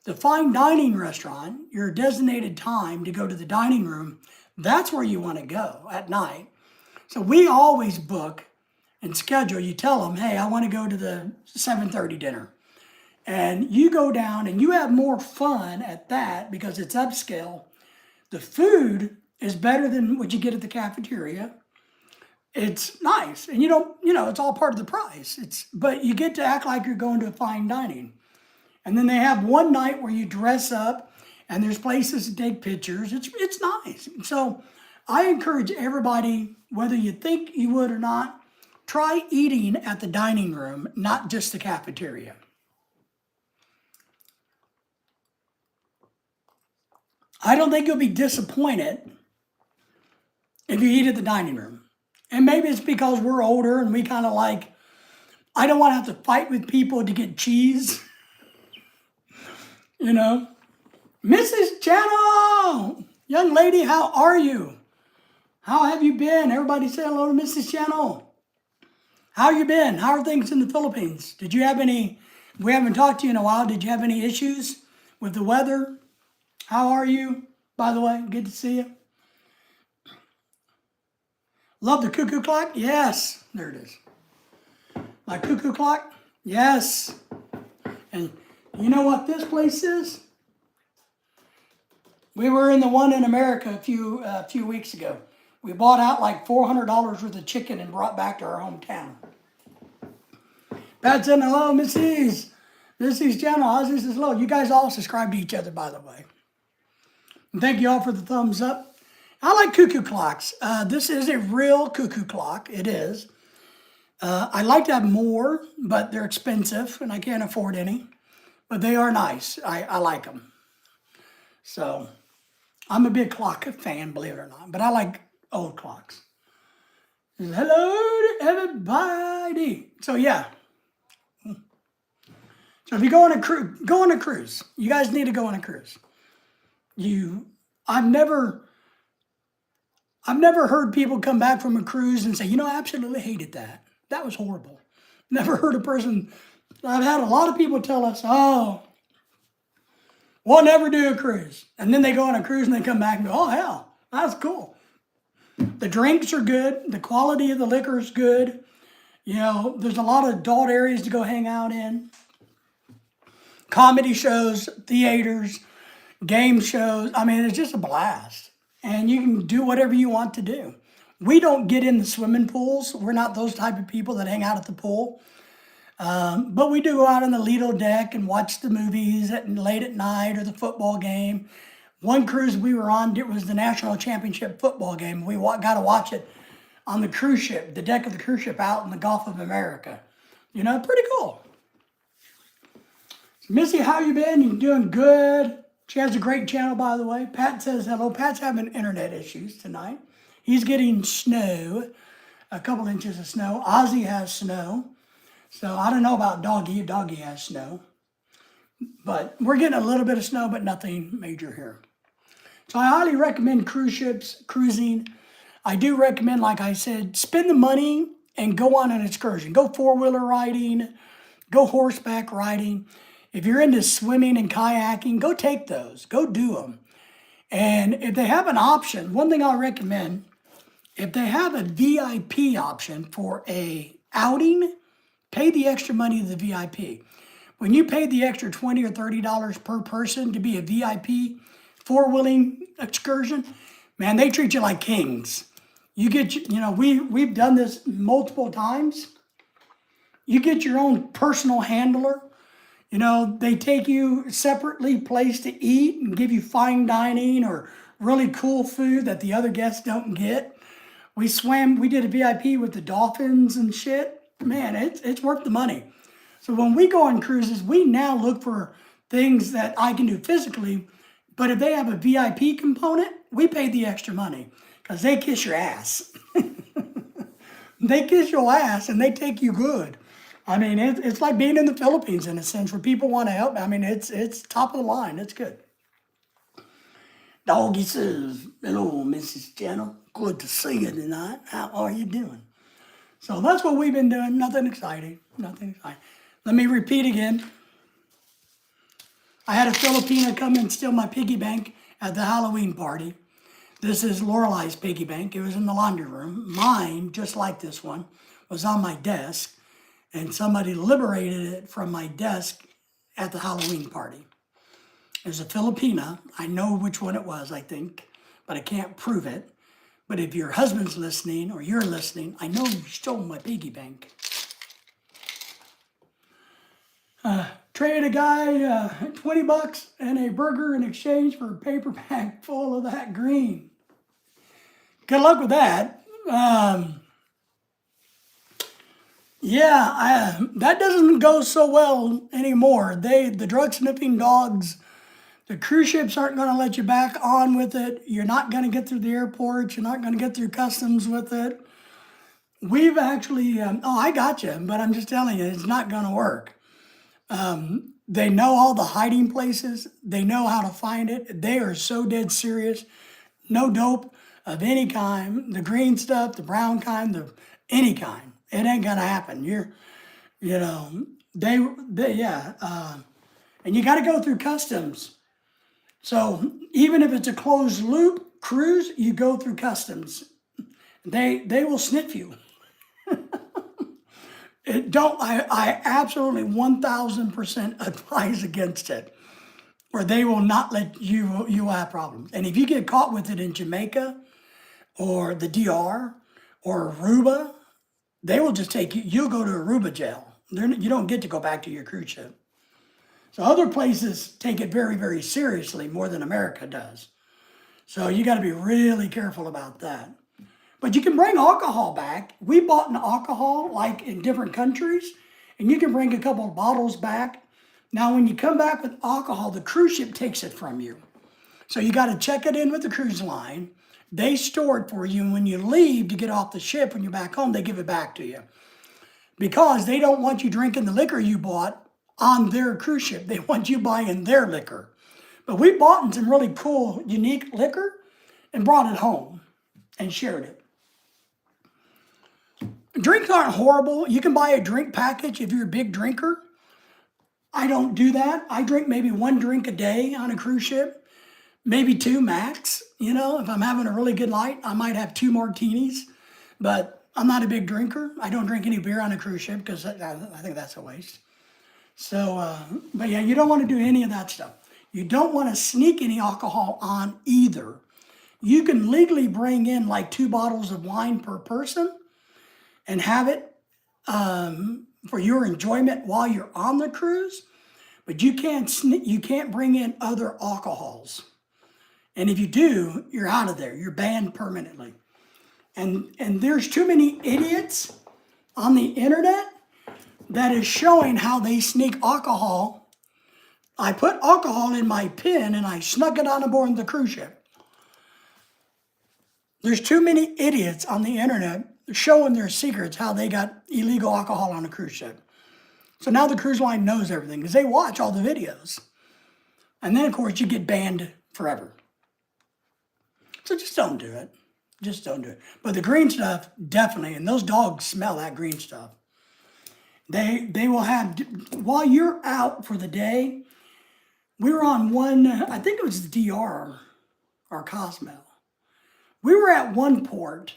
the fine dining restaurant, your designated time to go to the dining room, that's where you want to go at night. So we always book and schedule. You tell them, hey, I want to go to the 7:30 dinner. And you go down and you have more fun at that because it's upscale. The food is better than what you get at the cafeteria. It's nice. And it's all part of the price. But you get to act like you're going to a fine dining. And then they have one night where you dress up and there's places to take pictures. It's nice. So I encourage everybody, whether you think you would or not, try eating at the dining room, not just the cafeteria. I don't think you'll be disappointed if you eat at the dining room. And maybe it's because we're older and we kind of like, I don't want to have to fight with people to get cheese. Mrs. Channel, young lady, how are you? How have you been? Everybody say hello to Mrs. Channel. How you been? How are things in the Philippines? Did you have any, we haven't talked to you in a while, did you have any issues with the weather? How are you, by the way? Good to see you. Love the cuckoo clock? Yes. There it is. My cuckoo clock? Yes. And you know what this place is? We were in the one in America a few weeks ago. We bought out like $400 worth of chicken and brought back to our hometown. Pat said hello, Mrs. Channel. Ozzy says hello. You guys all subscribe to each other, by the way. And thank you all for the thumbs up. I like cuckoo clocks. This is a real cuckoo clock. It is. I like to have more, but they're expensive and I can't afford any. But they are nice. I like them. So I'm a big clock fan, believe it or not. But I like old clocks. Hello to everybody. So yeah. So if you go on a cruise. You guys need to go on a cruise. I've never heard people come back from a cruise and say, I absolutely hated that. That was horrible. Never heard a person. I've had a lot of people tell us, we'll never do a cruise. And then they go on a cruise and they come back and go, oh, hell, that's cool. The drinks are good. The quality of the liquor is good. There's a lot of adult areas to go hang out in. Comedy shows, theaters, game shows. I mean, it's just a blast. And you can do whatever you want to do. We don't get in the swimming pools. We're not those type of people that hang out at the pool. But we do go out on the Lido deck and watch the movies late at night or the football game. One cruise we were on, it was the national championship football game. We got to watch it on the cruise ship, the deck of the cruise ship out in the Gulf of America. Pretty cool. So Missy, how you been? You doing good? She has a great channel, by the way. Pat says hello. Pat's having internet issues tonight. He's getting snow, a couple inches of snow. Ozzy has snow. So I don't know about Doggy. Doggy has snow. But we're getting a little bit of snow, but nothing major here. So I highly recommend cruise ships, cruising. I do recommend, like I said, spend the money and go on an excursion. Go four-wheeler riding, go horseback riding. If you're into swimming and kayaking, go take those. Go do them. And if they have an option, one thing I'll recommend, if they have a VIP option for a outing, pay the extra money to the VIP. When you pay the extra $20 or $30 per person to be a VIP four-wheeling excursion, man, they treat you like kings. You get, we've done this multiple times. You get your own personal handler. They take you separately place to eat and give you fine dining or really cool food that the other guests don't get. We did a VIP with the dolphins and shit. Man, it's worth the money. So when we go on cruises, we now look for things that I can do physically, but if they have a VIP component, we pay the extra money because they kiss your ass. They kiss your ass and they take you good. I mean, it's like being in the Philippines in a sense where people want to help. I mean, it's top of the line. It's good. Doggy says, hello, Mrs. Jenna. Good to see you tonight. How are you doing? So that's what we've been doing. Nothing exciting. Nothing exciting. Let me repeat again. I had a Filipina come and steal my piggy bank at the Halloween party. This is Lorelei's piggy bank. It was in the laundry room. Mine, just like this one, was on my desk. And somebody liberated it from my desk at the Halloween party. There's a Filipina. I know which one it was, I think, but I can't prove it. But if your husband's listening or you're listening, I know you stole my piggy bank. Traded a guy $20 and a burger in exchange for a paper bag full of that green. Good luck with that. That doesn't go so well anymore. The drug sniffing dogs, the cruise ships aren't going to let you back on with it. You're not going to get through the airports. You're not going to get through customs with it. We've actually, I got you, but I'm just telling you, it's not going to work. They know all the hiding places. They know how to find it. They are so dead serious. No dope of any kind. The green stuff, the brown kind, any kind. It ain't gonna happen. And you got to go through customs. So even if it's a closed loop cruise, you go through customs. They will sniff you. I absolutely 1000% advise against it, or they will not let you have problems. And if you get caught with it in Jamaica or the DR or Aruba, they will just take you. You'll go to Aruba jail. You don't get to go back to your cruise ship. So other places take it very, very seriously, more than America does. So you got to be really careful about that. But you can bring alcohol back. We bought an alcohol like in different countries, and you can bring a couple of bottles back. Now, when you come back with alcohol, the cruise ship takes it from you. So you got to check it in with the cruise line. They store it for you, and when you leave to get off the ship, when you're back home, they give it back to you. Because they don't want you drinking the liquor you bought on their cruise ship. They want you buying their liquor. But we bought some really cool, unique liquor and brought it home and shared it. Drinks aren't horrible. You can buy a drink package if you're a big drinker. I don't do that. I drink maybe one drink a day on a cruise ship, maybe two max. If I'm having a really good night, I might have 2 martinis, but I'm not a big drinker. I don't drink any beer on a cruise ship because I think that's a waste. So, but yeah, you don't want to do any of that stuff. You don't want to sneak any alcohol on either. You can legally bring in like 2 bottles of wine per person and have it for your enjoyment while you're on the cruise, but you can't bring in other alcohols. And if you do, you're out of there. You're banned permanently. And there's too many idiots on the internet that is showing how they sneak alcohol. I put alcohol in my pen and I snuck it on aboard the cruise ship. There's too many idiots on the internet showing their secrets how they got illegal alcohol on a cruise ship. So now the cruise line knows everything because they watch all the videos. And then, of course, you get banned forever. So just don't do it. Just don't do it. But the green stuff, definitely, and those dogs smell that green stuff. They will have, while you're out for the day, we were on one, I think it was the DR or Cozumel. We were at one port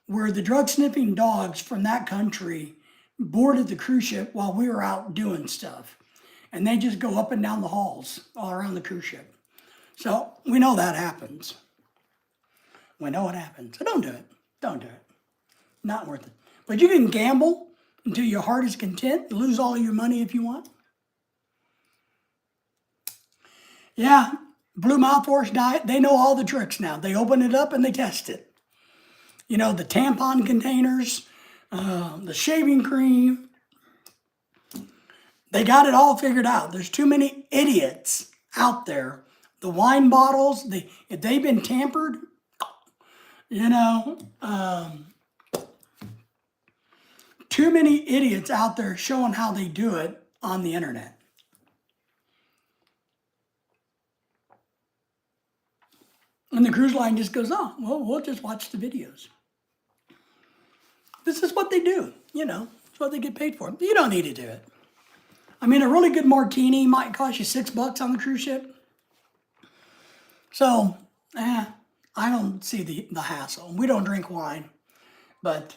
where the drug sniffing dogs from that country boarded the cruise ship while we were out doing stuff. And they just go up and down the halls all around the cruise ship. So we know that happens. We know it happens. So don't do it. Don't do it. Not worth it. But you can gamble until your heart is content, lose all of your money if you want. Yeah, Blue Mouthwash diet, they know all the tricks now. They open it up and they test it. You know, the tampon containers, the shaving cream. They got it all figured out. There's too many idiots out there. The wine bottles, if they've been tampered, you know, too many idiots out there showing how they do it on the internet. And the cruise line just goes, oh, well, we'll just watch the videos. This is what they do, you know. It's what they get paid for. You don't need to do it. I mean, a really good martini might cost you $6 on the cruise ship. So, I don't see the hassle. We don't drink wine, but,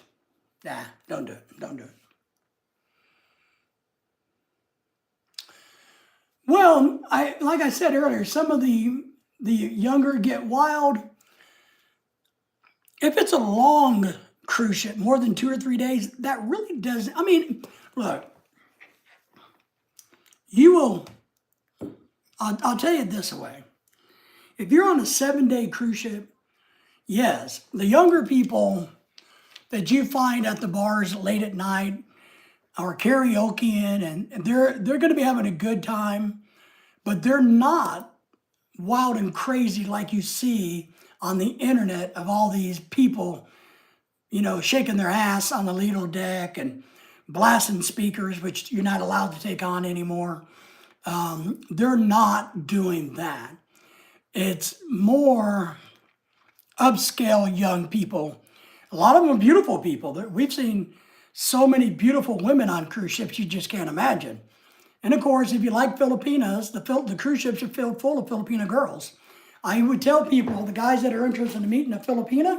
don't do it. Don't do it. Well, like I said earlier, some of the younger get wild. If it's a long cruise ship, more than 2 or 3 days, that really doesn't, I mean, look, I'll tell you this way. If you're on a 7-day cruise ship, yes, the younger people that you find at the bars late at night are karaokeing and they're going to be having a good time, but they're not wild and crazy like you see on the internet of all these people, you know, shaking their ass on the Lido deck and blasting speakers, which you're not allowed to take on anymore. They're not doing that. It's more upscale young people. A lot of them are beautiful people. We've seen so many beautiful women on cruise ships you just can't imagine. And of course, if you like Filipinas, the cruise ships are filled full of Filipina girls. I would tell people, the guys that are interested in meeting a Filipina,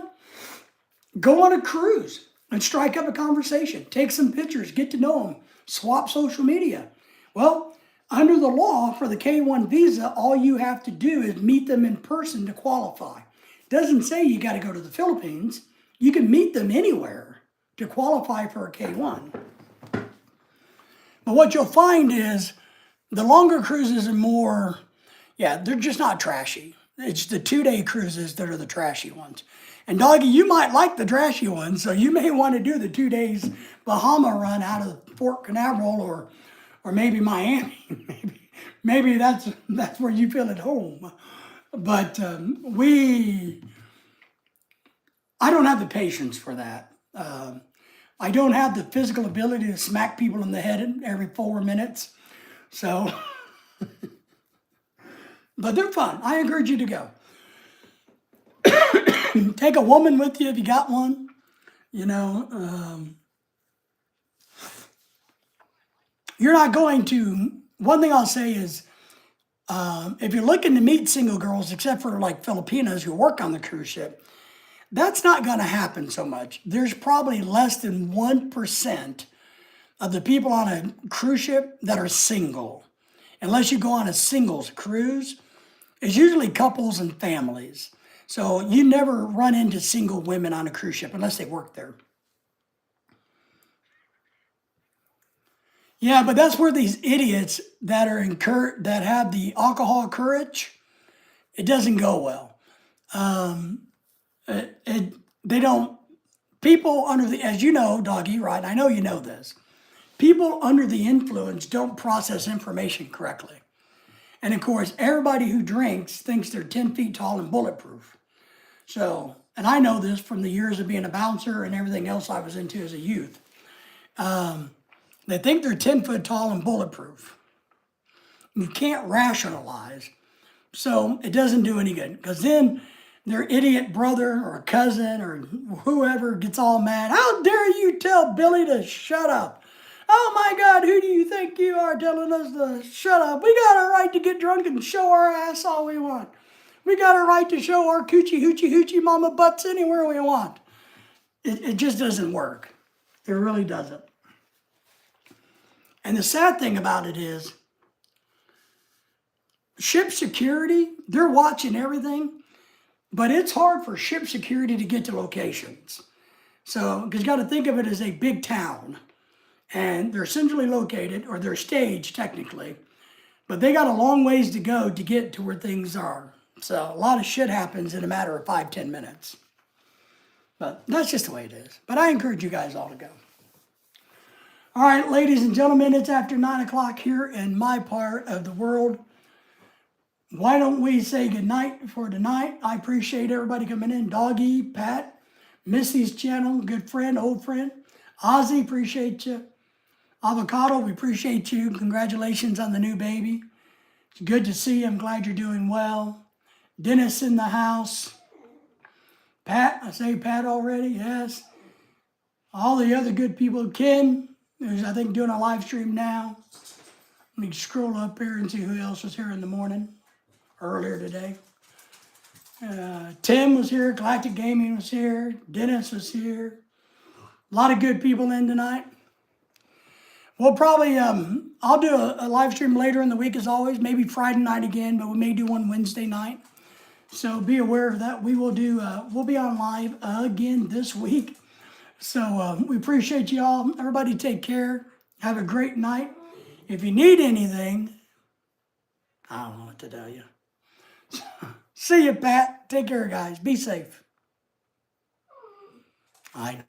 go on a cruise and strike up a conversation. Take some pictures, get to know them, swap social media. Well, under the law for the K-1 visa, all you have to do is meet them in person to qualify. It doesn't say you got to go to the Philippines. You can meet them anywhere to qualify for a K-1. But what you'll find is the longer cruises are more, they're just not trashy. It's the 2-day cruises that are the trashy ones. And Doggy, you might like the trashy ones, so you may want to do the 2 days Bahama run out of Fort Canaveral or maybe Miami. maybe that's where you feel at home. But I don't have the patience for that. I don't have the physical ability to smack people in the head every 4 minutes. So, but they're fun. I encourage you to go. Take a woman with you if you got one. You know, you're not going to, one thing I'll say is, if you're looking to meet single girls, except for like Filipinas who work on the cruise ship, that's not going to happen so much. There's probably less than 1% of the people on a cruise ship that are single. Unless you go on a singles cruise, it's usually couples and families. So you never run into single women on a cruise ship unless they work there. Yeah, but that's where these idiots that are that have the alcohol courage, it doesn't go well. They don't, people under the, as you know, Doggy, right? I know you know this. People under the influence don't process information correctly. And of course, everybody who drinks thinks they're 10 feet tall and bulletproof. So, and I know this from the years of being a bouncer and everything else I was into as a youth. They think they're 10 foot tall and bulletproof. You can't rationalize. So it doesn't do any good because then their idiot brother or cousin or whoever gets all mad. How dare you tell Billy to shut up? Oh my God, who do you think you are telling us to shut up? We got a right to get drunk and show our ass all we want. We got a right to show our coochie hoochie hoochie mama butts anywhere we want. It just doesn't work. It really doesn't. And the sad thing about it is, ship security, they're watching everything, but it's hard for ship security to get to locations. So, because you got to think of it as a big town, and they're centrally located, or they're staged technically, but they got a long ways to go to get to where things are. So a lot of shit happens in a matter of 5-10 minutes. But that's just the way it is. But I encourage you guys all to go. All right, ladies and gentlemen, it's after 9 o'clock here in my part of the world. Why don't we say goodnight for tonight? I appreciate everybody coming in. Doggy, Pat, Missy's channel, good friend, old friend. Ozzy, appreciate you. Avocado, we appreciate you. Congratulations on the new baby. It's good to see you. I'm glad you're doing well. Dennis in the house. Pat, I say Pat already, yes. All the other good people. Ken, who's I think doing a live stream now. Let me scroll up here and see who else was here in the morning, earlier today. Tim was here, Galactic Gaming was here, Dennis was here. A lot of good people in tonight. We'll probably, I'll do a live stream later in the week as always, maybe Friday night again, but we may do one Wednesday night. So be aware of that. We will do, we'll be on live again this week. So we appreciate you all. Everybody take care. Have a great night. If you need anything, I don't know what to tell you. See you, Pat. Take care, guys. Be safe. I know.